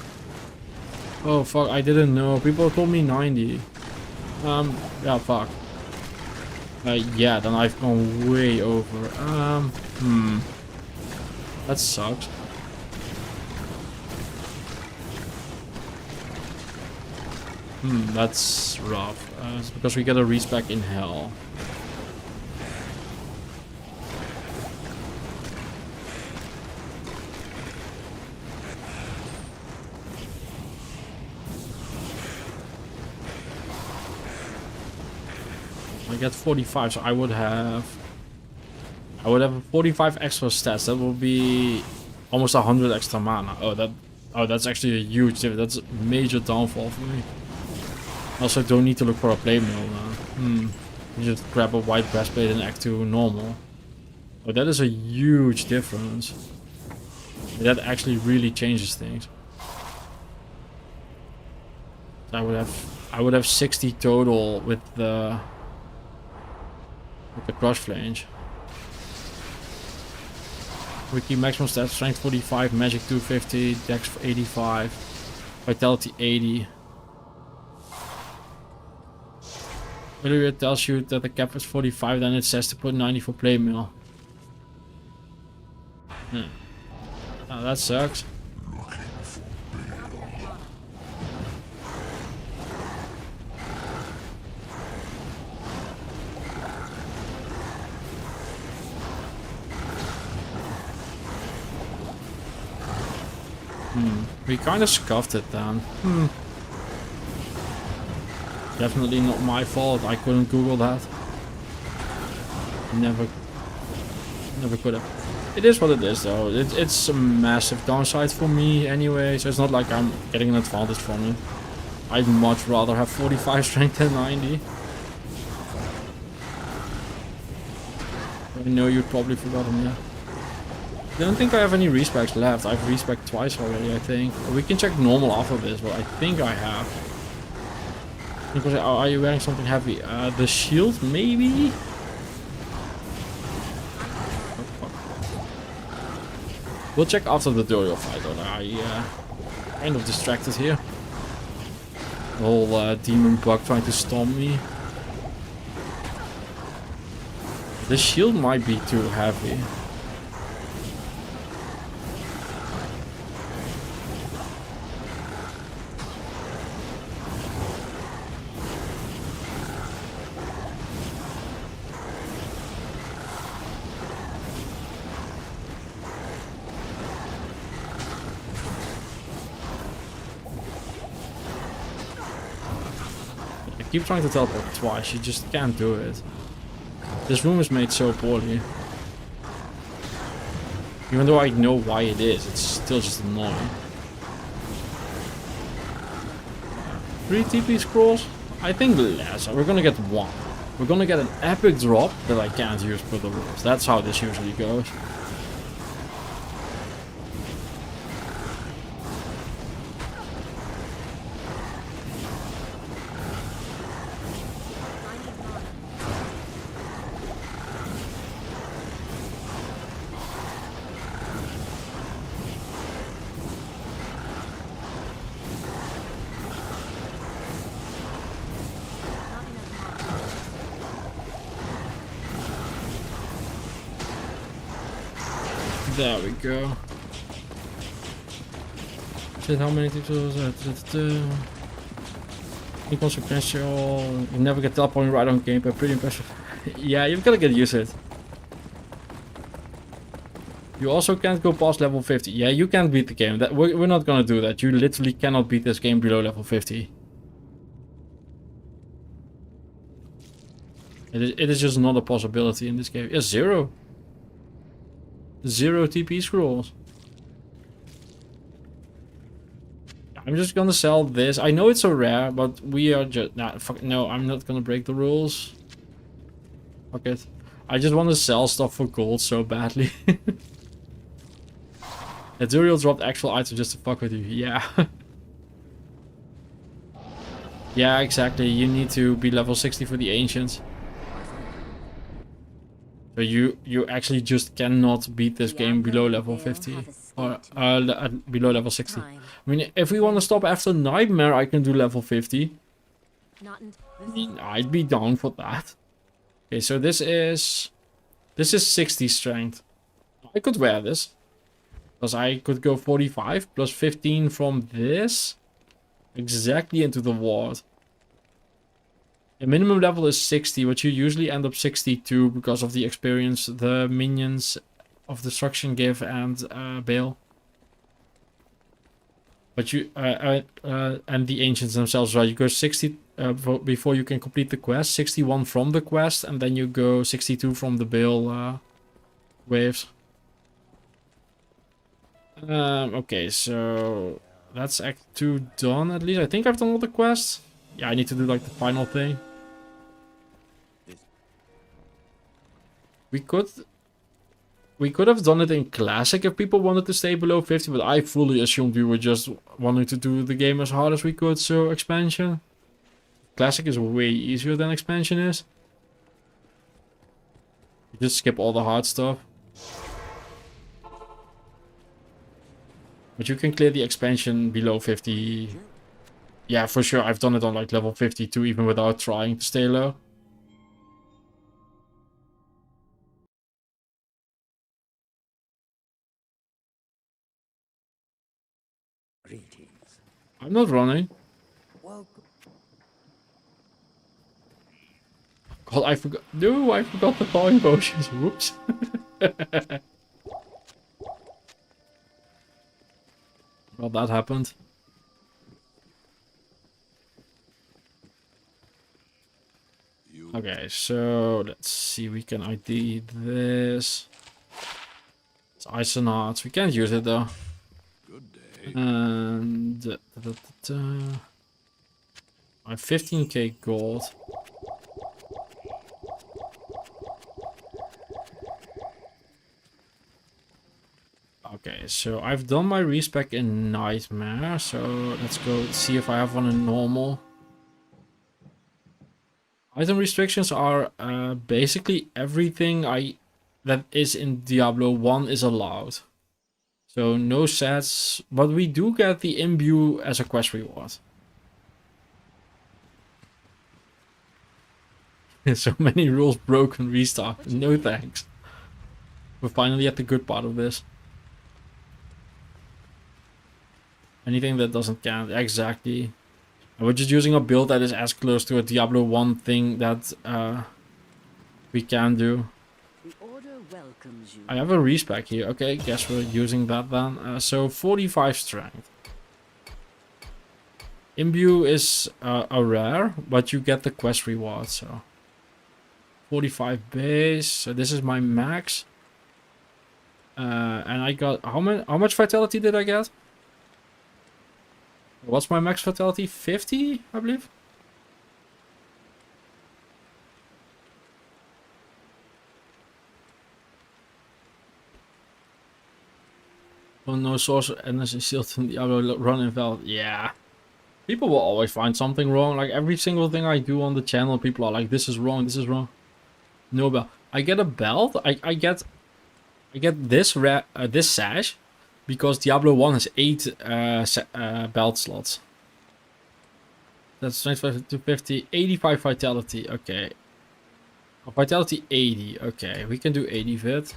oh fuck, I didn't know. People told me 90. Yeah, fuck. Yeah, then I've gone way over. That sucks. That's rough. It's because we get a reach back in hell. I get 45, so I would have 45 extra stats. That will be almost 100 extra mana. Oh, that's actually a huge difference. That's a major downfall for me. Also, don't need to look for a play mill now. You just grab a white breastplate and act to normal. Oh, that is a huge difference. That actually really changes things. So I would have 60 total with the crush flange. Wiki maximum stats, strength 45, magic 250, dex 85, vitality 80. Whenever it tells you that the cap is 45, then it says to put 90 for play mill. Oh, that sucks. We kind of scuffed it then. Definitely not my fault. I couldn't Google that. Never could have. It is what it is though. It's a massive downside for me anyway, so it's not like I'm getting an advantage from it. I'd much rather have 45 strength than 90. I know you'd probably forgotten, yeah. I don't think I have any respecs left. I've respec twice already, I think. We can check normal after this, but I think I have. Because are you wearing something heavy? The shield, maybe? Oh, fuck. We'll check after the tutorial fight, though. I kind of distracted here. The whole demon bug trying to stomp me. The shield might be too heavy. keep trying to teleport twice, you just can't do it. This room is made so poorly. Even though I know why it is, it's still just annoying. 3 TP scrolls? I think less. We're gonna get 1. We're gonna get an epic drop that I can't use for the rules. That's how this usually goes. There we go. Shit, how many tips was that? Inconsequential. You never get teleporting right on gameplay. Pretty impressive. Yeah, you've got to get used to it. You also can't go past level 50. Yeah, you can't beat the game. That we're not gonna do that. You literally cannot beat this game below level 50. It is just not a possibility in this game. Yeah, 0. 0 TP scrolls. I'm just gonna sell this. I know it's so rare, but we are just... Nah, fuck, no, I'm not gonna break the rules. Fuck it. I just want to sell stuff for gold so badly. Azuriel dropped actual items just to fuck with you. Yeah. Yeah, exactly. You need to be level 60 for the ancients. So you actually just cannot beat this game below level 50 or below level 60. I mean, if we want to stop after Nightmare, I can do level 50. I'd be down for that. Okay, so this is 60 strength. I could wear this because I could go 45 plus 15 from this exactly into the ward. The minimum level is 60, but you usually end up 62 because of the experience the minions of destruction give and Bale. But you and the ancients themselves, right? You go 60 before you can complete the quest, 61 from the quest, and then you go 62 from the Bale waves. Okay, so that's Act 2 done at least. I think I've done all the quests. Yeah, I need to do like the final thing. We could have done it in Classic if people wanted to stay below 50, but I fully assumed we were just wanting to do the game as hard as we could, so Expansion. Classic is way easier than Expansion is. You just skip all the hard stuff. But you can clear the Expansion below 50. Yeah, for sure. I've done it on like level 52 even without trying to stay low. Greetings. I'm not running. Welcome. God, I forgot. No, I forgot the thawing potions. Whoops. Well, that happened. Okay, so let's see. We can ID this. It's Isonauts. We can't use it though. Good day. And I have 15k gold. Okay, so I've done my respec in Nightmare, so let's go see if I have one in normal. Item restrictions are basically everything that is in Diablo 1 is allowed. So no sets, but we do get the imbue as a quest reward. So many rules broken, restart. No thanks. We're finally at the good part of this. Anything that doesn't count, exactly. And we're just using a build that is as close to a Diablo 1 thing that we can do. The order welcomes you. I have a respec here. Okay, guess we're using that then. So 45 strength. Imbue is a rare, but you get the quest reward, so 45 base. So this is my max. And I got how much vitality did I get? What's my max vitality? 50, I believe. Oh no, sorcerer energy shield in Diablo run invalid. Yeah. People will always find something wrong. Like every single thing I do on the channel, people are like, this is wrong, this is wrong. No belt. I get a belt. I get this this sash because Diablo 1 has 8 belt slots. That's 25 to 50, 85 vitality. Okay. Oh, vitality 80. Okay, we can do 80 vit.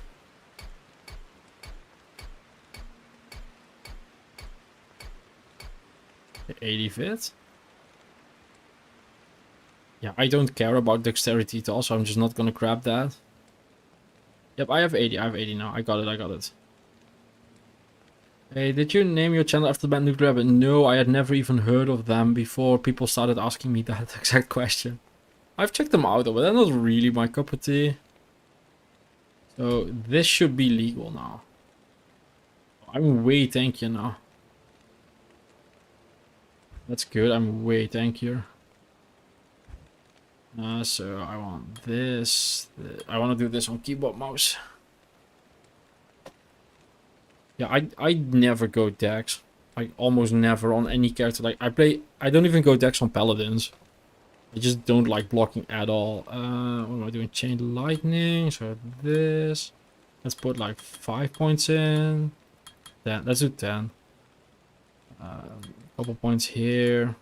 Okay, 80 vit. Yeah, I don't care about dexterity at all, so I'm just not gonna grab that. Yep, I have 80. I have 80 now. I got it. I got it. Hey, did you name your channel after the band Nuclear Rabbit? No, I had never even heard of them before people started asking me that exact question. I've checked them out, but they're not really my cup of tea. So this should be legal now. I'm way tankier now. That's good. I'm way tankier. So I want this. I want to do this on keyboard mouse. Yeah, I never go dex. Like almost never on any character. Like I don't even go dex on paladins. I just don't like blocking at all. What am I doing? Chain lightning. So this. Let's put like 5 points in. 10. Let's do 10. Couple points here.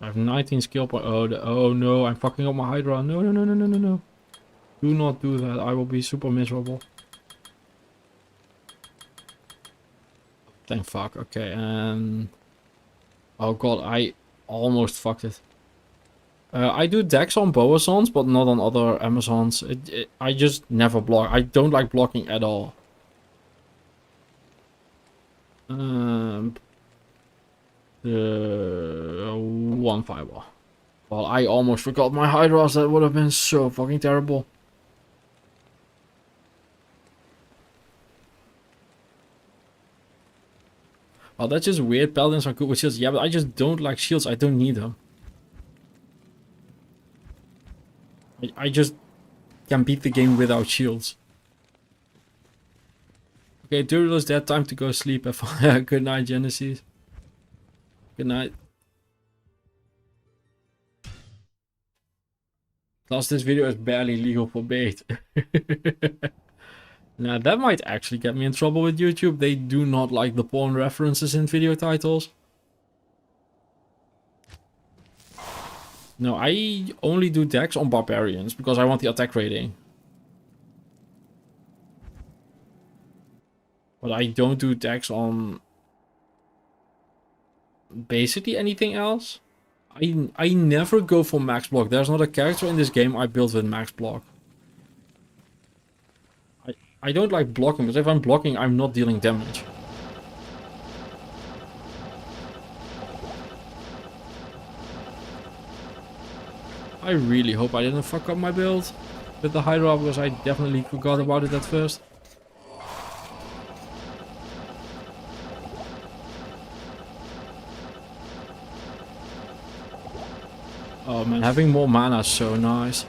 I have 19 skill points. Oh no, I'm fucking up my Hydra. No, no, no, no, no, no, no. Do not do that. I will be super miserable. Thank fuck. Okay, and... Oh god, I almost fucked it. I do dex on Boazons, but not on other Amazons. I just never block. I don't like blocking at all. One fireball. Well, I almost forgot my Hydras. That would have been so fucking terrible. Well, that's just weird. Paladins are good with shields. Yeah, but I just don't like shields. I don't need them. I just can beat the game without shields. Okay, Duriel is dead. Time to go sleep. Good night, Genesis. Good night. Plus, this video is barely legal for bait. Now, that might actually get me in trouble with YouTube. They do not like the porn references in video titles. No, I only do dex on barbarians because I want the attack rating. But I don't do dex on basically anything else. I never go for max block. There's not a character in this game I built with max block. I don't like blocking, because if I'm blocking, I'm not dealing damage. I really hope I didn't fuck up my build with the Hydra, because I definitely forgot about it at first. Oh man, having more mana is so nice.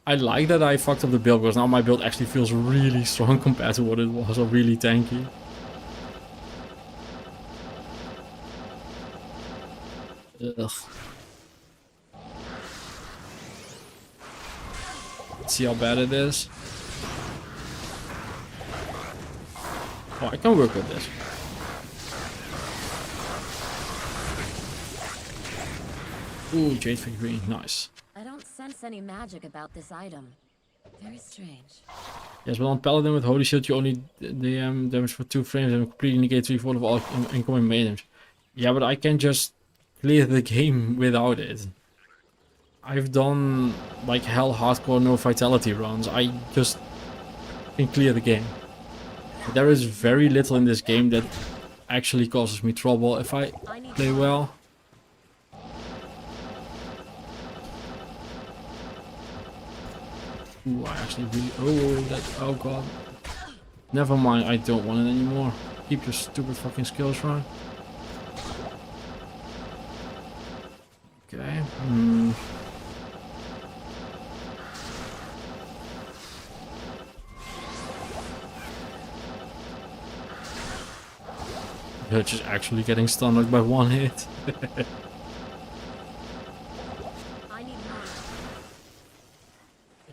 I like that I fucked up the build, because now my build actually feels really strong compared to what it was, or really tanky. Ugh. Let's see how bad it is. Oh, I can work with this. Ooh, Jade Green, nice. I don't sense any magic about this item. Very strange. Yes, but on Paladin with Holy Shield you only DM damage for 2 frames and completely negate 3/4 of all incoming melee damage. Yeah, but I can just clear the game without it. I've done like hell hardcore no vitality runs. I just can clear the game. There is very little in this game that actually causes me trouble if I play well. Ooh, I actually really... Oh god. Never mind, I don't want it anymore. Keep your stupid fucking skills right. Okay. You're just actually getting stunned by one hit.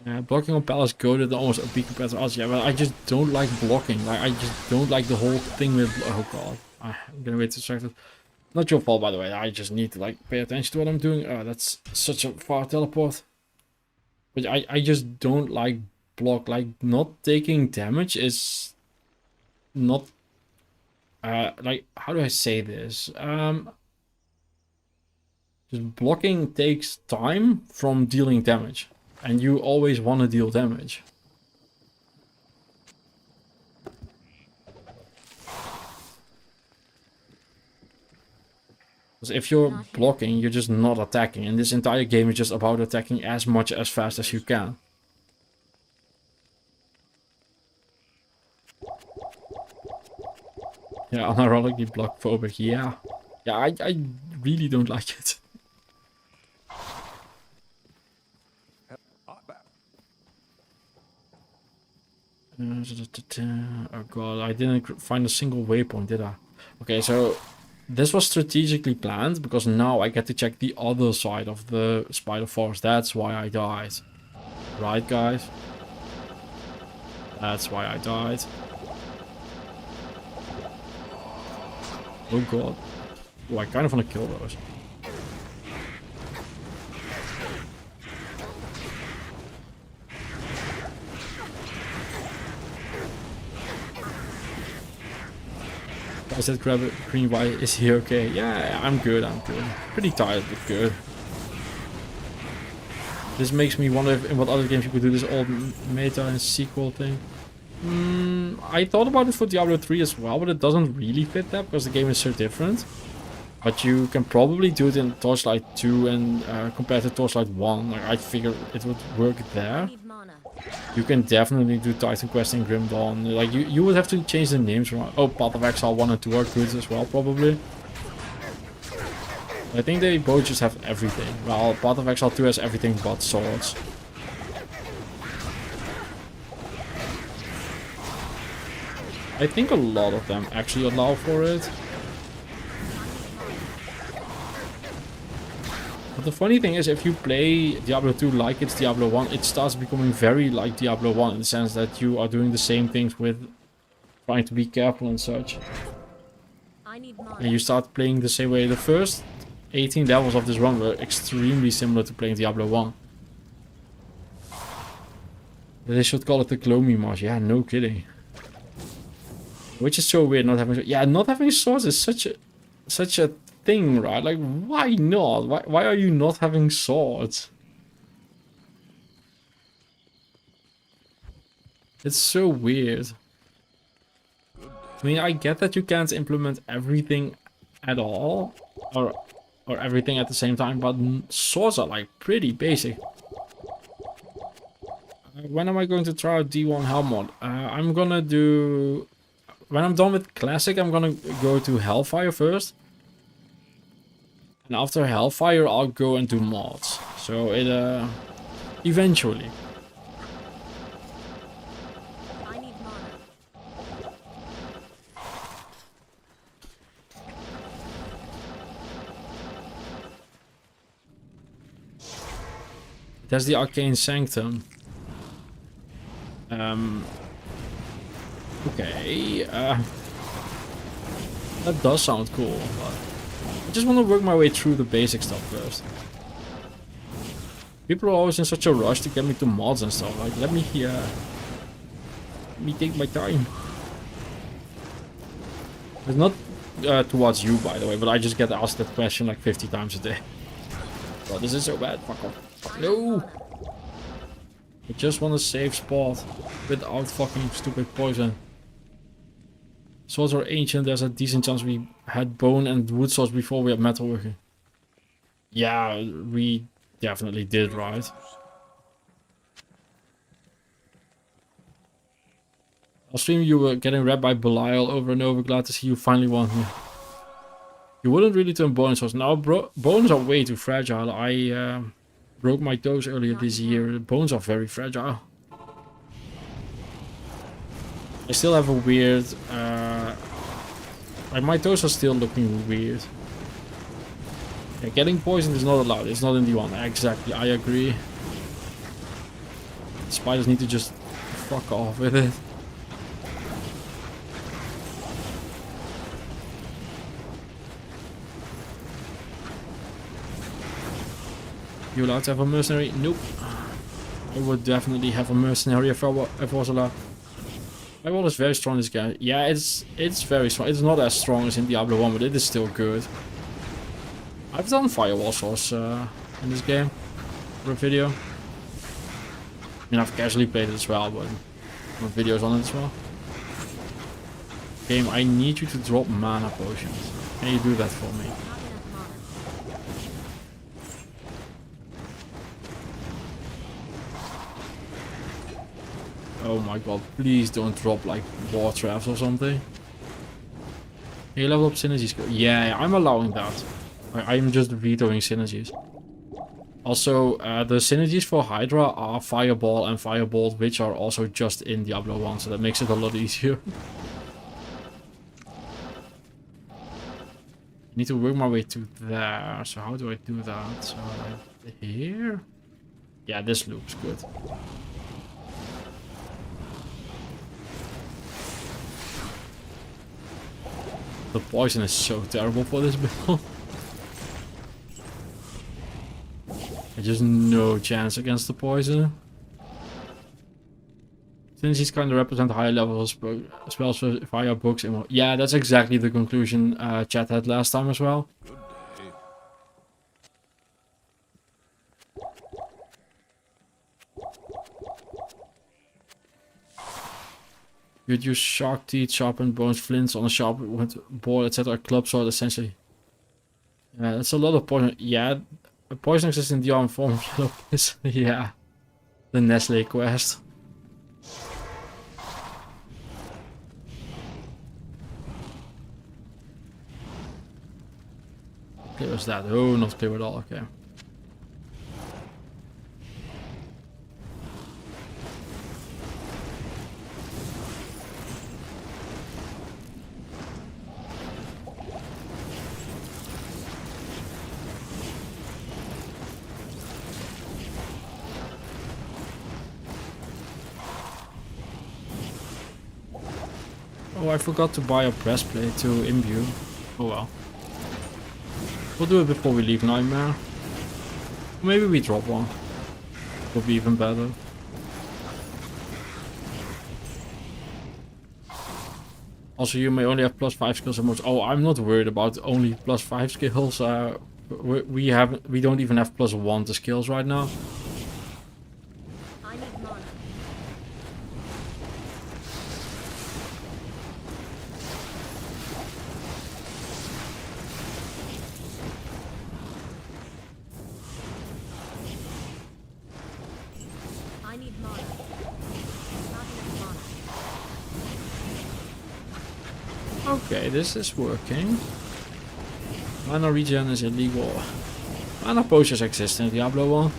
Yeah, blocking on Palace goaded almost OP compared to us. Yeah, but I just don't like blocking. Like, I just don't like the whole thing with... Oh god. I'm gonna wait to distracted. Not your fault, by the way. I just need to like pay attention to what I'm doing. Oh, that's such a far teleport. But I just don't like block. Like, not taking damage is not... like, how do I say this? Just blocking takes time from dealing damage. And you always want to deal damage. Because if you're blocking, you're just not attacking. And this entire game is just about attacking as much as fast as you can. Yeah, unironically block phobic, yeah. Yeah, I really don't like it. Oh god, I didn't find a single waypoint, did I? Okay, so this was strategically planned because now I get to check the other side of the spider forest. That's why I died. Right, guys? That's why I died. Oh god. Oh, I kind of want to kill those. I said grab a green white. Is he okay? Yeah, I'm good, I'm good. Pretty tired, but good. This makes me wonder if in what other games you could do this old meta and sequel thing. I thought about it for Diablo 3 as well, but it doesn't really fit that because the game is so different. But you can probably do it in Torchlight 2 and compared to Torchlight 1. Like, I figured it would work there. You can definitely do Titan Quest and Grim Dawn. Like, you would have to change the names from... Oh, Path of Exile 1 and 2 are good as well, probably. I think they both just have everything. Well, Path of Exile 2 has everything but swords. I think a lot of them actually allow for it. But the funny thing is, if you play Diablo 2 like it's Diablo 1, it starts becoming very like Diablo 1 in the sense that you are doing the same things with trying to be careful and such. And you start playing the same way. The first 18 levels of this run were extremely similar to playing Diablo 1. They should call it the Clomie Marsh. Yeah, no kidding. Which is so weird not having... Yeah, not having swords is such a thing, right? Like, why not? Why are you not having swords? It's so weird. I mean, I get that you can't implement everything at all, or everything at the same time, but swords are like pretty basic. When am I going to try out D1 Hell mod? I'm gonna do... When I'm done with Classic, I'm gonna go to Hellfire first. And after Hellfire, I'll go and do mods. So it, eventually. I need mana. That's the Arcane Sanctum. Okay, that does sound cool, but I just want to work my way through the basic stuff first. People are always in such a rush to get me to mods and stuff. Like, let me take my time. It's not towards you, by the way, but I just get asked that question like 50 times a day. Oh, this is so bad. Fuck off. No. I just want a safe spot without fucking stupid poison. Swords are ancient, there's a decent chance we had bone and wood swords before we had metalworking. Yeah, we definitely did, right? I'll stream you were getting read by Belial over and over. Glad to see you finally want me. You wouldn't really turn bone swords. Now, bones are way too fragile. I broke my toes earlier this year. Bones are very fragile. I still have a weird... like my toes are still looking weird. Yeah, getting poisoned is not allowed. It's not in the one. Exactly, I agree. Spiders need to just fuck off with it. You allowed to have a mercenary? Nope. I would definitely have a mercenary if I was allowed. My wall is very strong this game. Yeah, it's very strong. It's not as strong as in Diablo 1, but it is still good. I've done firewall source in this game for a video. I mean, I've casually played it as well, but videos on it as well. Game, I need you to drop mana potions. Can you do that for me? Oh my god, please don't drop like war traps or something. Can you level up synergies? Yeah, I'm allowing that. I'm just vetoing synergies. Also, the synergies for Hydra are Fireball and Firebolt, which are also just in Diablo 1, so that makes it a lot easier. I need to work my way to there, so how do I do that? So, like, here? Yeah, this loops good. The poison is so terrible for this build. There's just no chance against the poison. Since he's kind of represent higher levels spells via books. Yeah, that's exactly the conclusion chat had last time as well. Good day. You'd use shark teeth, sharpened bones, flints on a sharp board, etc. Club sword, essentially. Yeah, that's a lot of poison. Yeah, poison exists in the arm form of yellow piss. Yeah, the Nestle quest. Clear as that. Oh, not clear at all. Okay. Oh, I forgot to buy a breastplate to imbue. Oh well. We'll do it before we leave Nightmare. Maybe we drop one. Would be even better. Also, you may only have +5 skills and most. Oh, I'm not worried about only +5 skills. We don't even have +1 to skills right now. I need mana. I need mana. Not enough mana. Okay, this is working. Mana regen is illegal. Mana potions exist in Diablo 1.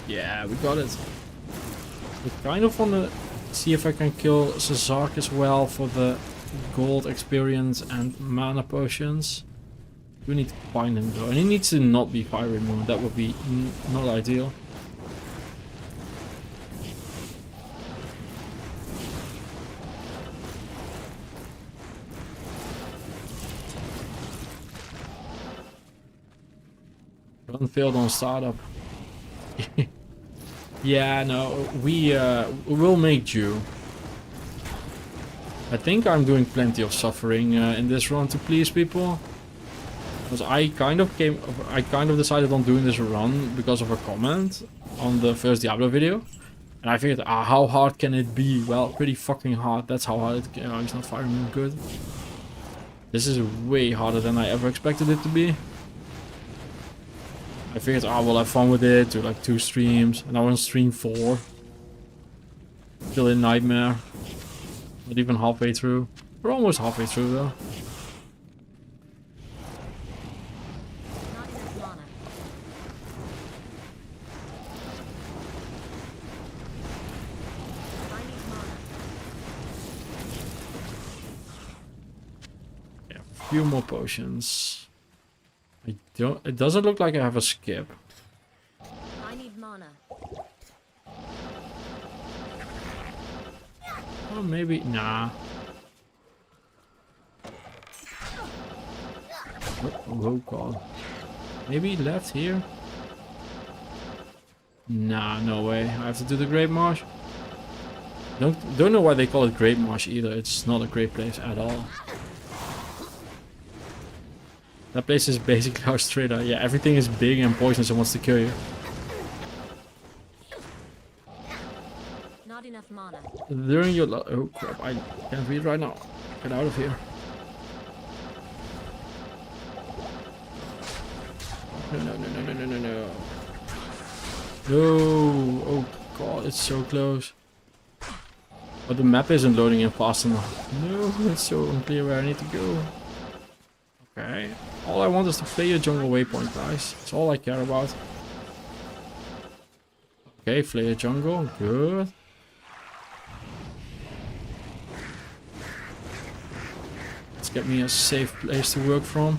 Yeah, we got it. I kind of want to see if I can kill Cesark as well for the gold experience and mana potions. We need to find him though, and he needs to not be fire moon. That would be not ideal. Run failed on startup. Yeah, no, we will make do. I think I'm doing plenty of suffering in this run to please people. Because I kind of decided on doing this run because of a comment on the first Diablo video. And I figured, how hard can it be? Well, pretty fucking hard. That's how hard it can. Oh, he's not firing me good. This is way harder than I ever expected it to be. I figured, we'll have fun with it, do like 2 streams. And I want to stream 4. Still in Nightmare. Not even halfway through. We're almost halfway through though. Not enough mana. I need mana. Yeah, a few more potions. It doesn't look like I have a skip. I need mana. Oh, maybe, nah. Oh god. Maybe left here? Nah, no way. I have to do the Great Marsh. Don't know why they call it Great Marsh either. It's not a great place at all. That place is basically Australia. Yeah, everything is big and poisonous and wants to kill you. Not enough mana. During your oh crap, I can't read right now. Get out of here. No. No! Oh god, it's so close. But the map isn't loading in fast enough. No, it's so unclear where I need to go. Okay. All I want is to play a jungle waypoint, guys. That's all I care about. Okay, play a jungle. Good. Let's get me a safe place to work from.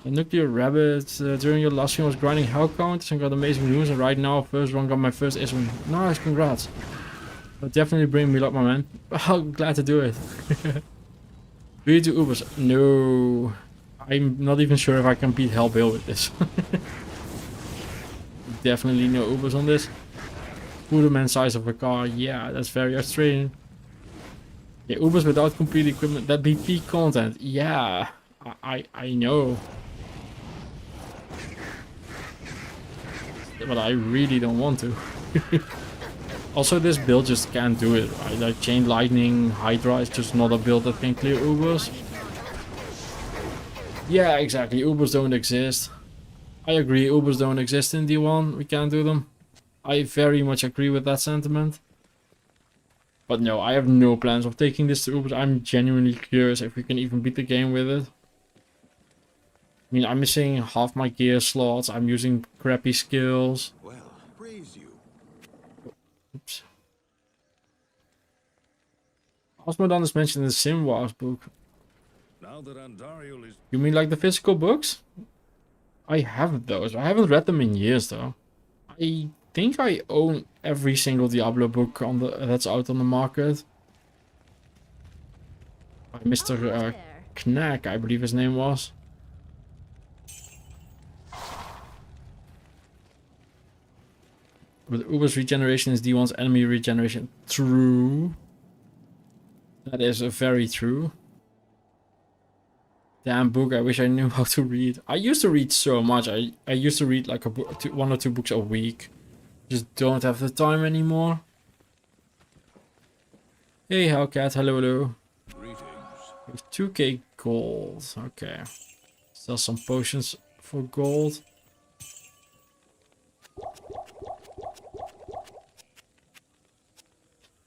A nuclear rabbit during your last stream was grinding hell counters and got amazing runes, and right now first one got my first Ism. Nice, congrats. But definitely bring me luck, my man. Oh, glad to do it. Do you do Ubers? No. I'm not even sure if I can beat Hellbill with this. Definitely no Ubers on this. Pooderman size of a car. Yeah, that's very Australian. Yeah, Ubers without complete equipment. That'd be peak content. Yeah, I know. But I really don't want to. Also, this build just can't do it, right? Like Chain Lightning, Hydra is just not a build that can clear Ubers. Yeah, exactly. Ubers don't exist. I agree, Ubers don't exist in D1. We can't do them. I very much agree with that sentiment. But no, I have no plans of taking this to Ubers. I'm genuinely curious if we can even beat the game with it. I mean, I'm missing half my gear slots. I'm using crappy skills. Well, praise you. Oops. Osmodon is mentioned in the Sim Wars book. Now that Andariel is... You mean like the physical books? I have those. I haven't read them in years though. I think I own every single Diablo book on that's out on the market. By Mr. Knack, I believe his name was. With Uber's regeneration is D1's enemy regeneration. True. That is very true. Damn book, I wish I knew how to read. I used to read so much. I used to read like one or two books a week. Just don't have the time anymore. Hey Hellcat, hello. Greetings. We have 2k gold. Okay. Sell some potions for gold.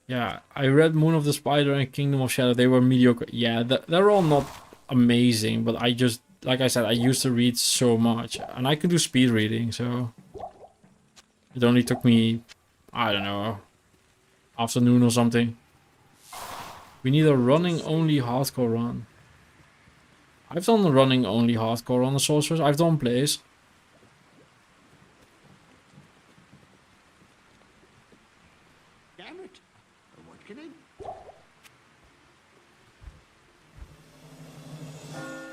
Yeah, I read Moon of the Spider and Kingdom of Shadow. They were mediocre. Yeah, they're all not amazing, but I just, like I said, I used to read so much. And I could do speed reading, so... It only took me, I don't know, afternoon or something. We need a running only hardcore run. I've done the running only hardcore on the sorcerers. I've done plays. Damn it. What can I...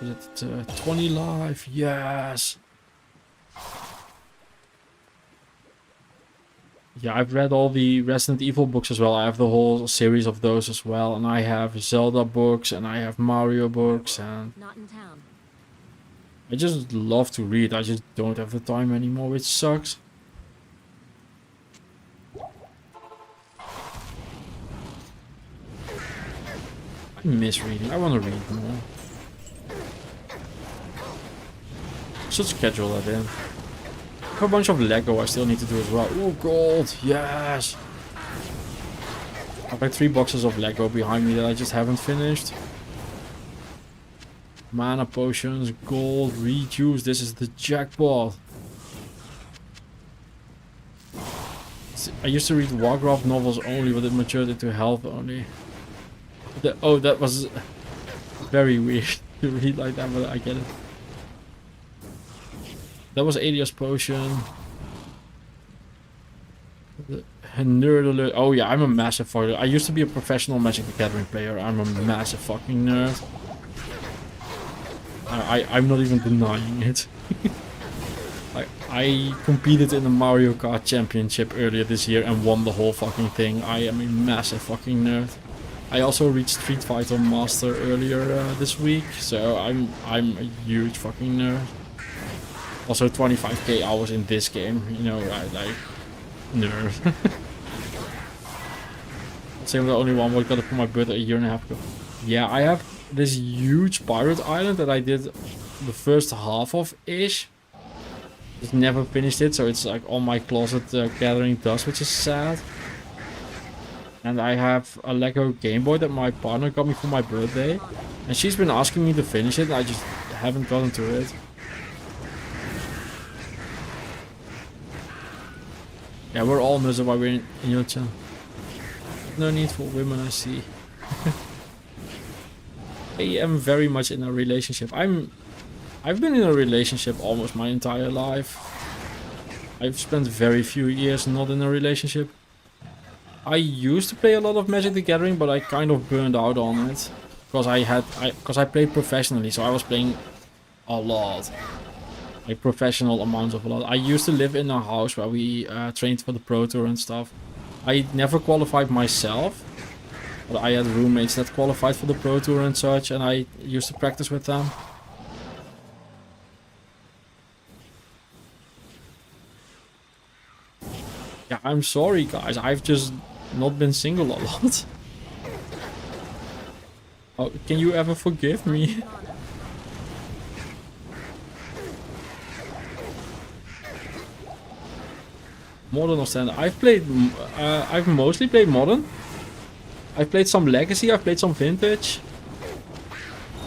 Is it 20 life? Yes. Yeah, I've read all the Resident Evil books as well. I have the whole series of those as well. And I have Zelda books and I have Mario books. And Not in town. I just love to read. I just don't have the time anymore, which sucks. I miss reading. I want to read more. Should schedule that in. I have a bunch of Lego I still need to do as well. Oh, gold. Yes. I have like 3 boxes of Lego behind me that I just haven't finished. Mana potions, gold, rejuice. This is the jackpot. I used to read Warcraft novels only, but it matured into health only. Oh, that was very weird to read like that, but I get it. That was Alias Potion. Nerd alert. Oh yeah, I'm a massive fucker. I used to be a professional Magic the Gathering player. I'm a massive fucking nerd. I'm not even denying it. I competed in the Mario Kart Championship earlier this year and won the whole fucking thing. I am a massive fucking nerd. I also reached Street Fighter Master earlier this week, so I'm a huge fucking nerd. Also 25k hours in this game, you know, I like nerd. Same with the only one I got it for my birthday a year and a half ago. Yeah, I have this huge pirate island that I did the first half of ish. Just never finished it, so it's like on my closet gathering dust, which is sad. And I have a Lego Game Boy that my partner got me for my birthday. And she's been asking me to finish it, and I just haven't gotten to it. Yeah, we're all miserable while we're in your channel. No need for women, I see. I am very much in a relationship. I've been in a relationship almost my entire life. I've spent very few years not in a relationship. I used to play a lot of Magic the Gathering, but I kind of burned out on it. Because I played professionally, so I was playing a lot. Like professional amounts of a lot. I used to live in a house where we trained for the Pro Tour and stuff. I never qualified myself. But I had roommates that qualified for the Pro Tour and such, and I used to practice with them. Yeah, I'm sorry guys, I've just not been single a lot. Oh, can you ever forgive me? Modern or Standard? I've mostly played Modern. I've played some Legacy, I've played some Vintage.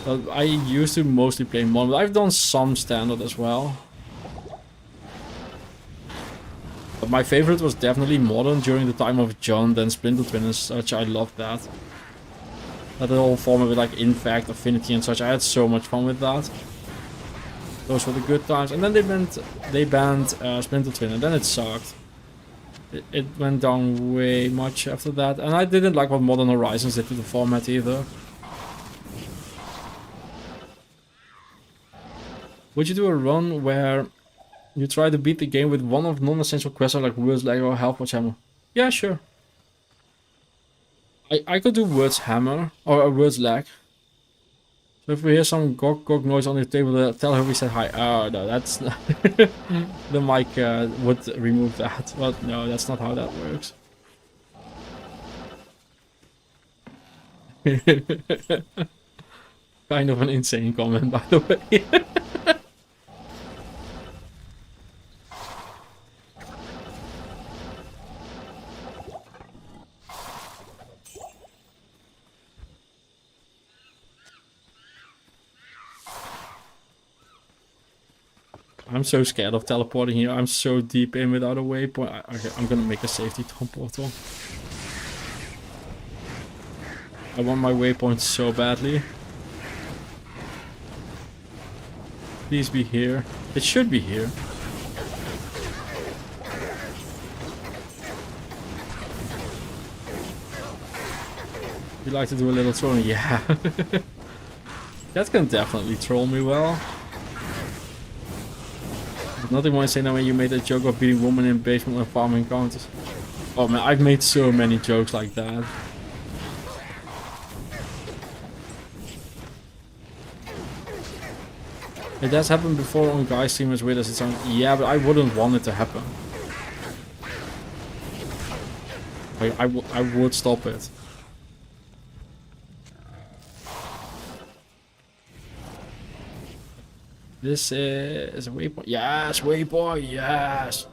But I used to mostly play Modern, but I've done some Standard as well. But my favorite was definitely Modern during the time of John, then Splinter Twin and such. I loved that. That whole format with like Infect, Affinity and such. I had so much fun with that. Those were the good times. And then they banned Splinter Twin, and then it sucked. It went down way much after that. And I didn't like what Modern Horizons did to the format either. Would you do a run where you try to beat the game with one of non-essential quests like Words Lag or Health Watch Hammer? Yeah, sure. I could do Words Hammer or Words Lag. So if we hear some gog noise on the table, tell her we said hi. Oh no, that's not the mic would remove that. But no, that's not how that works. Kind of an insane comment, by the way. I'm so scared of teleporting here. I'm so deep in without a waypoint. Okay, I'm gonna make a safety portal. I want my waypoint so badly. Please be here. It should be here. You like to do a little trolling? Yeah. That can definitely troll me well. Nothing more insane than when you made a joke of beating women in basement and farm encounters. Oh man, I've made so many jokes like that. It has happened before on guy streamers with us. It's on, yeah, but I wouldn't want it to happen. Like, I would stop it. This is a waypoint. Yes, waypoint. Yes.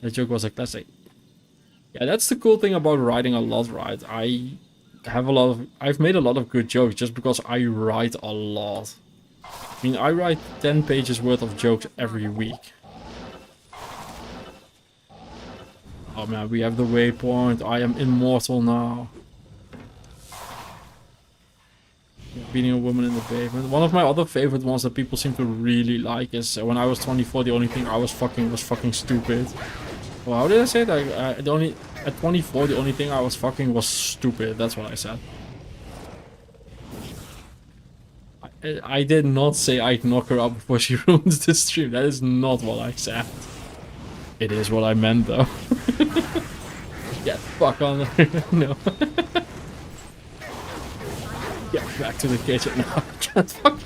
That joke was a classic. Yeah, that's the cool thing about writing a lot, right? I've made a lot of good jokes just because I write a lot. I mean, I write 10 pages worth of jokes every week. Oh man, we have the waypoint. I am immortal now. Beating a woman in the pavement. One of my other favorite ones that people seem to really like is when I was 24, the only thing I was fucking stupid. Well, how did I say that? At 24, the only thing I was fucking was stupid. That's what I said. I did not say I'd knock her out before she ruins the stream. That is not what I said. It is what I meant though. Get fuck on her. No. Get back to the kitchen now. Can't fuck.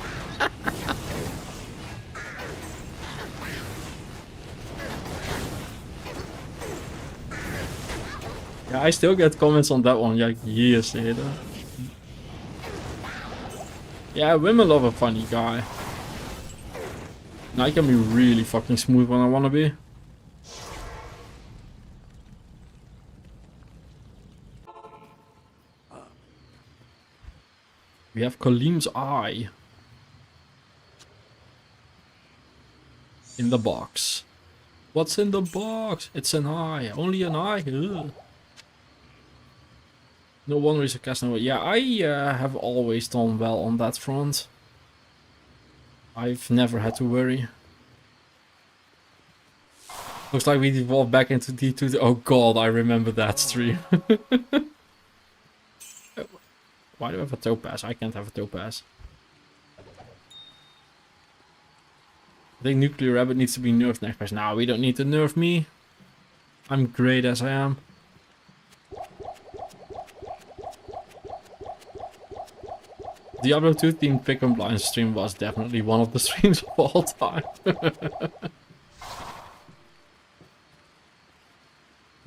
Yeah, I still get comments on that one like years later. Yeah, women love a funny guy. And I can be really fucking smooth when I wanna be. We have Kalim's eye. In the box. What's in the box? It's an eye. Only an eye. Ugh. No wonder he's a cast now. Yeah, I have always done well on that front. I've never had to worry. Looks like we devolved back into D2. Oh god, I remember that stream. Why do I have a topaz? I can't have a topaz. I think Nuclear Rabbit needs to be nerfed next patch. Nah, we don't need to nerf me. I'm great as I am. Diablo 2 themed pick and blind stream was definitely one of the streams of all time.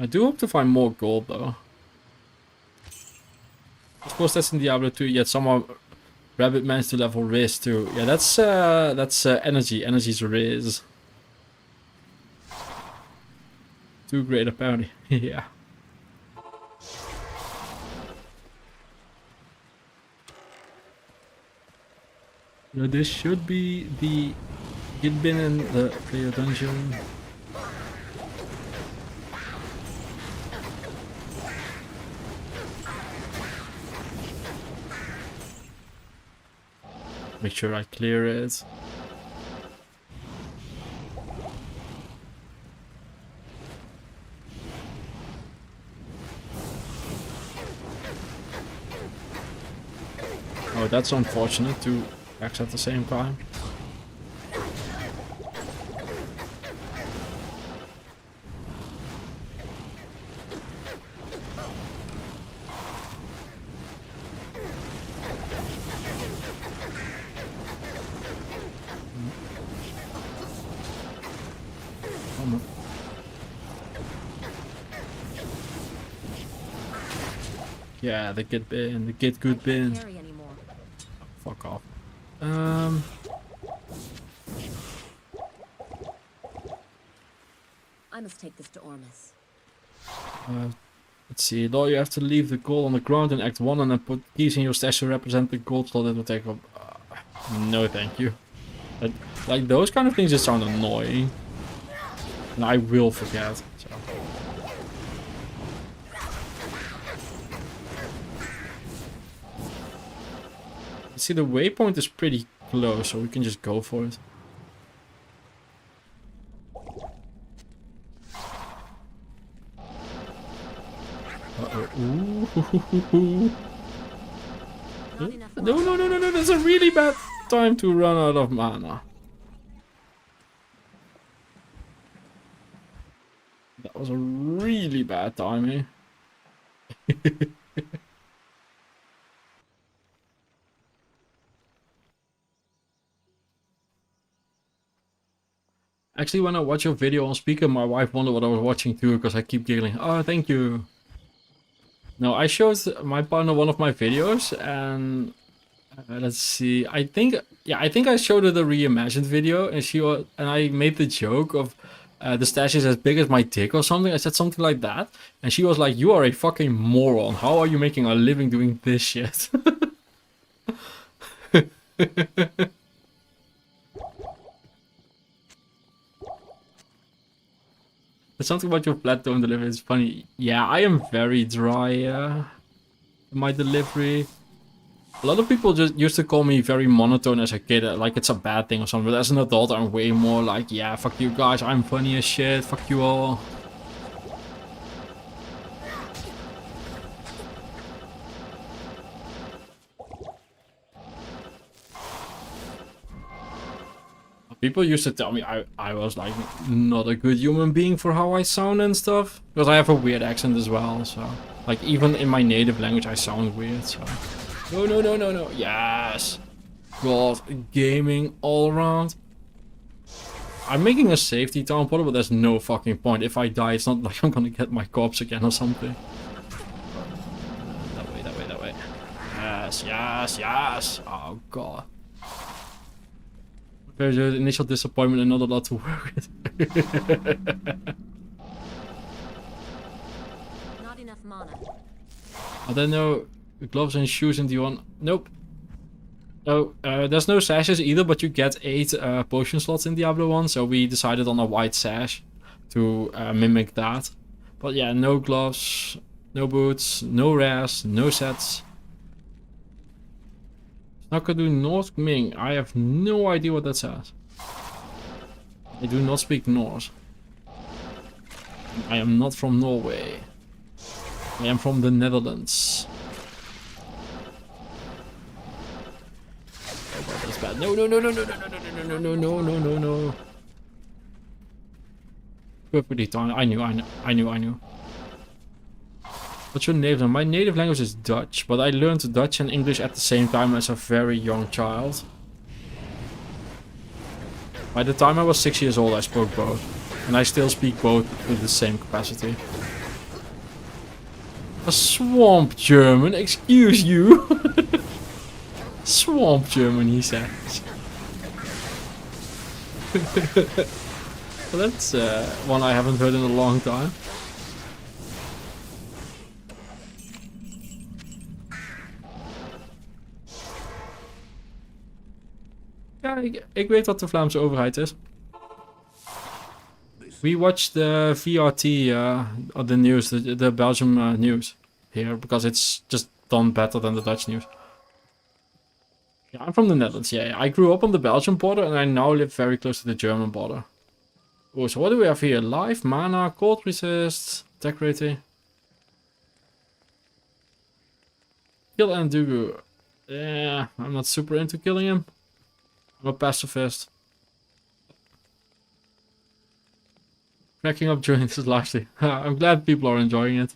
I do hope to find more gold though. Of course that's in Diablo 2, yet somehow Rabbit managed to level Riz too. Yeah, that's energy. Energy's Riz. Too great apparently. Yeah. Now this should be the Git bin in the player dungeon. Make sure I clear it. Oh, that's unfortunate to axe at the same time. Yeah, the Git bin, the Git good bin. Fuck off. I must take this to Ormus. Let's see. Though you have to leave the gold on the ground in Act 1 and then put keys in your stash to represent the gold slot that will take up. No, thank you. Like those kind of things just sound annoying. And I will forget. So. See, the waypoint is pretty close, so we can just go for it. Ooh. No, that's a really bad time to run out of mana. That was a really bad timing. Actually, when I watch your video on speaker, my wife wondered what I was watching too, because I keep giggling. Oh, thank you. No, I showed my partner one of my videos, and let's see. I think I showed her the reimagined video, and I made the joke of the stash is as big as my dick or something. I said something like that, and she was like, "You are a fucking moron. How are you making a living doing this shit?" There's something about your flat tone delivery is funny. Yeah, I am very dry in my delivery. A lot of people just used to call me very monotone as a kid, like it's a bad thing or something. But as an adult, I'm way more like, yeah, fuck you guys, I'm funny as shit, fuck you all. People used to tell me I was like not a good human being for how I sound and stuff. Because I have a weird accent as well, so like even in my native language I sound weird, so. No. Yes. God, gaming all around. I'm making a safety town portal, but there's no fucking point. If I die, it's not like I'm gonna get my corpse again or something. That way. Yes. Oh god. There's an initial disappointment and not a lot to work with. Not enough mana. I don't know. Gloves and shoes in the one. Nope. No, there's no sashes either, but you get 8 potion slots in Diablo 1, so we decided on a white sash to mimic that. But yeah, no gloves, no boots, no rares, no sets. Snakadu North Ming. I have no idea what that says. I do not speak Norse. I am not from Norway. I am from the Netherlands. Oh god, that's bad. No. Perfectly timed. I knew. What's your native language? My native language is Dutch, but I learned Dutch and English at the same time as a very young child. By the time I was 6 years old, I spoke both. And I still speak both with the same capacity. A swamp German, excuse you. Swamp German, he says. Well, that's one I haven't heard in a long time. Ja, ik weet wat de Vlaamse overheid is. We watch the VRT, the news, the Belgium news here, because it's just done better than the Dutch news. Yeah, I'm from the Netherlands, yeah. I grew up on the Belgian border and I now live very close to the German border. Oh, so what do we have here? Life, mana, cold resist, attack rating. Kill Andugu. Yeah, I'm not super into killing him. I'm a pacifist. Cracking up during this livestream. I'm glad people are enjoying it.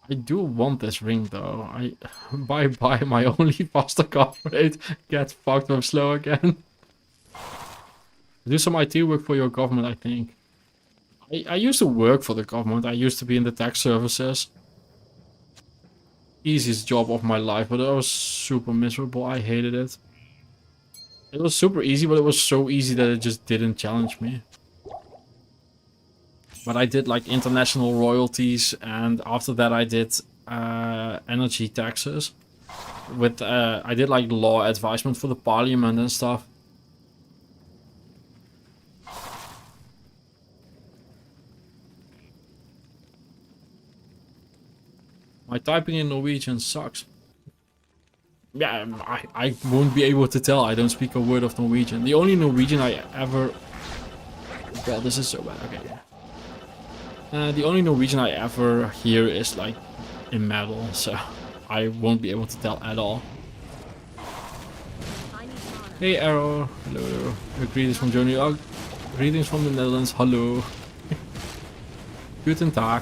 I do want this ring though. Bye, my only faster car rate. Get fucked, I'm slow again. Do some IT work for your government, I think. I used to work for the government. I used to be in the tax services. Easiest job of my life, but it was super miserable. I hated it. It was super easy, but it was so easy that it just didn't challenge me. But I did like international royalties, and after that I did energy taxes. With I did like law advisement for the parliament and stuff. My typing in Norwegian sucks. Yeah, I won't be able to tell. I don't speak a word of Norwegian. The only Norwegian I ever... God, this is so bad. Okay, yeah. The only Norwegian I ever hear is like in metal, so I won't be able to tell at all. Hey Arrow, hello. Greetings from Germany. Oh, greetings from the Netherlands. Hello. Guten Tag.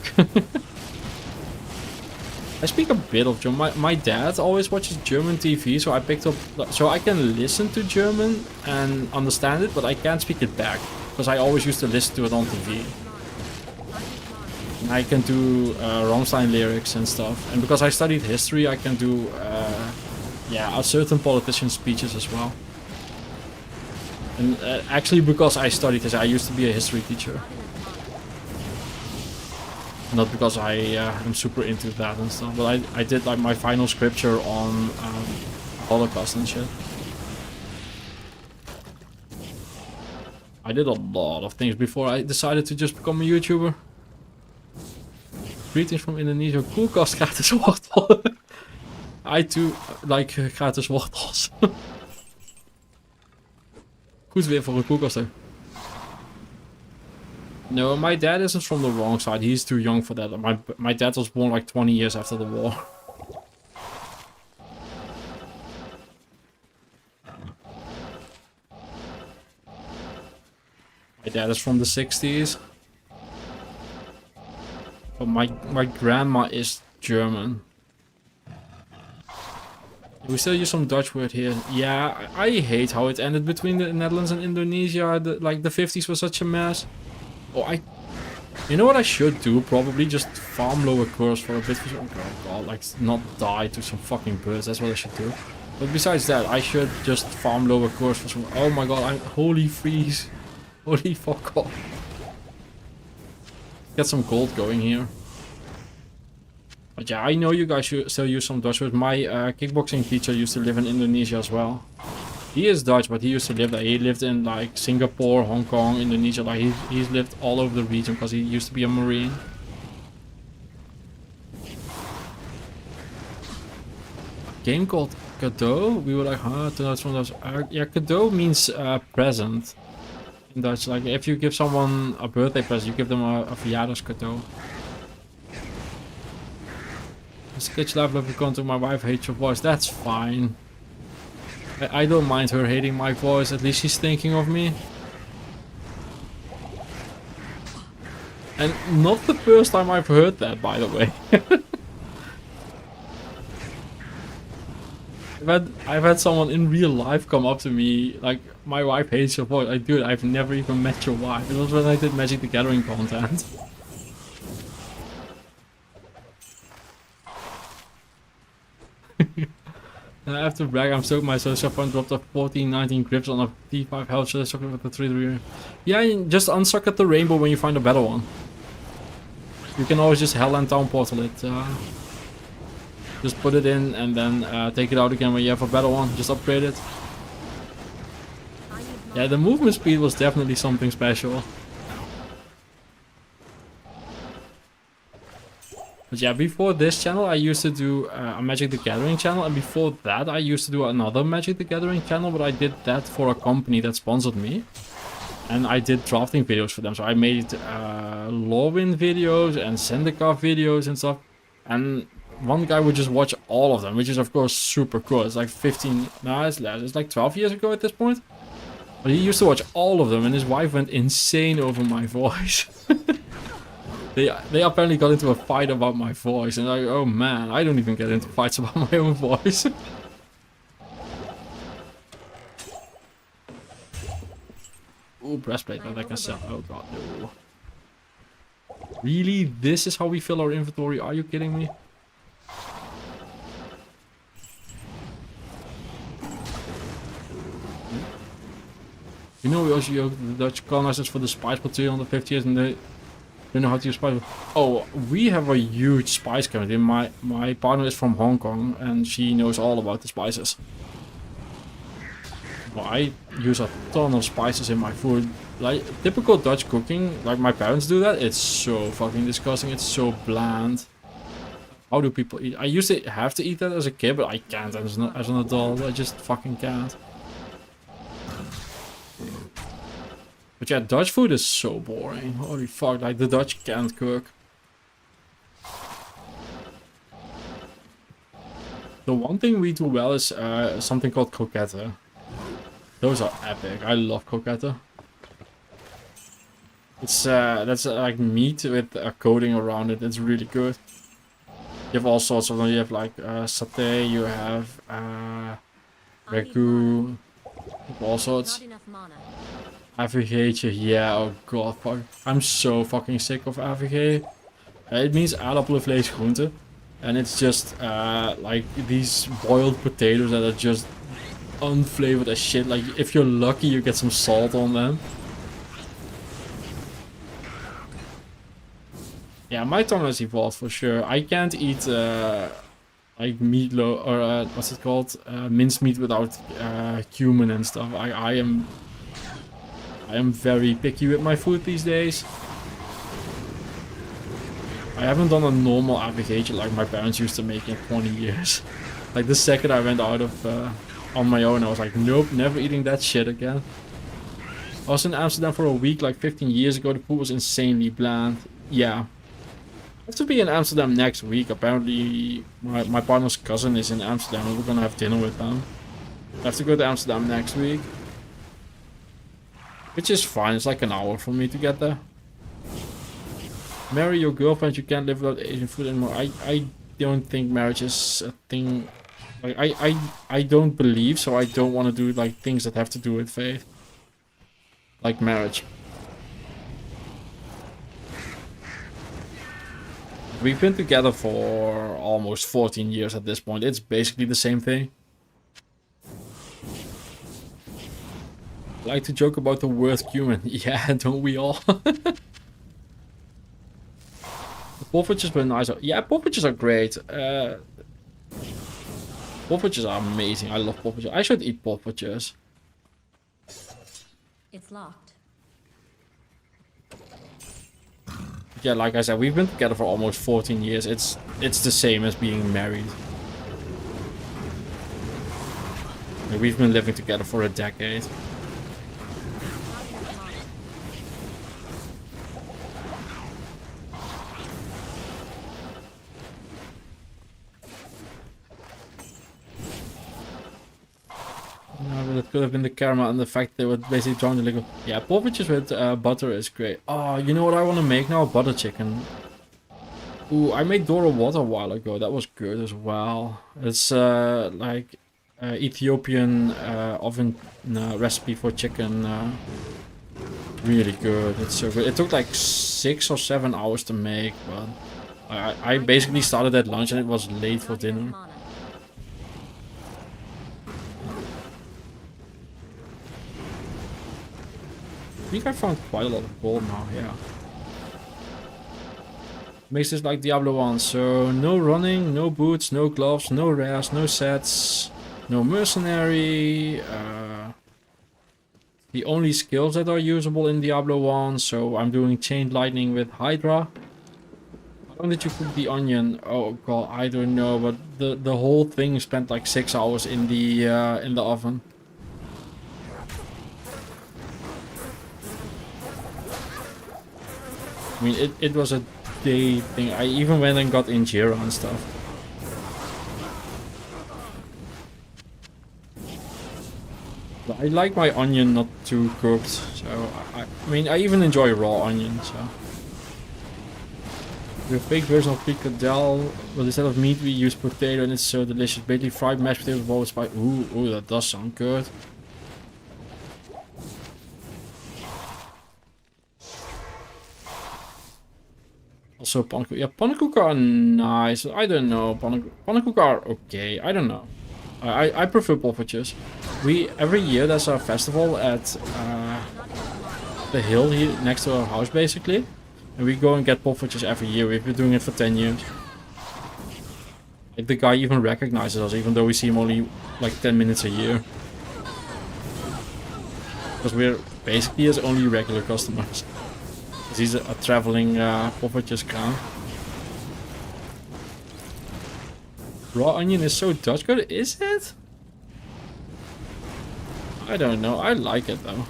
I speak a bit of German. My dad always watches German TV, so I picked up... So I can listen to German and understand it, but I can't speak it back. Because I always used to listen to it on TV. And I can do Rammstein lyrics and stuff. And because I studied history, I can do... yeah, a certain politician speeches as well. And actually, because I studied this, I used to be a history teacher. Not because I am super into that and stuff, but I did like my final scripture on Holocaust and shit. I did a lot of things before I decided to just become a YouTuber. Greetings from Indonesia. Koelkast gratis wortel. I too like gratis wortels. Goed weer voor een koelkast hè. No, my dad isn't from the wrong side. He's too young for that. My dad was born like 20 years after the war. My dad is from the 60s. But my grandma is German. We still use some Dutch word here. Yeah, I hate how it ended between the Netherlands and Indonesia. Like the 50s was such a mess. Oh, you know what I should do? Probably just farm lower curse for a bit. Oh god, like not die to some fucking birds. That's what I should do. But besides that, I should just farm lower curse for some... Oh my god, holy freeze. Holy fuck off. Get some gold going here. But yeah, I know you guys should still use some Dutch words. My kickboxing teacher used to live in Indonesia as well. He is Dutch, but he used to live there. He lived in like Singapore, Hong Kong, Indonesia. Like he's lived all over the region because he used to be a Marine. A game called cadeau. We were like, huh? To know it's from those. Yeah, cadeau means present in Dutch. Like if you give someone a birthday present, you give them a verjaardagscadeau. Sketch live love you content. My wife hates your voice. That's fine. I don't mind her hating my voice. At least she's thinking of me. And not the first time I've heard that, by the way. I've had someone in real life come up to me like, my wife hates your voice. Like, dude, I've never even met your wife. It was when I did Magic the Gathering content. I have to brag, I'm stoked my social phone dropped a 14-19 grips on a T5 health, so I suck it with the 3-3. Yeah, just unsuck the rainbow when you find a better one. You can always just Hell and Town portal it. Just put it in and then take it out again when you have a better one. Just upgrade it. Yeah, the movement speed was definitely something special. But yeah, before this channel I used to do a Magic the Gathering channel, and before that I used to do another Magic the Gathering channel, but I did that for a company that sponsored me. And I did drafting videos for them, so I made Lorwyn videos and Zendikar videos and stuff. And one guy would just watch all of them, which is of course super cool. It's like 15, no it's less, it's like 12 years ago at this point. But he used to watch all of them and his wife went insane over my voice. They apparently got into a fight about my voice, and like, oh man, I don't even get into fights about my own voice. Ooh, breastplate that I can sell. Oh god, no. Really? This is how we fill our inventory? Are you kidding me? You know, we also use the Dutch colonizers for the spice for 250 years, and they don't know how to use spice. Oh, we have a huge spice cabinet. My partner is from Hong Kong, and she knows all about the spices. Well, I use a ton of spices in my food. Like typical Dutch cooking, like my parents do that. It's so fucking disgusting. It's so bland. How do people eat? I used to have to eat that as a kid, but I can't as an adult. I just fucking can't. But yeah, Dutch food is so boring. Holy fuck, like the Dutch can't cook. The one thing we do well is something called croquettes. Those are epic. I love croquettes. It's that's like meat with a coating around it. It's really good. You have all sorts of them. You have like satay. You have ragu. All sorts. Not enough mana. AVG'tje, yeah, oh god, fuck. I'm so fucking sick of AVG. It means aardappelvleesgroente. And it's just like these boiled potatoes that are just unflavored as shit. Like if you're lucky you get some salt on them. Yeah, my tongue has evolved for sure. I can't eat like meatloaf or what's it called? Mincemeat without cumin and stuff. I am very picky with my food these days. I haven't done a normal application like my parents used to make in 20 years. Like the second I went out of on my own, I was like, nope, never eating that shit again. I was in Amsterdam for a week like 15 years ago. The food was insanely bland. Yeah. I have to be in Amsterdam next week. Apparently my partner's cousin is in Amsterdam and we're gonna have dinner with them. I have to go to Amsterdam next week. Which is fine, it's like an hour for me to get there. Marry your girlfriend, you can't live without Asian food anymore. I don't think marriage is a thing. Like I don't believe, so I don't want to do like things that have to do with faith. Like marriage. We've been together for almost 14 years at this point. It's basically the same thing. I like to joke about the word cumin. Yeah, don't we all? The porridges were nice. Yeah, porridges are great. Porridges are amazing. I love porridges. I should eat porridges. It's locked. Yeah, like I said, we've been together for almost 14 years. It's the same as being married. We've been living together for a decade. It could have been the camera and the fact they were basically trying to liquid. Yeah, porridges with butter is great. Oh, you know what I want to make now? Butter chicken. Ooh, I made Dora water a while ago. That was good as well. It's like Ethiopian oven recipe for chicken. Really good. It's so good. It took like 6 or 7 hours to make, but I basically started at lunch and it was late for dinner. I think I found quite a lot of gold now, yeah. Makes this like Diablo 1, so no running, no boots, no gloves, no rares, no sets, no mercenary. The only skills that are usable in Diablo 1, so I'm doing chained lightning with Hydra. How long did you cook the onion? Oh god, I don't know, but the whole thing spent like 6 hours in the oven. I mean, it was a day thing. I even went and got injera and stuff. But I like my onion not too cooked, so I mean, I even enjoy raw onion, so. The fake version of fricadelle, but instead of meat we use potato and it's so delicious. Basically fried mashed potatoes with all spice. Ooh, that does sound good. Also pannenkoeken. Yeah, pannenkoeken are nice. I don't know. Pannenkoeken are okay. I don't know. I prefer poffertjes. Every year there's a festival at the hill here next to our house basically. And we go and get poffertjes every year. We've been doing it for 10 years. Like the guy even recognizes us even though we see him only like 10 minutes a year. Because we're basically his only regular customers. He's a traveling poffertjes kraan. Raw onion is so Dutch good, is it? I don't know, I like it though.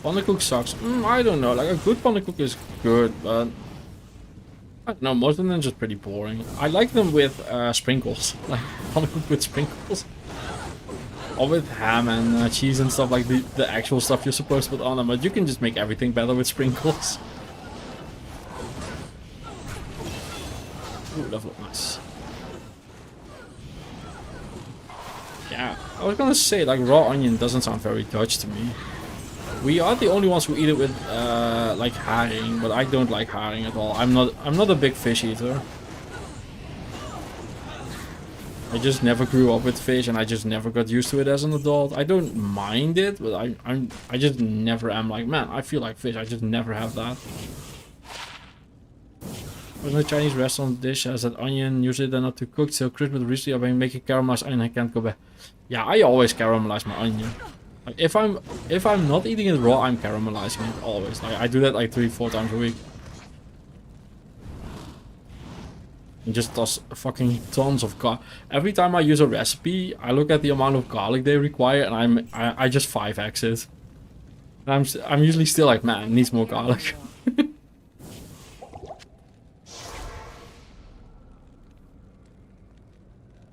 Pannenkoek sucks. I don't know, like a good pannenkoek is good, but I don't know, most of them are just pretty boring. I like them with sprinkles, like pannenkoek with sprinkles. Or with ham and cheese and stuff, like the actual stuff you're supposed to put on them. But you can just make everything better with sprinkles. Ooh, that looked nice. Yeah, I was gonna say, like, raw onion doesn't sound very Dutch to me. We are the only ones who eat it with, like, herring, but I don't like herring at all. I'm not a big fish eater. I just never grew up with fish, and I just never got used to it as an adult. I don't mind it, but I just never am like, man, I feel like fish. I just never have that. When a Chinese restaurant dish has that onion, usually they're not too cooked, so crisp, but recently I've been making caramelized onion, I can't go back. Yeah, I always caramelize my onion. Like, if I'm not eating it raw, I'm caramelizing it always. Like, I do that like 3-4 times a week. And just toss fucking tons of garlic. Every time I use a recipe, I look at the amount of garlic they require, and I just 5x it. And I'm usually still like, man, it needs more garlic.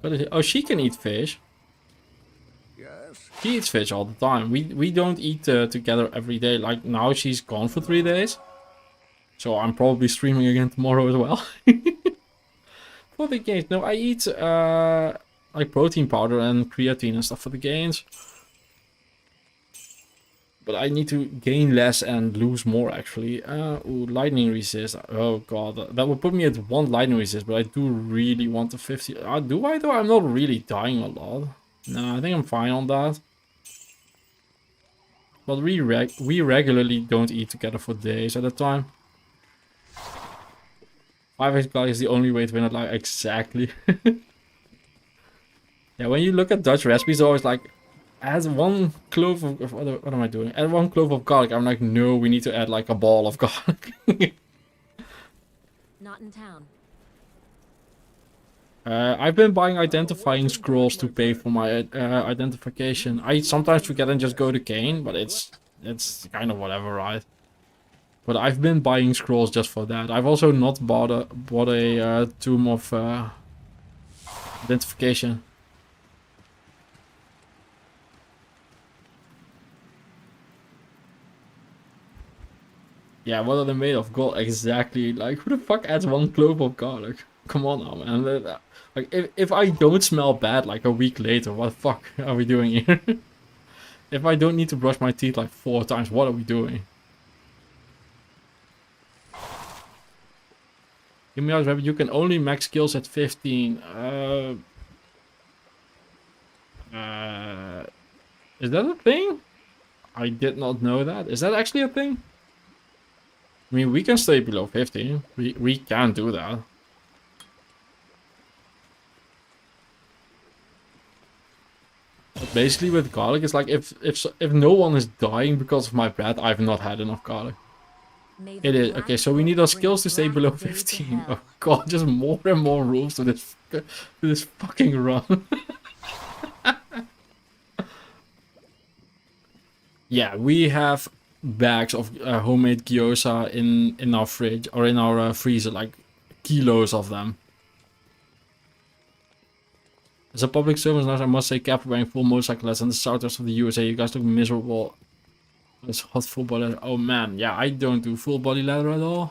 But oh, she can eat fish. Yes. She eats fish all the time. We don't eat together every day. Like, now she's gone for 3 days. So I'm probably streaming again tomorrow as well. For the gains. No, I eat like protein powder and creatine and stuff for the gains. But I need to gain less and lose more, actually. Ooh, lightning resist. Oh god, that would put me at 1 lightning resist, but I do really want the 50. Do I though? I'm not really dying a lot. No, I think I'm fine on that. But we regularly don't eat together for days at a time. 5x garlic is the only way to win at life. Exactly. Yeah, when you look at Dutch recipes, they're always like, add 1 clove of... What am I doing? Add 1 clove of garlic. I'm like, no, we need to add like a ball of garlic. Not in town. I've been buying identifying scrolls to pay for my identification. I sometimes forget and just go to Kane, but it's kind of whatever, right? But I've been buying scrolls just for that. I've also not bought a tomb of identification. Yeah, what are they made of? Gold, exactly. Like, who the fuck adds 1 clove of garlic? Come on now, man. Like, if I don't smell bad like a week later, what the fuck are we doing here? If I don't need to brush my teeth like 4 times, what are we doing? Give me out, rabbit. You can only max skills at 15. Is that a thing? I did not know that. Is that actually a thing? I mean, we can stay below 15. We can do that. But basically with garlic, it's like if no one is dying because of my breath, I've not had enough garlic. It is. Okay, so we need our skills to stay below 15. Oh god, just more and more rules to this fucking run. Yeah, we have bags of homemade gyoza in our fridge or in our freezer, like kilos of them. As a public service now, I must say, cap wearing full motorcyclists in the southwest of the USA. You guys look miserable. It's hot full body leather. Oh man, yeah, I don't do full body leather at all.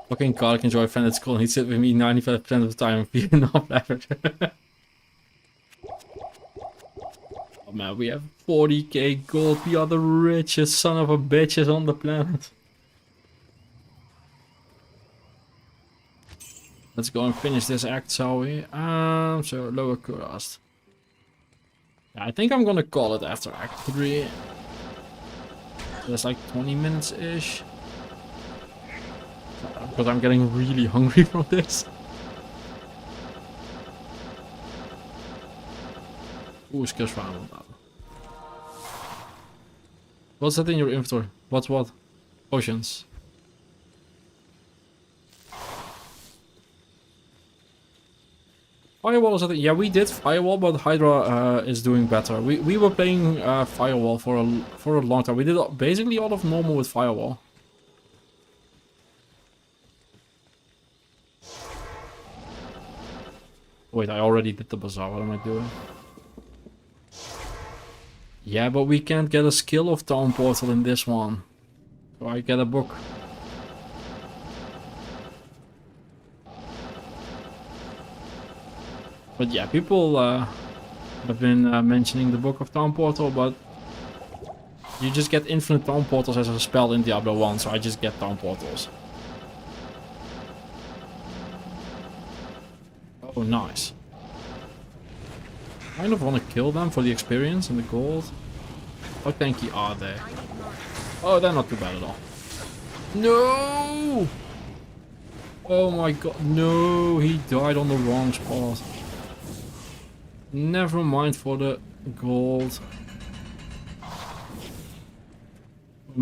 Fucking garlic enjoy friend at school and he'd sit with me 95% of the time and feed enough average. Oh man, we have 40k gold. We are the richest son of a bitches on the planet. Let's go and finish this act, shall we? So lower cost. Yeah, I think I'm gonna call it after Act 3. That's like 20 minutes-ish. Because I'm getting really hungry from this. Ooh, skills round. What's that in your inventory? What's what? Potions. Firewall is, yeah, we did Firewall, but Hydra is doing better. We were playing Firewall for a long time. We did basically all of normal with Firewall. Wait, I already did the bazaar. What am I doing? Yeah, but we can't get a skill of Town Portal in this one. So I get a book. But yeah, people have been mentioning the Book of Town Portal, but you just get infinite Town Portals as a spell in Diablo 1, so I just get Town Portals. Oh, nice. Kind of want to kill them for the experience and the gold. How tanky are they? Oh, they're not too bad at all. No! Oh my god, no, he died on the wrong spot. Never mind for the gold.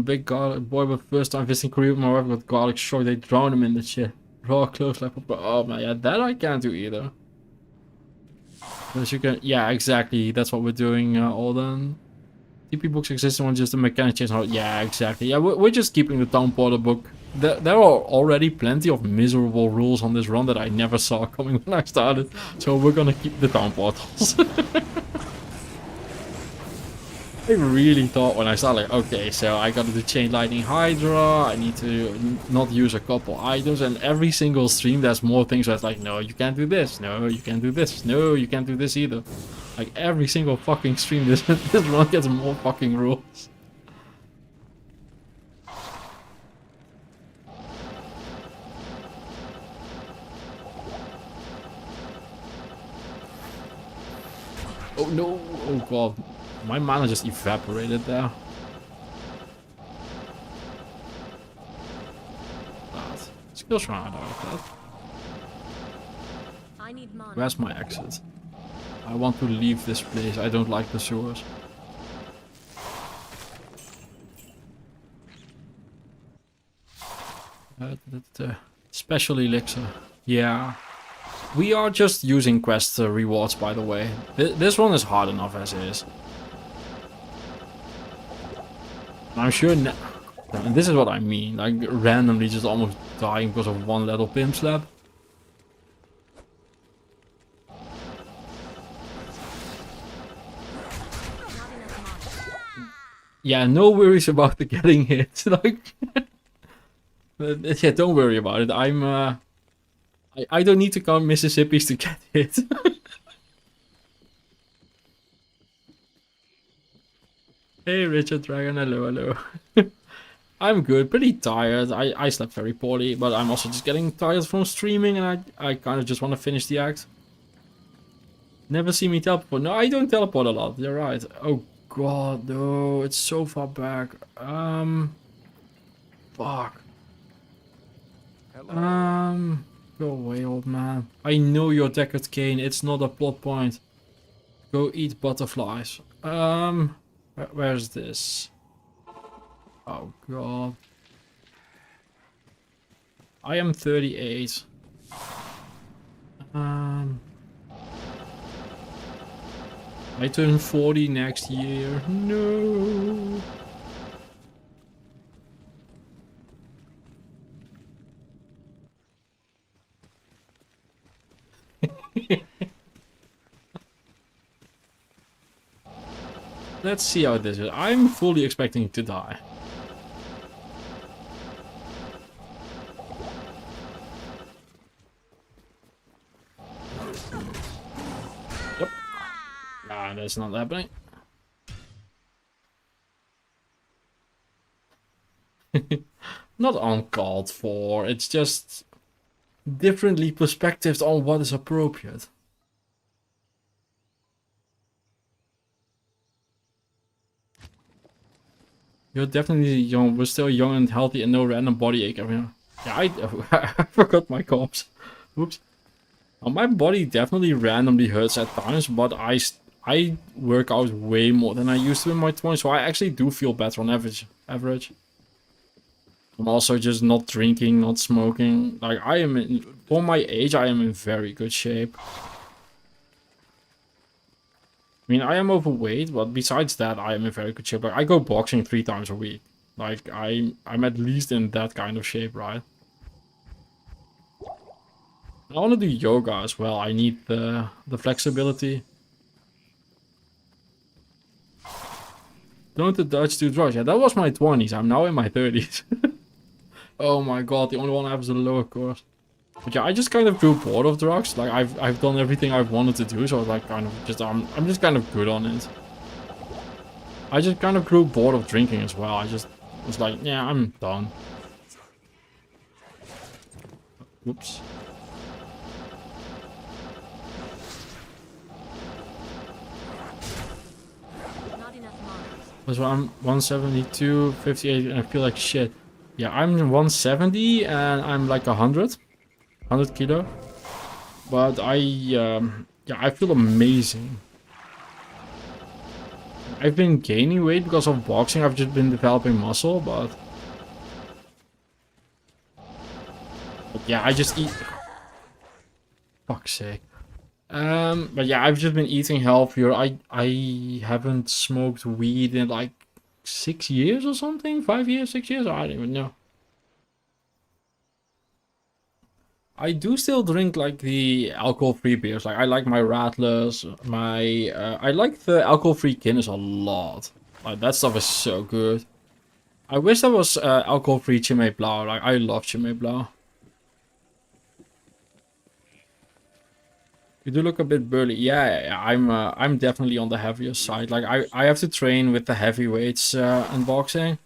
Big garlic boy, but first time visiting Korea with my wife got garlic shock, they drown him in the shit. Raw close like, oh man, yeah, that I can't do either. Because you can, yeah, exactly, that's what we're doing, Alden. TP books exist on just a mechanic change. Yeah, exactly. Yeah, we're just keeping the Town Portal book. There are already plenty of miserable rules on this run that I never saw coming when I started. So we're gonna keep the Town Portals. I really thought when I started, like, okay, so I gotta do Chain Lightning Hydra, I need to not use a couple items, and every single stream there's more things where it's like, no, you can't do this, no, you can't do this, no, you can't do this either. Like every single fucking stream, this run gets more fucking rules. Oh no, oh god. My mana just evaporated there. That. Skill shrine, I don't like that. I need mana. Where's my exit? I want to leave this place. I don't like the sewers. Special elixir. Yeah. We are just using quest rewards, by the way. This one is hard enough as is. I'm sure and this is what I mean, like randomly just almost dying because of one little pimp slap. Yeah, no worries about the getting hit. Like, yeah, don't worry about it. I don't need to count Mississippis to get hit. Hey Richard Dragon, hello. I'm good, pretty tired. I slept very poorly, but I'm also just getting tired from streaming and I kind of just want to finish the act. Never see me teleport. No, I don't teleport a lot, you're right. Oh god, no, it's so far back. Fuck. Go away, old man. I know you're Deckard Cain, it's not a plot point. Go eat butterflies. Where's this? Oh god. I am 38. I turn 40 next year. No. Let's see how this is. I'm fully expecting to die. Yep. Nah, that's not happening. Not uncalled for. It's just differently perspectives on what is appropriate. You're definitely young. We're still young and healthy and no random body ache. Yeah, I forgot my corpse. Oops. My body definitely randomly hurts at times, but I work out way more than I used to in my 20s, so I actually do feel better on average. I'm also just not drinking, not smoking. Like for my age, I am in very good shape. I mean, I am overweight, but besides that, I am in very good shape. Like, I go boxing 3 times a week. Like, I'm at least in that kind of shape, right? I want to do yoga as well. I need the flexibility. Don't the Dutch do drugs? Yeah, that was my 20s. I'm now in my 30s. Oh my god, the only one I have is a lower course. But yeah, I just kind of grew bored of drugs. Like I've done everything I've wanted to do, so I was like kind of just I'm just kind of good on it. I just kind of grew bored of drinking as well. I just was like, yeah, I'm done. Whoops. Not enough models. So I'm 172, 58, and I feel like shit. Yeah, I'm 170 and I'm like 100 kilo. But yeah, I feel amazing. I've been gaining weight because of boxing. I've just been developing muscle, but yeah, I just eat. Fuck's sake. But yeah, I've just been eating healthier. I haven't smoked weed in like 6 years or something. 5 years, 6 years. I don't even know. I do still drink like the alcohol-free beers. Like I like my Rattlers, my I like the alcohol-free Guinness a lot. Like that stuff is so good. I wish there was alcohol-free Chimay Blau. Like I love Chimay Blau. You do look a bit burly. Yeah. I'm definitely on the heavier side. Like I have to train with the heavyweights in boxing.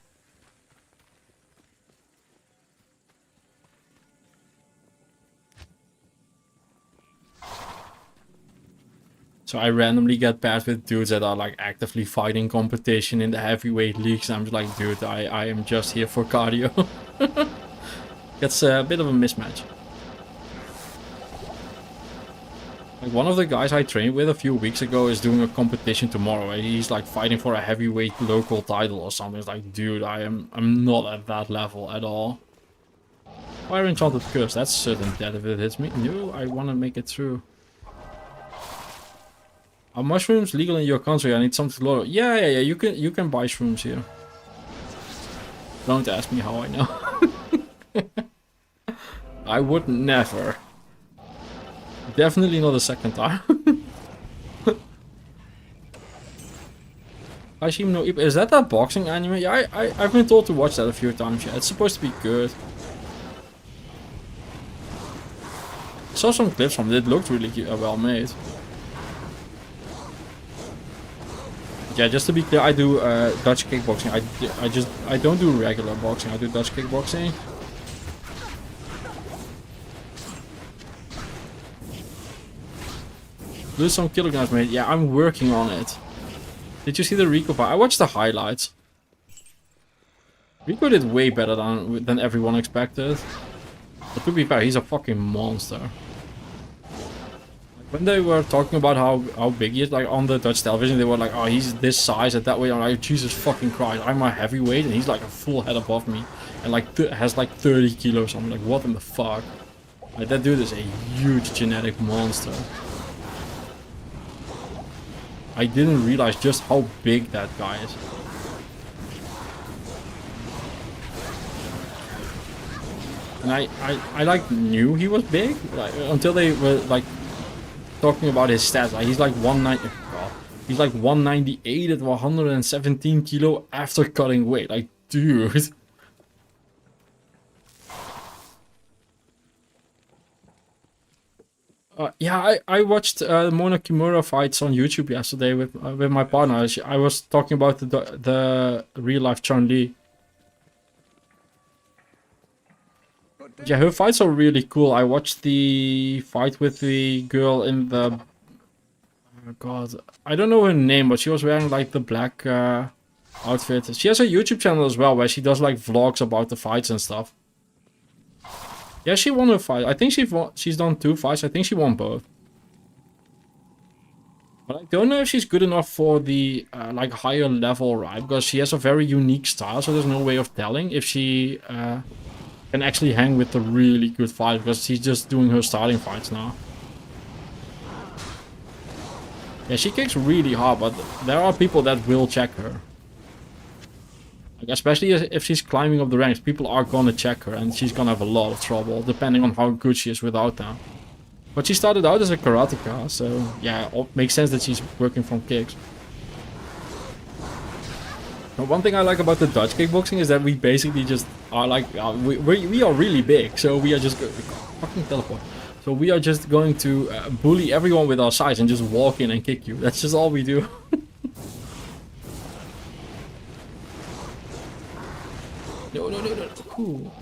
So I randomly get paired with dudes that are like actively fighting competition in the heavyweight leagues. I'm just like, dude, I am just here for cardio. That's a bit of a mismatch. Like one of the guys I trained with a few weeks ago is doing a competition tomorrow. And he's like fighting for a heavyweight local title or something. It's like, dude, I'm not at that level at all. Fire Enchanted Curse, that's certain death if it hits me. No, I want to make it through. Are mushrooms legal in your country? I need something to lower. Yeah. You can buy shrooms here. Don't ask me how I know. I would never. Definitely not a second time. Hashim no Ip. Is that boxing anime? Yeah, I've been told to watch that a few times. Yeah, it's supposed to be good. I saw some clips from it. It looked really well made. Yeah, just to be clear, I do Dutch kickboxing. I don't do regular boxing. I do Dutch kickboxing. Lose some kilograms, mate. Yeah, I'm working on it. Did you see the Rico fight? I watched the highlights. Rico did way better than everyone expected. But to be fair, he's a fucking monster. When they were talking about how big he is, like on the Dutch television, they were like, oh, he's this size at that weight. I'm like, Jesus fucking Christ, I'm a heavyweight and he's like a full head above me. And like has like 30 kilos. I'm like, what in the fuck? Like that dude is a huge genetic monster. I didn't realize just how big that guy is. And I like knew he was big, like until they were like talking about his stats. Like he's like 190. God, he's like 198 at 117 kilo after cutting weight. Like, dude. Yeah, I watched Mona Kimura fights on YouTube yesterday with my partner. I was talking about the real life Chun-Li. Yeah, her fights are really cool. I watched the fight with the girl in the... Oh god, I don't know her name, but she was wearing like the black outfit. She has a YouTube channel as well where she does like vlogs about the fights and stuff. Yeah, she won her fight. I think she's done 2 fights. I think she won both. But I don't know if she's good enough for the like higher level, right? Because she has a very unique style, so there's no way of telling if she can actually hang with the really good fight, because she's just doing her starting fights now. Yeah, she kicks really hard, but there are people that will check her. Like, especially if she's climbing up the ranks, people are gonna check her and she's gonna have a lot of trouble, depending on how good she is without them. But she started out as a karateka, so yeah, it makes sense that she's working from kicks. Now, one thing I like about the Dutch kickboxing is that we basically just are like, we are really big, so we are just fucking teleport. So we are just going to bully everyone with our size and just walk in and kick you. That's just all we do. No. Cool.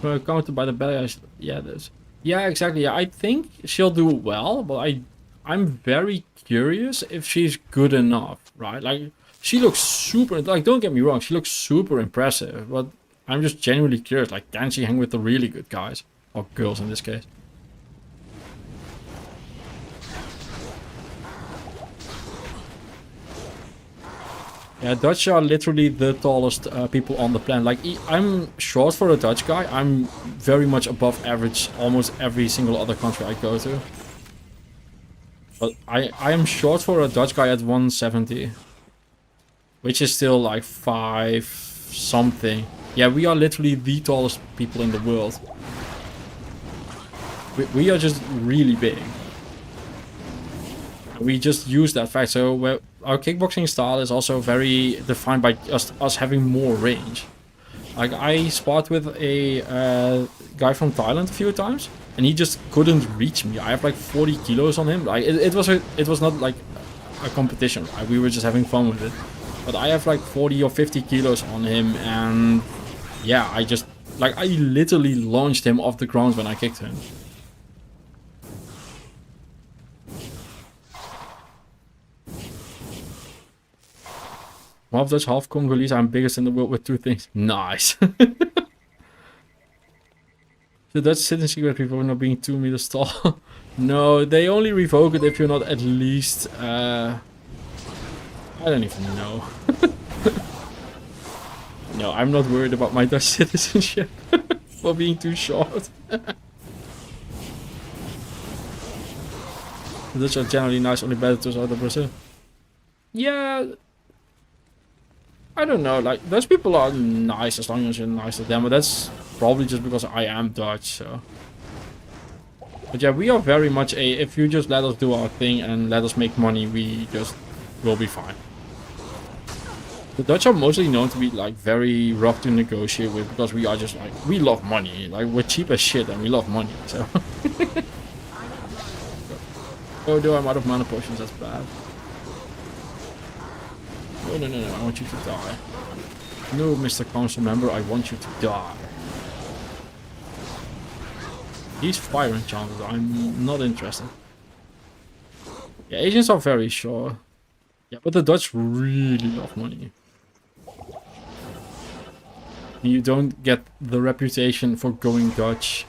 Countered by the belly. Yeah, there's. Yeah, exactly. Yeah, I think she'll do well, but I'm very curious if she's good enough, right? Like, she looks super. Like, don't get me wrong, she looks super impressive, but I'm just genuinely curious. Like, can she hang with the really good guys or girls in this case? Yeah, Dutch are literally the tallest people on the planet. Like, I'm short for a Dutch guy. I'm very much above average almost every single other country I go to. But I am short for a Dutch guy at 170. Which is still like 5 something. Yeah, we are literally the tallest people in the world. We are just really big. We just use that fact. So our kickboxing style is also very defined by us having more range. Like, I sparred with a guy from Thailand a few times, and he just couldn't reach me. I have like 40 kilos on him. Like, it was not like a competition, right? We were just having fun with it. But I have like 40 or 50 kilos on him, and yeah, I literally launched him off the ground when I kicked him. Half Dutch, half Congolese. I'm biggest in the world with 2 things. Nice. The Dutch citizenship revoke for not being 2 meters tall. No, they only revoke it if you're not at least... I don't even know. No, I'm not worried about my Dutch citizenship for being too short. The Dutch are generally nice, only better to other Brazil. Yeah... I don't know, like, Dutch people are nice as long as you're nice to them, but that's probably just because I am Dutch, so. But yeah, we are very much if you just let us do our thing and let us make money, we just will be fine. The Dutch are mostly known to be, like, very rough to negotiate with because we are just, like, we love money. Like, we're cheap as shit and we love money, so. Oh, no, I'm out of mana potions, that's bad. No, I want you to die. No, Mr. Council Member, I want you to die. He's fire enchanted, I'm not interested. Yeah, Asians are very sure. Yeah, but the Dutch really love money. You don't get the reputation for going Dutch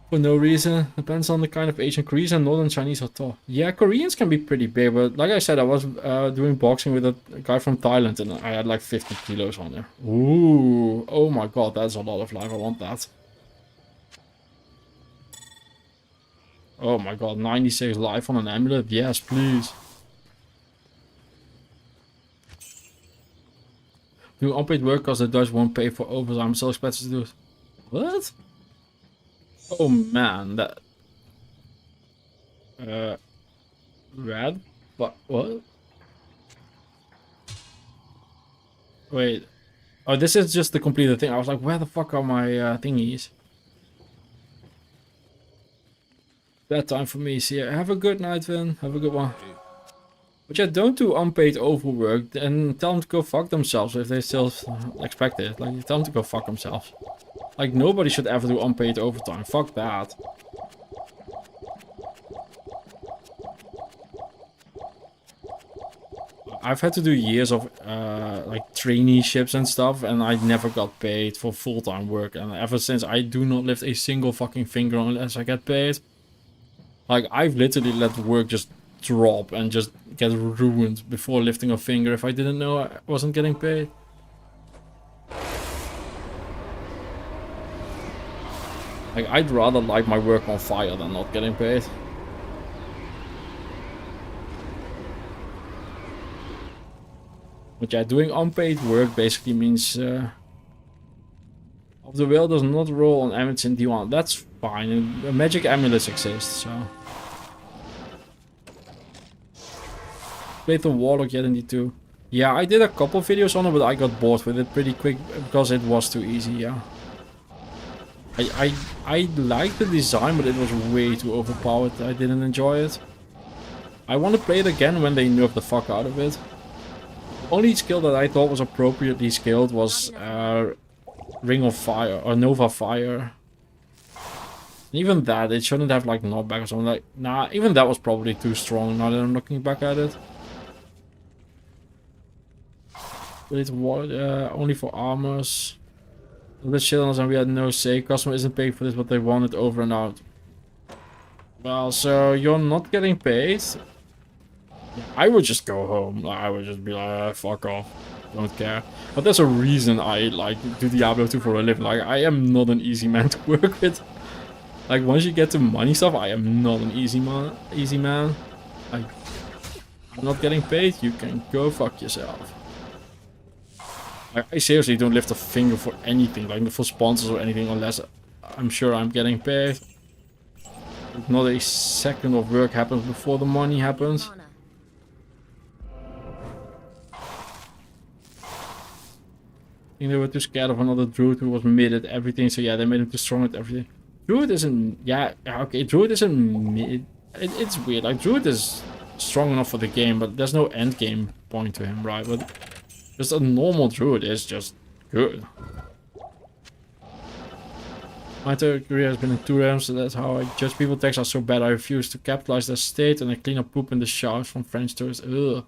for no reason. Depends on the kind of Asian. Koreans and Northern Chinese are tall. Yeah, Koreans can be pretty big, but like I said, I was doing boxing with a guy from Thailand and I had like 50 kilos on him. Ooh, oh my god, that's a lot of life. I want that. Oh my god, 96 life on an amulet? Yes, please. Do unpaid work because the Dutch won't pay for overtime. So expected to do it. What? Oh man, that... Red? But what? Wait. Oh, this is just the completed thing. I was like, where the fuck are my thingies? Bad time for me. See ya. Have a good night, Vin. Have a good one. But yeah, don't do unpaid overwork and tell them to go fuck themselves if they still expect it. Like, tell them to go fuck themselves. Like, nobody should ever do unpaid overtime. Fuck that. I've had to do years of like traineeships and stuff, and I never got paid for full-time work. And ever since, I do not lift a single fucking finger unless I get paid. Like, I've literally let work just drop and just get ruined before lifting a finger if I didn't know I wasn't getting paid. Like, I'd rather light my work on fire than not getting paid. But yeah, doing unpaid work basically means of the whale does not roll on amulets in D1. That's fine. And magic amulets exist, so. Played the Warlock yet in D2. Yeah, I did a couple videos on it, but I got bored with it pretty quick because it was too easy, yeah. I liked the design, but it was way too overpowered. I didn't enjoy it. I want to play it again when they nerf the fuck out of it. The only skill that I thought was appropriately skilled was Ring of Fire or Nova Fire. Even that, it shouldn't have like knockback or something. Like, nah, even that was probably too strong now that I'm looking back at it. But it was only for armors. The children and we had no say. Customer isn't paying for this, but they want it over and out. Well, so you're not getting paid. I would just go home. I would just be like, fuck off. Don't care. But there's a reason I like do Diablo 2 for a living. Like, I am not an easy man to work with. Like, once you get to money stuff, I am not an easy man. Like, I'm not getting paid. You can go fuck yourself. I seriously don't lift a finger for anything, like for sponsors or anything, unless I'm sure I'm getting paid. Not a second of work happens before the money happens. I think they were too scared of another druid who was mid at everything, so yeah, they made him too strong at everything. Druid isn't, yeah, okay, druid isn't mid. It's weird, like druid is strong enough for the game, but there's no end game point to him, right? But just a normal druid is just good. My career has been in 2 realms, so that's how I judge people. Texts are so bad, I refuse to capitalize their state, and I clean up poop in the showers from French tourists. Ugh.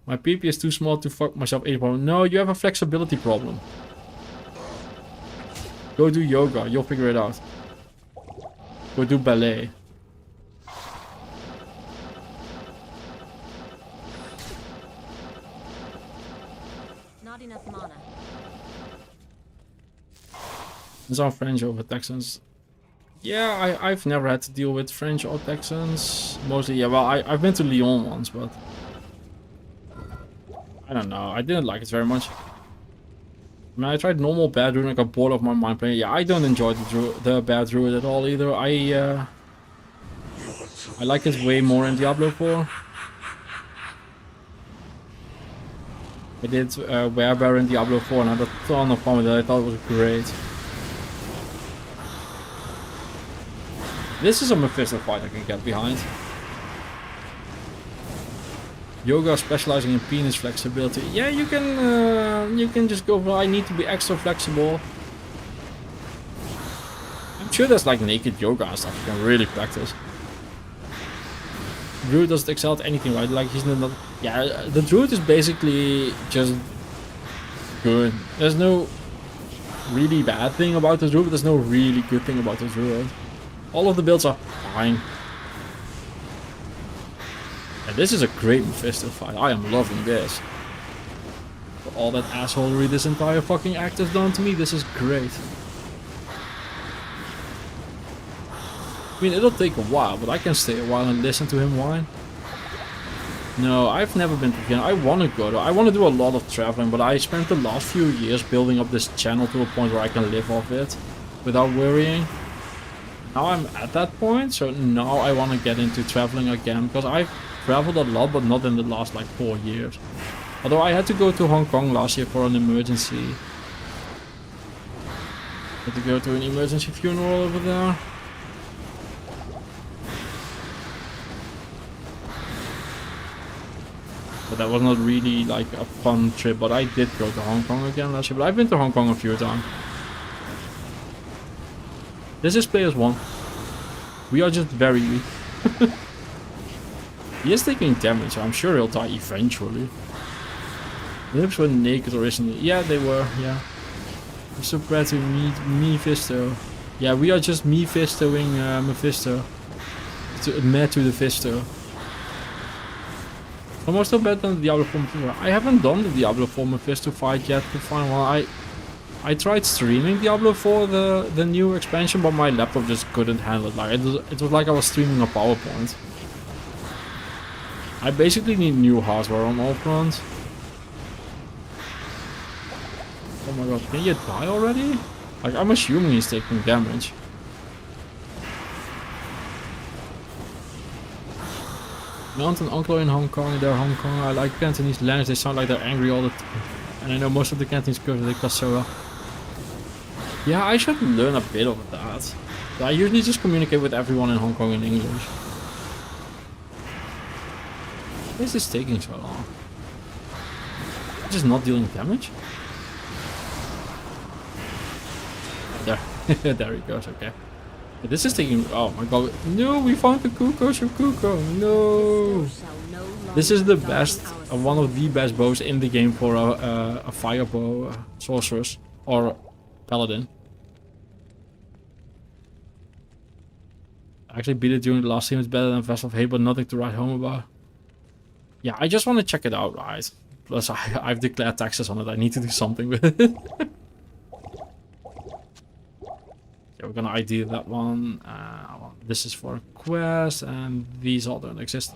My PP is too small to fuck myself 80 problem. No, you have a flexibility problem. Go do yoga, you'll figure it out. Go do ballet. Not enough mana. There's all French over Texans. Yeah, I've never had to deal with French or Texans. Mostly, yeah, well, I've been to Lyon once, but I don't know. I didn't like it very much. I mean, I tried normal bad druid and I got bored of my mind playing. Yeah, I don't enjoy the bad druid at all either. I like it way more in Diablo 4. I did Werebear in Diablo 4 and I had a ton of fun with it. I thought it was great. This is a Mephisto fight I can get behind. Yoga specializing in penis flexibility. Yeah, you can just go for I need to be extra flexible. I'm sure there's like naked yoga and stuff you can really practice. Druid doesn't excel at anything, right? Like he's not. Yeah, the Druid is basically just good. There's no really bad thing about the Druid, but there's no really good thing about the Druid. All of the builds are fine. And this is a great Mephisto fight. I am loving this. For all that assholery this entire fucking act has done to me, this is great. I mean, it'll take a while, but I can stay a while and listen to him whine. No, I've never been to Vienna. I want to go though. I want to do a lot of traveling, but I spent the last few years building up this channel to a point where I can live off it without worrying. Now I'm at that point, so now I want to get into traveling again, because I've traveled a lot, but not in the last like 4 years. Although I had to go to Hong Kong last year for an emergency. Had to go to an emergency funeral over there. But that was not really like a fun trip, but I did go to Hong Kong again last year. But I've been to Hong Kong a few times. This is players 1. We are just very weak. He is taking damage, so I'm sure he'll die eventually. The lips were naked originally. Yeah, they were, yeah. I'm so proud to meet Mephisto. Yeah, we are just Mephistoing Mephisto. Mad to the Fisto. I'm still better than the Diablo 4 Mephisto. I haven't done the Diablo 4 Mephisto fight yet, the final one. I tried streaming Diablo 4, the new expansion, but my laptop just couldn't handle it. Like it was like I was streaming a PowerPoint. I basically need new hardware on all fronts. Oh my god, can you die already? Like, I'm assuming he's taking damage. My aunt and uncle are in Hong Kong, they're Hong Kong. I like Cantonese language, they sound like they're angry all the time. And I know most of the Cantonese curves, they cuss so well. Yeah, I should learn a bit of that. I usually just communicate with everyone in Hong Kong in English. Why is this taking so long? Just not dealing damage? There. There he goes, okay. But this is taking... Oh my god. No, we found the Kuko Shukuko. No. This is the best, one of the best bows in the game for a fire bow sorceress or paladin. I actually beat it during the last team. It's better than Vessel of Hate, but nothing to write home about. Yeah, I just want to check it out, right? Plus, I've declared taxes on it. I need to do something with it. Yeah, we're gonna ID that one. This is for a quest, and these all don't exist.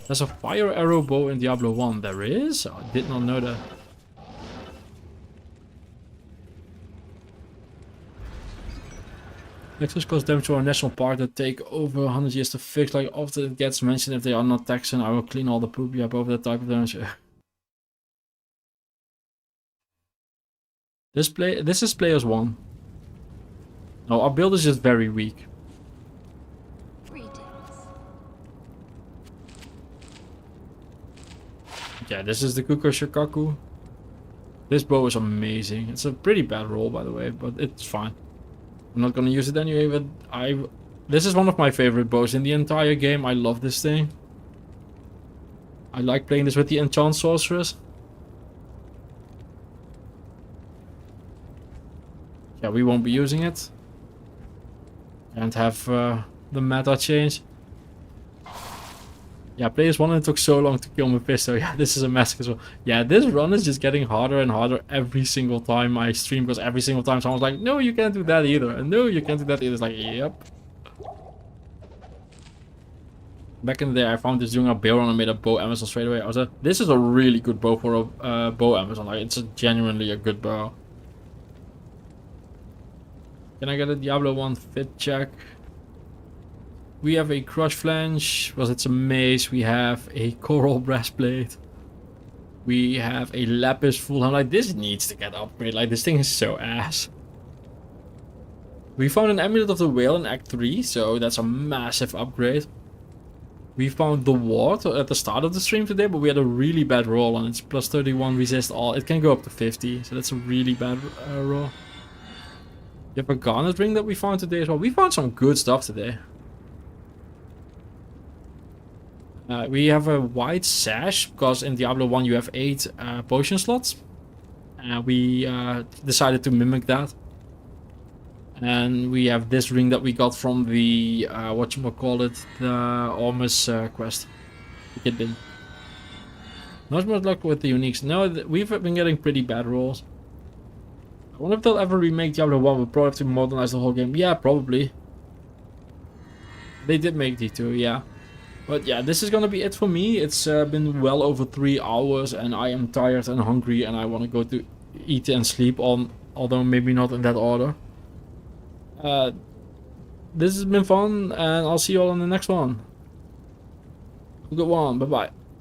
There's a fire arrow bow in Diablo 1. There is? I did not know that. Taxes cost damage to our national park that take over 100 years to fix. Like often it gets mentioned if they are not Texan, I will clean all the poop you have over that type of damage. This is players 1. No, our build is just very weak. Yeah, this is the Kuko Shikaku. This bow is amazing. It's a pretty bad roll, by the way, but it's fine. I'm not gonna use it anyway, but this is one of my favorite bows in the entire game. I love this thing. I like playing this with the Enchant Sorceress. Yeah, we won't be using it. And have the meta change. Yeah, players 1 and it took so long to kill Mephisto. Yeah, this is a mess as well. Yeah, this run is just getting harder and harder every single time I stream. Because every single time someone's like, no, you can't do that either. And no, you can't do that either. It's like, yep. Back in the day, I found this doing a bow run and made a bow Amazon straight away. I was like, this is a really good bow for a bow Amazon. Like, it's genuinely a good bow. Can I get a Diablo 1 fit check? We have a crush flange, because it's a mace. We have a coral breastplate. We have a lapis full helm. Like, this needs to get upgraded. Like, this thing is so ass. We found an amulet of the whale in Act 3, so that's a massive upgrade. We found the ward at the start of the stream today, but we had a really bad roll and it's plus 31 resist all. It can go up to 50, so that's a really bad roll. You have a garnet ring that we found today as well. We found some good stuff today. We have a white sash, because in Diablo 1 you have 8 potion slots. We decided to mimic that. And we have this ring that we got from the, whatchamacallit, the Ormus quest. It did. Not much luck with the uniques. No, we've been getting pretty bad rolls. I wonder if they'll ever remake Diablo 1. We'll probably have to modernize the whole game. Yeah, probably. They did make D2, yeah. But yeah, this is gonna be it for me. It's been well over 3 hours and I am tired and hungry and I want to go to eat and sleep on, although maybe not in that order. This has been fun and I'll see you all in the next one. Have a good one. Bye bye.